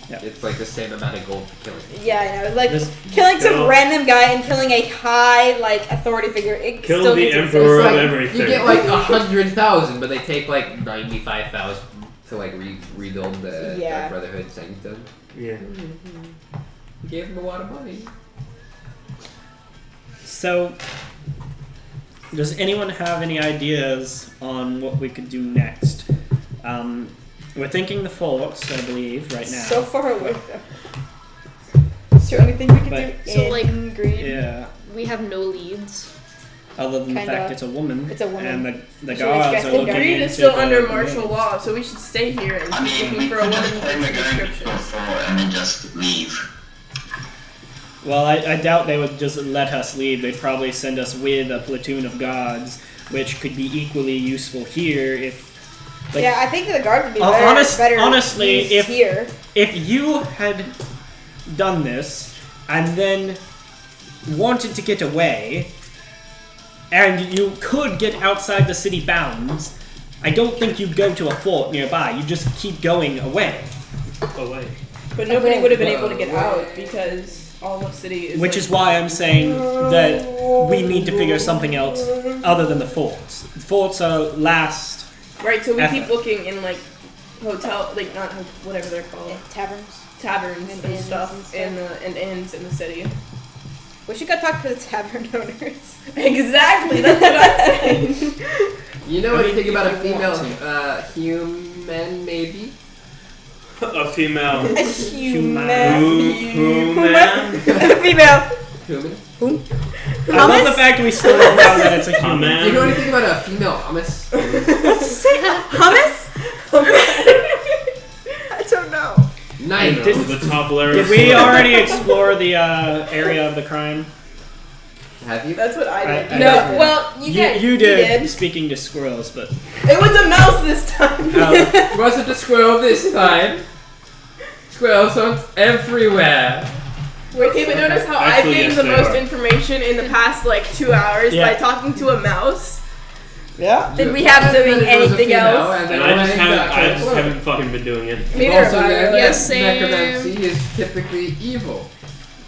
Yep. It's like the same amount of gold for killing. Yeah, I know. Like This- killing some Kill- random guy and killing a high like authority figure. It Kill still the gets emperor It's of like, everything. you get like 100,000, but they take like 95,000 to like rebuild the Yeah. Dark Brotherhood Sanctum. Yeah. You gave them a lot of money. So, does anyone have any ideas on what we could do next? We're thinking the forts, I believe, right now. so far away. Is there anything we can But- do So, in like- green? Yeah. We have no leads. Other than the Kinda. fact it's a woman. It's a woman. And the Should we guards guess are the looking Greed Greed into is still the under women. martial law, so we should stay here and I keep mean, looking we for a could woman just who play fits the game descriptions. before and then just leave. Well, I doubt they would just let us leave. They'd probably send us with a platoon of guards, which could be equally useful here if... Like, Yeah, I think the guard would be Honest- better honestly, used if- here. If you had done this and then wanted to get away, and you could get outside the city bounds, I don't think you'd go to a fort nearby. You just keep going away. Away. But nobody would have been Well, able to get out because all the city is. Which like, is why I'm saying that we need to figure something else other than the forts. The forts are last. right. So we keep effort. looking in like hotel, like not whatever they're called, Taverns. taverns And and, inns stuff, and and inns in the city. We should go talk to the tavern owners. Exactly. That's what I'm saying. You know I mean, anything about a if you female want human, maybe? A female. A human. Who man? A female. Human? I love the fact we still don't know that it's a human. Do you know Man. anything about a female hummus? Hummus? I don't know. You Nice. know, Did- the top layer. Did we already explore the area of the crime? Have you? That's what I did. I no, did. well, you did. Speaking to squirrels, but It was a mouse this time. Wasn't a squirrel this time. Squirrels aren't everywhere. Okay, but notice how I've Actually, gained yes, the they most are. information in the past like 2 hours Yeah. by talking to a mouse. yeah. Did we have doing anything else? And I just haven't fucking been doing it. Neither Also, have I, ne- really. Yes, same. necromancy is typically evil.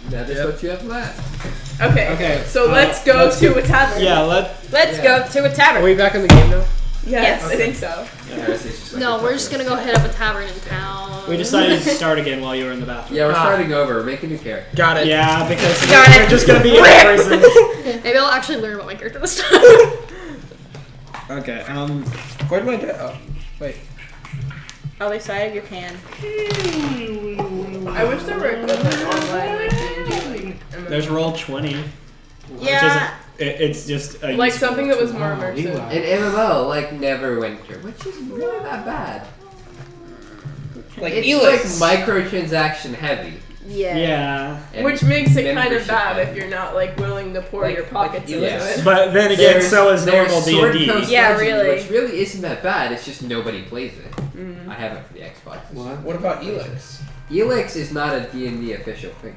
That is what you have left. Okay. Okay, So uh, let's go let's to get- a tavern. Yeah, Let's Yeah. go to a Are tavern. we back in the game now? Yes, Yes. I think so. No, we're just gonna go hit up a tavern in town. we decided to start again while you were in the bathroom. Yeah, we're Ah. starting over. We're making a new character. Got it. Yeah, because Got we're it. just gonna be in prison. Maybe I'll actually learn about my character this time. Okay. Where'd my oh, wait. Other side of your can. I wish there were a good like online like D&D like MMO. There's Roll20. Yeah. It's just a like useful something that was tool. more immersive. An MMO like Neverwinter, which is not that bad. Like It's Elix. like microtransaction heavy. Yeah. Yeah, and Which makes it kind of membership bad heavy. if you're not like willing to pour Like- your pockets like into Elix. it. but then again, There's- so is there's normal Sword D&D. Coast Yeah, Legends, really. Which really isn't that bad. It's just nobody plays it. Mm. I have it for the Xbox. What about Elix? Elix is not a D&D official thing.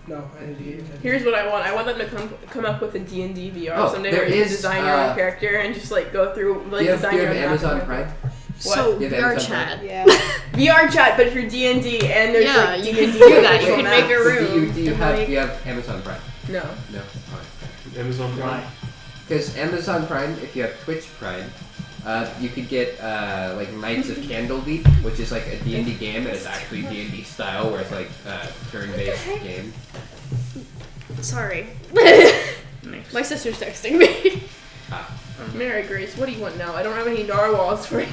No, I didn't get it. Here's what I want. I want them to come up with a D&D VR Oh, someday there where you is, design your own character and just like go through like Do you have, design do you your have own Amazon character. Prime? What? So You have VR Amazon chat. Yeah. VR chat, but for D&D and there's Yeah, like you D&D can do that. You virtual can maps. make a room. Do you and, have like- do you have Amazon Prime? No. No. Alright. Amazon Prime. Because Amazon Prime, if you have Twitch Prime, you could get like Knights of Candledeep, which is like a D&D game, and it's actually D&D style, where it's like a turn-based game. Sorry. My sister's texting me. Mary Grace, what do you want now? I don't have any narwhals for you.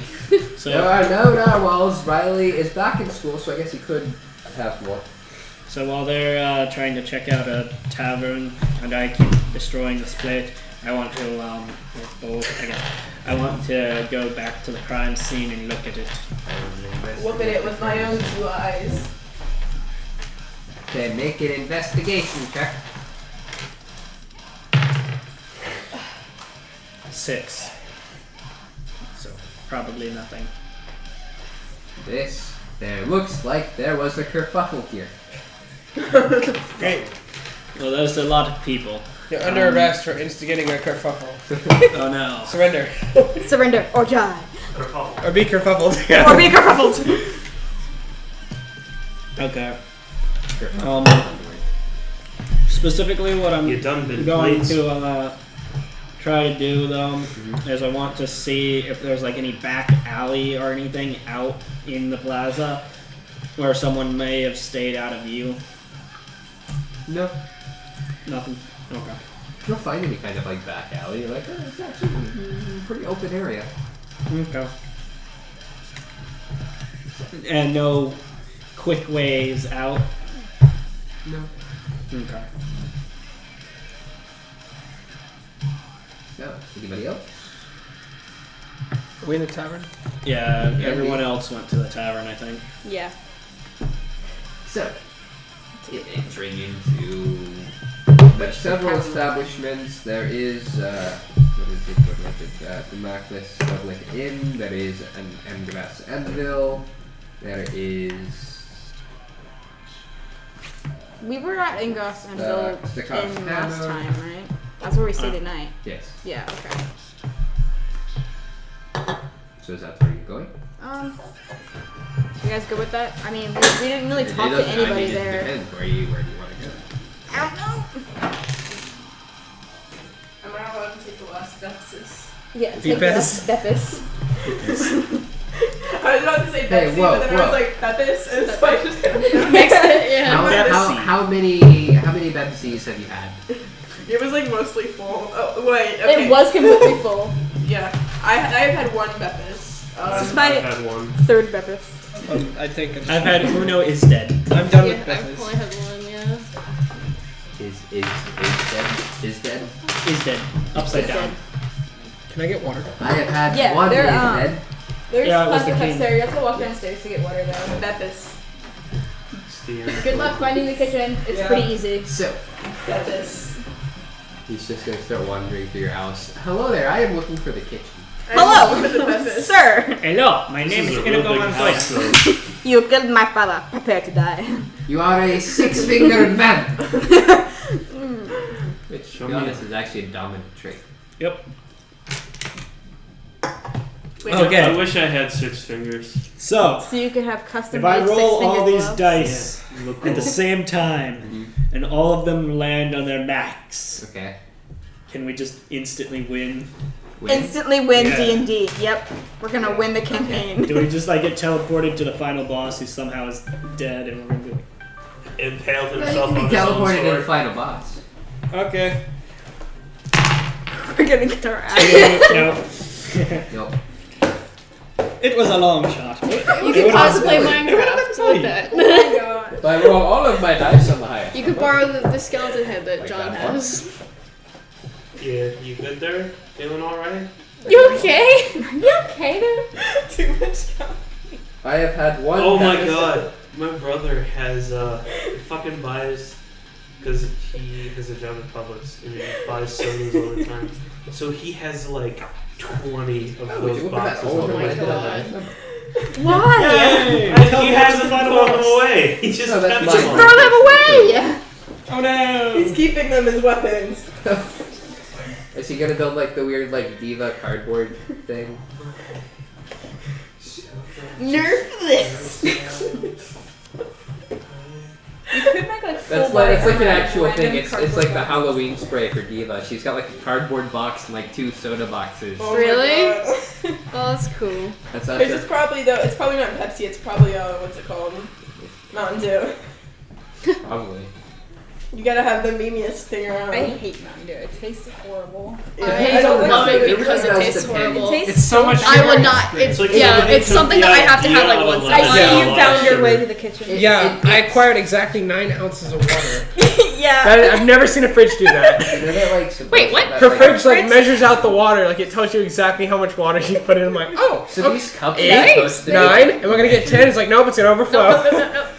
So, There are no narwhals. Riley is back in school, so I guess he could have more. so while they're trying to check out a tavern and I keep destroying the split, I want to I want to go back to the crime scene and look at it. Look at it with my own 2 eyes. Okay, make an investigation check. 6. So probably nothing. There looks like there was a kerfuffle here. Great. Well, there's a lot of people. You're under arrest for instigating a kerfuffle. Oh no. Surrender. Surrender or die. Or be kerfuffled. Or be kerfuffled. Okay. You're fine. Specifically, what I'm You done been going plates? to try to do though is I want to see if there's like any back alley or anything out in the plaza where someone may have stayed out of view. No, Nothing. Okay. you'll find any kind of like back alley. You're like, oh, it's actually a pretty open area. Okay. And no quick ways out. No. Okay. So, anybody else? Are we in the tavern? Yeah, everyone else went to the tavern, I think. Yeah. So, Entering into there's several establishments. There is, what is it? The Mackless Public Inn. There is an Engrass Enville. There is We were at Ingoss and Bill Stickoff in last Hammer. time, right? That's where we stayed at night. Yes. Yeah, okay. So is that where you're going? You guys good with that? I mean, we didn't really talk to anybody It there. depends where do you want to go. I don't know. Am I allowed to take the last Bepsis? Yeah, Bepis. Bepis. I was about to say Hey, Pepsi, whoa, but then I whoa. was like, Bepis, and so I just kind of Mixed it, yeah. How many Bepsi's have you had? It was like mostly full. Oh, wait, okay. It was completely full. Yeah. I've had one Bepis. This is I've my had one. third Bepis. I think it's I've had Uno is dead. I'm done Yeah, with I've Bepis. only had one, yeah. Is dead? Is dead? Is dead. Upside down. Can I get water? I have had Yeah, one they're, is dead. There's Yeah, it was the plastic king. upstairs. You have to walk downstairs to get water though. Bepis. It's the Good luck finding the kitchen. It's Yeah. pretty easy. So Bepis. he's just gonna start wandering through your house. Hello there. I am looking for the kitchen. Hello, For the Bepis. sir. Hello, my This name is is a real big Inago house, Montoya. though. You killed my father. Prepare to die. You are a six-fingered man. Which, to Show be me honest, is actually a dominant trait. Yep. Wait, Okay. I wish I had 6 fingers. So, So you could have custom. if I made roll all six-fingered these gloves. dice Look at the cool. same time, and all of them land on their max, Okay. can we just instantly win? Win. Instantly win Yeah. D&D. Yep, we're gonna win the campaign. Do we just like get teleported to the final boss who somehow is dead and we're gonna be like, Impaled You himself can on be his own teleported to the sword. final boss. okay. We're gonna get our ass. No. Nope. It was a long shot. You could pause to play Minecraft with that. If I roll all of my dice on the higher. You could borrow the skeleton head that Like John that one? has. Yeah, you good there? Feeling alright? You okay? You okay there? Too much coffee. I have had one. Oh my Bepis. god. My brother has, fucking buys, because he has a job at Publix, and he buys sodas all the time. So he has like 20 of Oh, would those you open that boxes over on my my head? god. Why? Yay! And he hasn't thrown them away. He just No, that's kept mine. them. Throw them away. Oh no! He's keeping them as weapons. Is he gonna build like the weird like diva cardboard thing? Nerf this. You could make like full That's like body an armor, actual thing. random It's cardboard like the box. Halloween spray for Diva. She's got like a cardboard box and like 2 soda boxes. Oh my Really? God. Oh, that's cool. That's It's actually just probably though. It's probably not Pepsi. It's probably what's it called? Mountain Dew. probably. You gotta have the memeiest thing around. I hate Mountain Dew. It tastes horrible. I don't love like it it. because it Everybody tastes knows the horrible. It tastes It's so much I would not. It's like Yeah, somebody it's took something the that I have to have idea like of, once. like, I see Yeah, you a lot found of your way sugar. to the kitchen. Yeah, I acquired exactly 9 ounces of water. Yeah. I've never seen a fridge do that. You know that, like, supposed Wait, what? that, Her like- fridge like measures out the water, like it tells you exactly how much water you put in. I'm like, oh, So okay. these cups are 8, supposed to be 9, am I gonna get 10? It's like, nope, it's gonna overflow.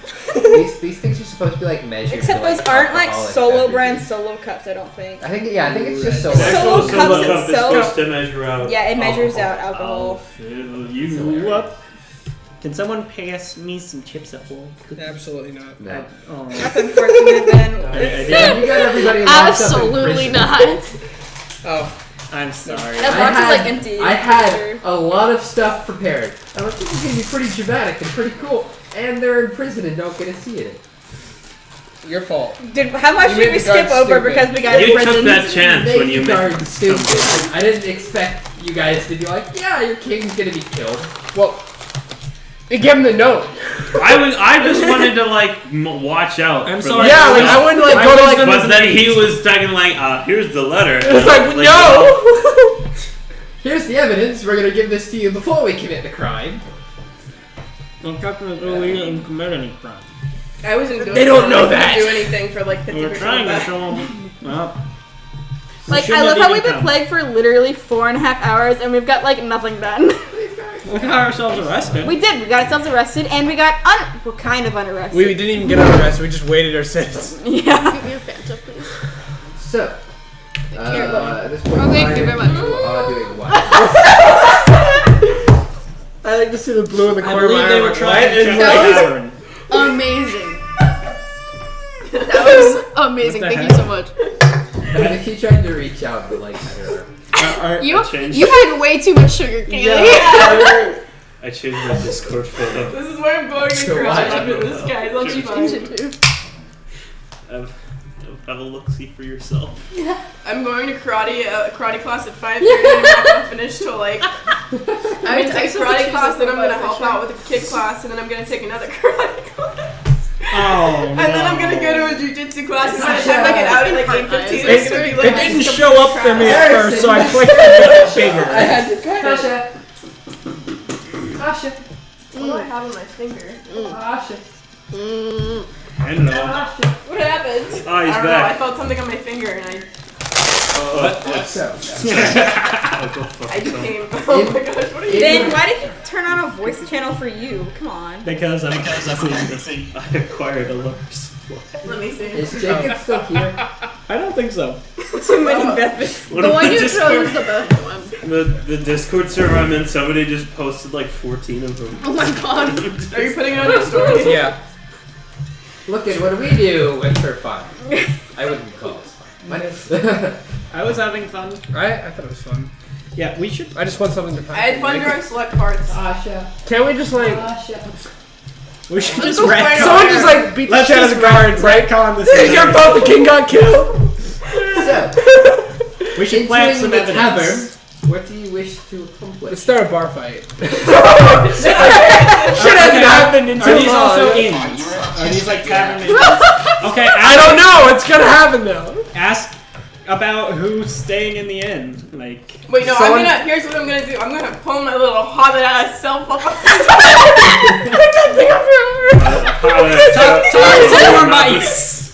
these things are supposed to be like measured. Except for, like, those aren't like alcoholic solo beverages. brand solo cups. I don't think. I think it's just The solo. actual Solo solo cups cup is itself- supposed to measure out. Yeah, it measures alcohol. out alcohol. Fill you up. Can someone pass me some chips at home? Absolutely not. No. Oh. That's unfortunate then. You got everybody locked up in Absolutely prison. not. Oh, I'm sorry. That box is like empty. I had a lot of stuff prepared. I was thinking it's gonna be pretty dramatic and pretty cool. And they're in prison and don't get to see it. Your fault. Dude, how much You did made we the guards skip over stupid. because we got You imprisoned? took that chance Make when you the made. guards stupid. I didn't expect you guys to be like, yeah, your king's gonna be killed. Well, they gave him the note. I just wanted to like watch out. I'm for, sorry. like, Yeah, like I wouldn't like go to like. But then he was talking like, here's the letter. It's like no. Here's the evidence. We're gonna give this to you before we commit the crime. Don't technically didn't commit any crime. I wasn't doing They don't know I didn't that. do anything for like 50% We're trying of to that. show them. Well, Like, I love how we've been playing for literally 4.5 hours and we've got like nothing done. We got ourselves arrested. We did. We got ourselves arrested and we got we're kind of unarrested. We didn't even get arrested. We just waited our sentence. Yeah. Give me a Fanta, please. So, at this point, Okay, thank you very much. doing what? I like to see the blue in the I corner of believe my they eye. were trying to check That the tavern. Amazing. That was amazing. What the Thank you so much. I keep trying to reach out, but like, I don't know. You changed. you had way too much sugar, Kaylee. I changed my Discord photo. This is where I'm going to So crash what? up in this, guys. I'll be Change fine. it too. Have a look-see for yourself. I'm going to karate class at 5:30 and I'm not going to finish till like... I'm going to take karate class, then I'm going to help out with a kick class, and then I'm going to take another karate class. Oh, And then I'm going to go to a jiu-jitsu class, and by the time I get out at like 8:15, it's going to be like... It didn't show up for me at first, so I clicked it bigger. I had to Kasha. What do I have on my finger? Kasha. Hello. What happened? Oh, he's I don't know. I back. felt something on my finger, and I So, became... Oh my gosh, what are you Ben, doing? why did you turn on a voice channel for you? Come on. Because I'm I acquired a lower supply. Let me see. is Jacob still here? I don't think so. Too many methods. What The if one the you Discord- chose is the best one. The Discord server I'm in, somebody just posted like 14 of them. Oh my god. Are you putting it on your story? Yeah. Look at what we do with for fun. I wouldn't call it fun. What? I was having fun. I thought it was fun. Yeah, we should. I just want something to I find. had fun during select parts. Kasha. Can't we just like We should Let's just go retcon. find someone just like beat the Let's shit out of just the guards, right? retcon this. Hey, your fault the king got killed. So, We should plant some entering the evidence. tavern, what do you wish to Let's accomplish? start a bar fight. Shit hasn't happened until Are these also now. inns? Are these like tavern inns? Okay, I don't know. It's gonna happen though. Ask about who's staying in the inn. Like, Wait, no, Someone- here's what I'm gonna do. I'm gonna pull my little hobbit ass self up. more mice.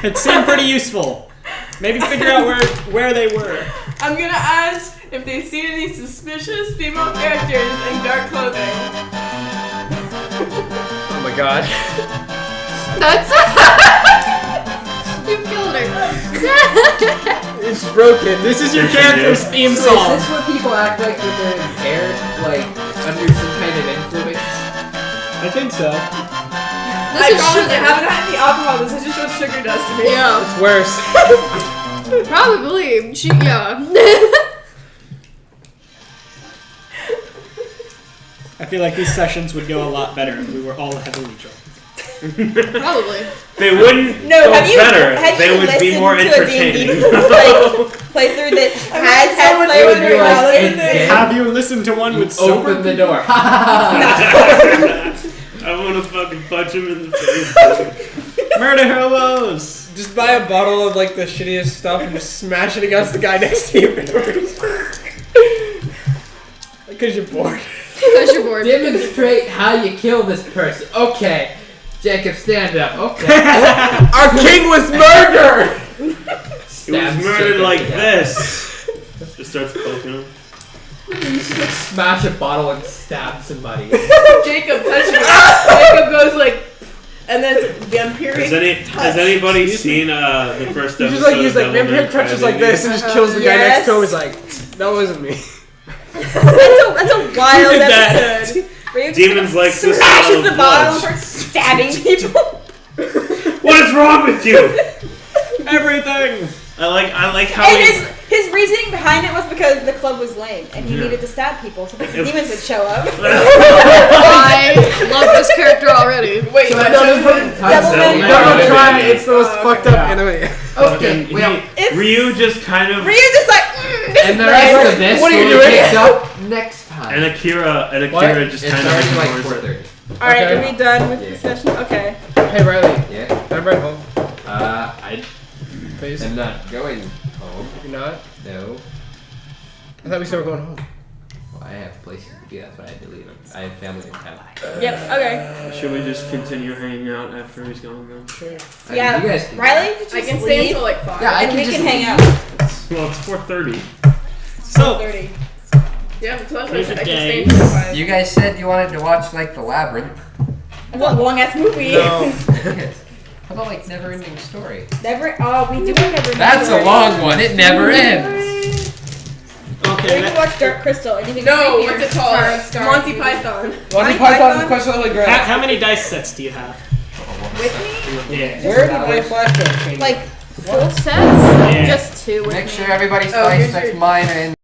It seemed pretty useful. Maybe figure out where they were. I'm gonna ask if they've seen any suspicious female characters in dark clothing. Oh my god. That's you killed her. It's broken. This is your character's theme So song. is this what people act like when they're impaired? Like, under some kind of influence? I think so. I promise I haven't had any alcohol. This is just what sugar does to me. Yeah, It's worse. probably. Yeah. I feel like these sessions would go a lot better if we were all heavily drunk. Probably. They wouldn't No, go have you better. have They you would be listened more to a entertaining. D&D like playthrough that has had someone players doing in reality? and Have you listened to one with sober Open the door. I want to fucking punch him in the face. murder hobos? Just buy a bottle of like the shittiest stuff and just smash it against the guy next to you for no reason. Because you're bored. Because you're bored. Demonstrate how you kill this person. Okay. Jacob, stand up. Okay. Our king was murdered! He was Stabs murdered Jacob like to death. this. Just starts poking him. You should like smash a bottle and stab somebody. Jacob touches me. Jacob goes like, and then vampiric. Has anybody seen the first You episode? just like use like of Devil May vampire crutches Cry like this and just kills the guy Yes. next to him. He's like, that wasn't me. That's a wild did that? episode. Where you Demons just like to smashes smell the of bottle and blood. starts stabbing people. What is wrong with you? Everything. I like how And he. his reasoning behind it was because the club was lame and he Yeah. needed to stab people so that the demons would show up. I love this character already. Wait, So what? Devilman. Don't try. It's the most Oh, fucked okay. up anime. Okay, well, Ryu just kind of Ryu just like, this and is the rest lame. of this What are you will be doing? picked up next time. and Akira What? just It's kind of already like ignores it. 4:30. Alright, Okay. are we done with Yeah. the session? Okay. Hey Riley, Yeah. I'm right home. I Please. am not going home. You're not? No. I thought we said we're going home. Well, I have places to be. That's why I had to leave. I have family in town. Yep, okay. Should we just continue hanging out after he's gone though? Sure. I mean, Yeah, you guys can Riley, you just I can leave, stay until like 5. Yeah, I and can we just can hang leave. out. Well, it's 4:30. So, 30. Yeah, that's what I Here's said. a I can stay day. until 5. You guys said you wanted to watch like The Labyrinth. That's a long ass movie. No. How about like Never Ending Story? Never. Oh, we do never. That's a long one. It never ends. We okay, can watch Dark Crystal. Anything. No, creepier. what's it called? Starring Monty you. Python. Monty Python? Python, Quest of the Holy Grail. how many dice sets do you have? With me? Yeah. Where did my flashback change? Like full sets? Yeah. Just 2 with Make me. sure everybody's Oh, dice here's that's your- mine and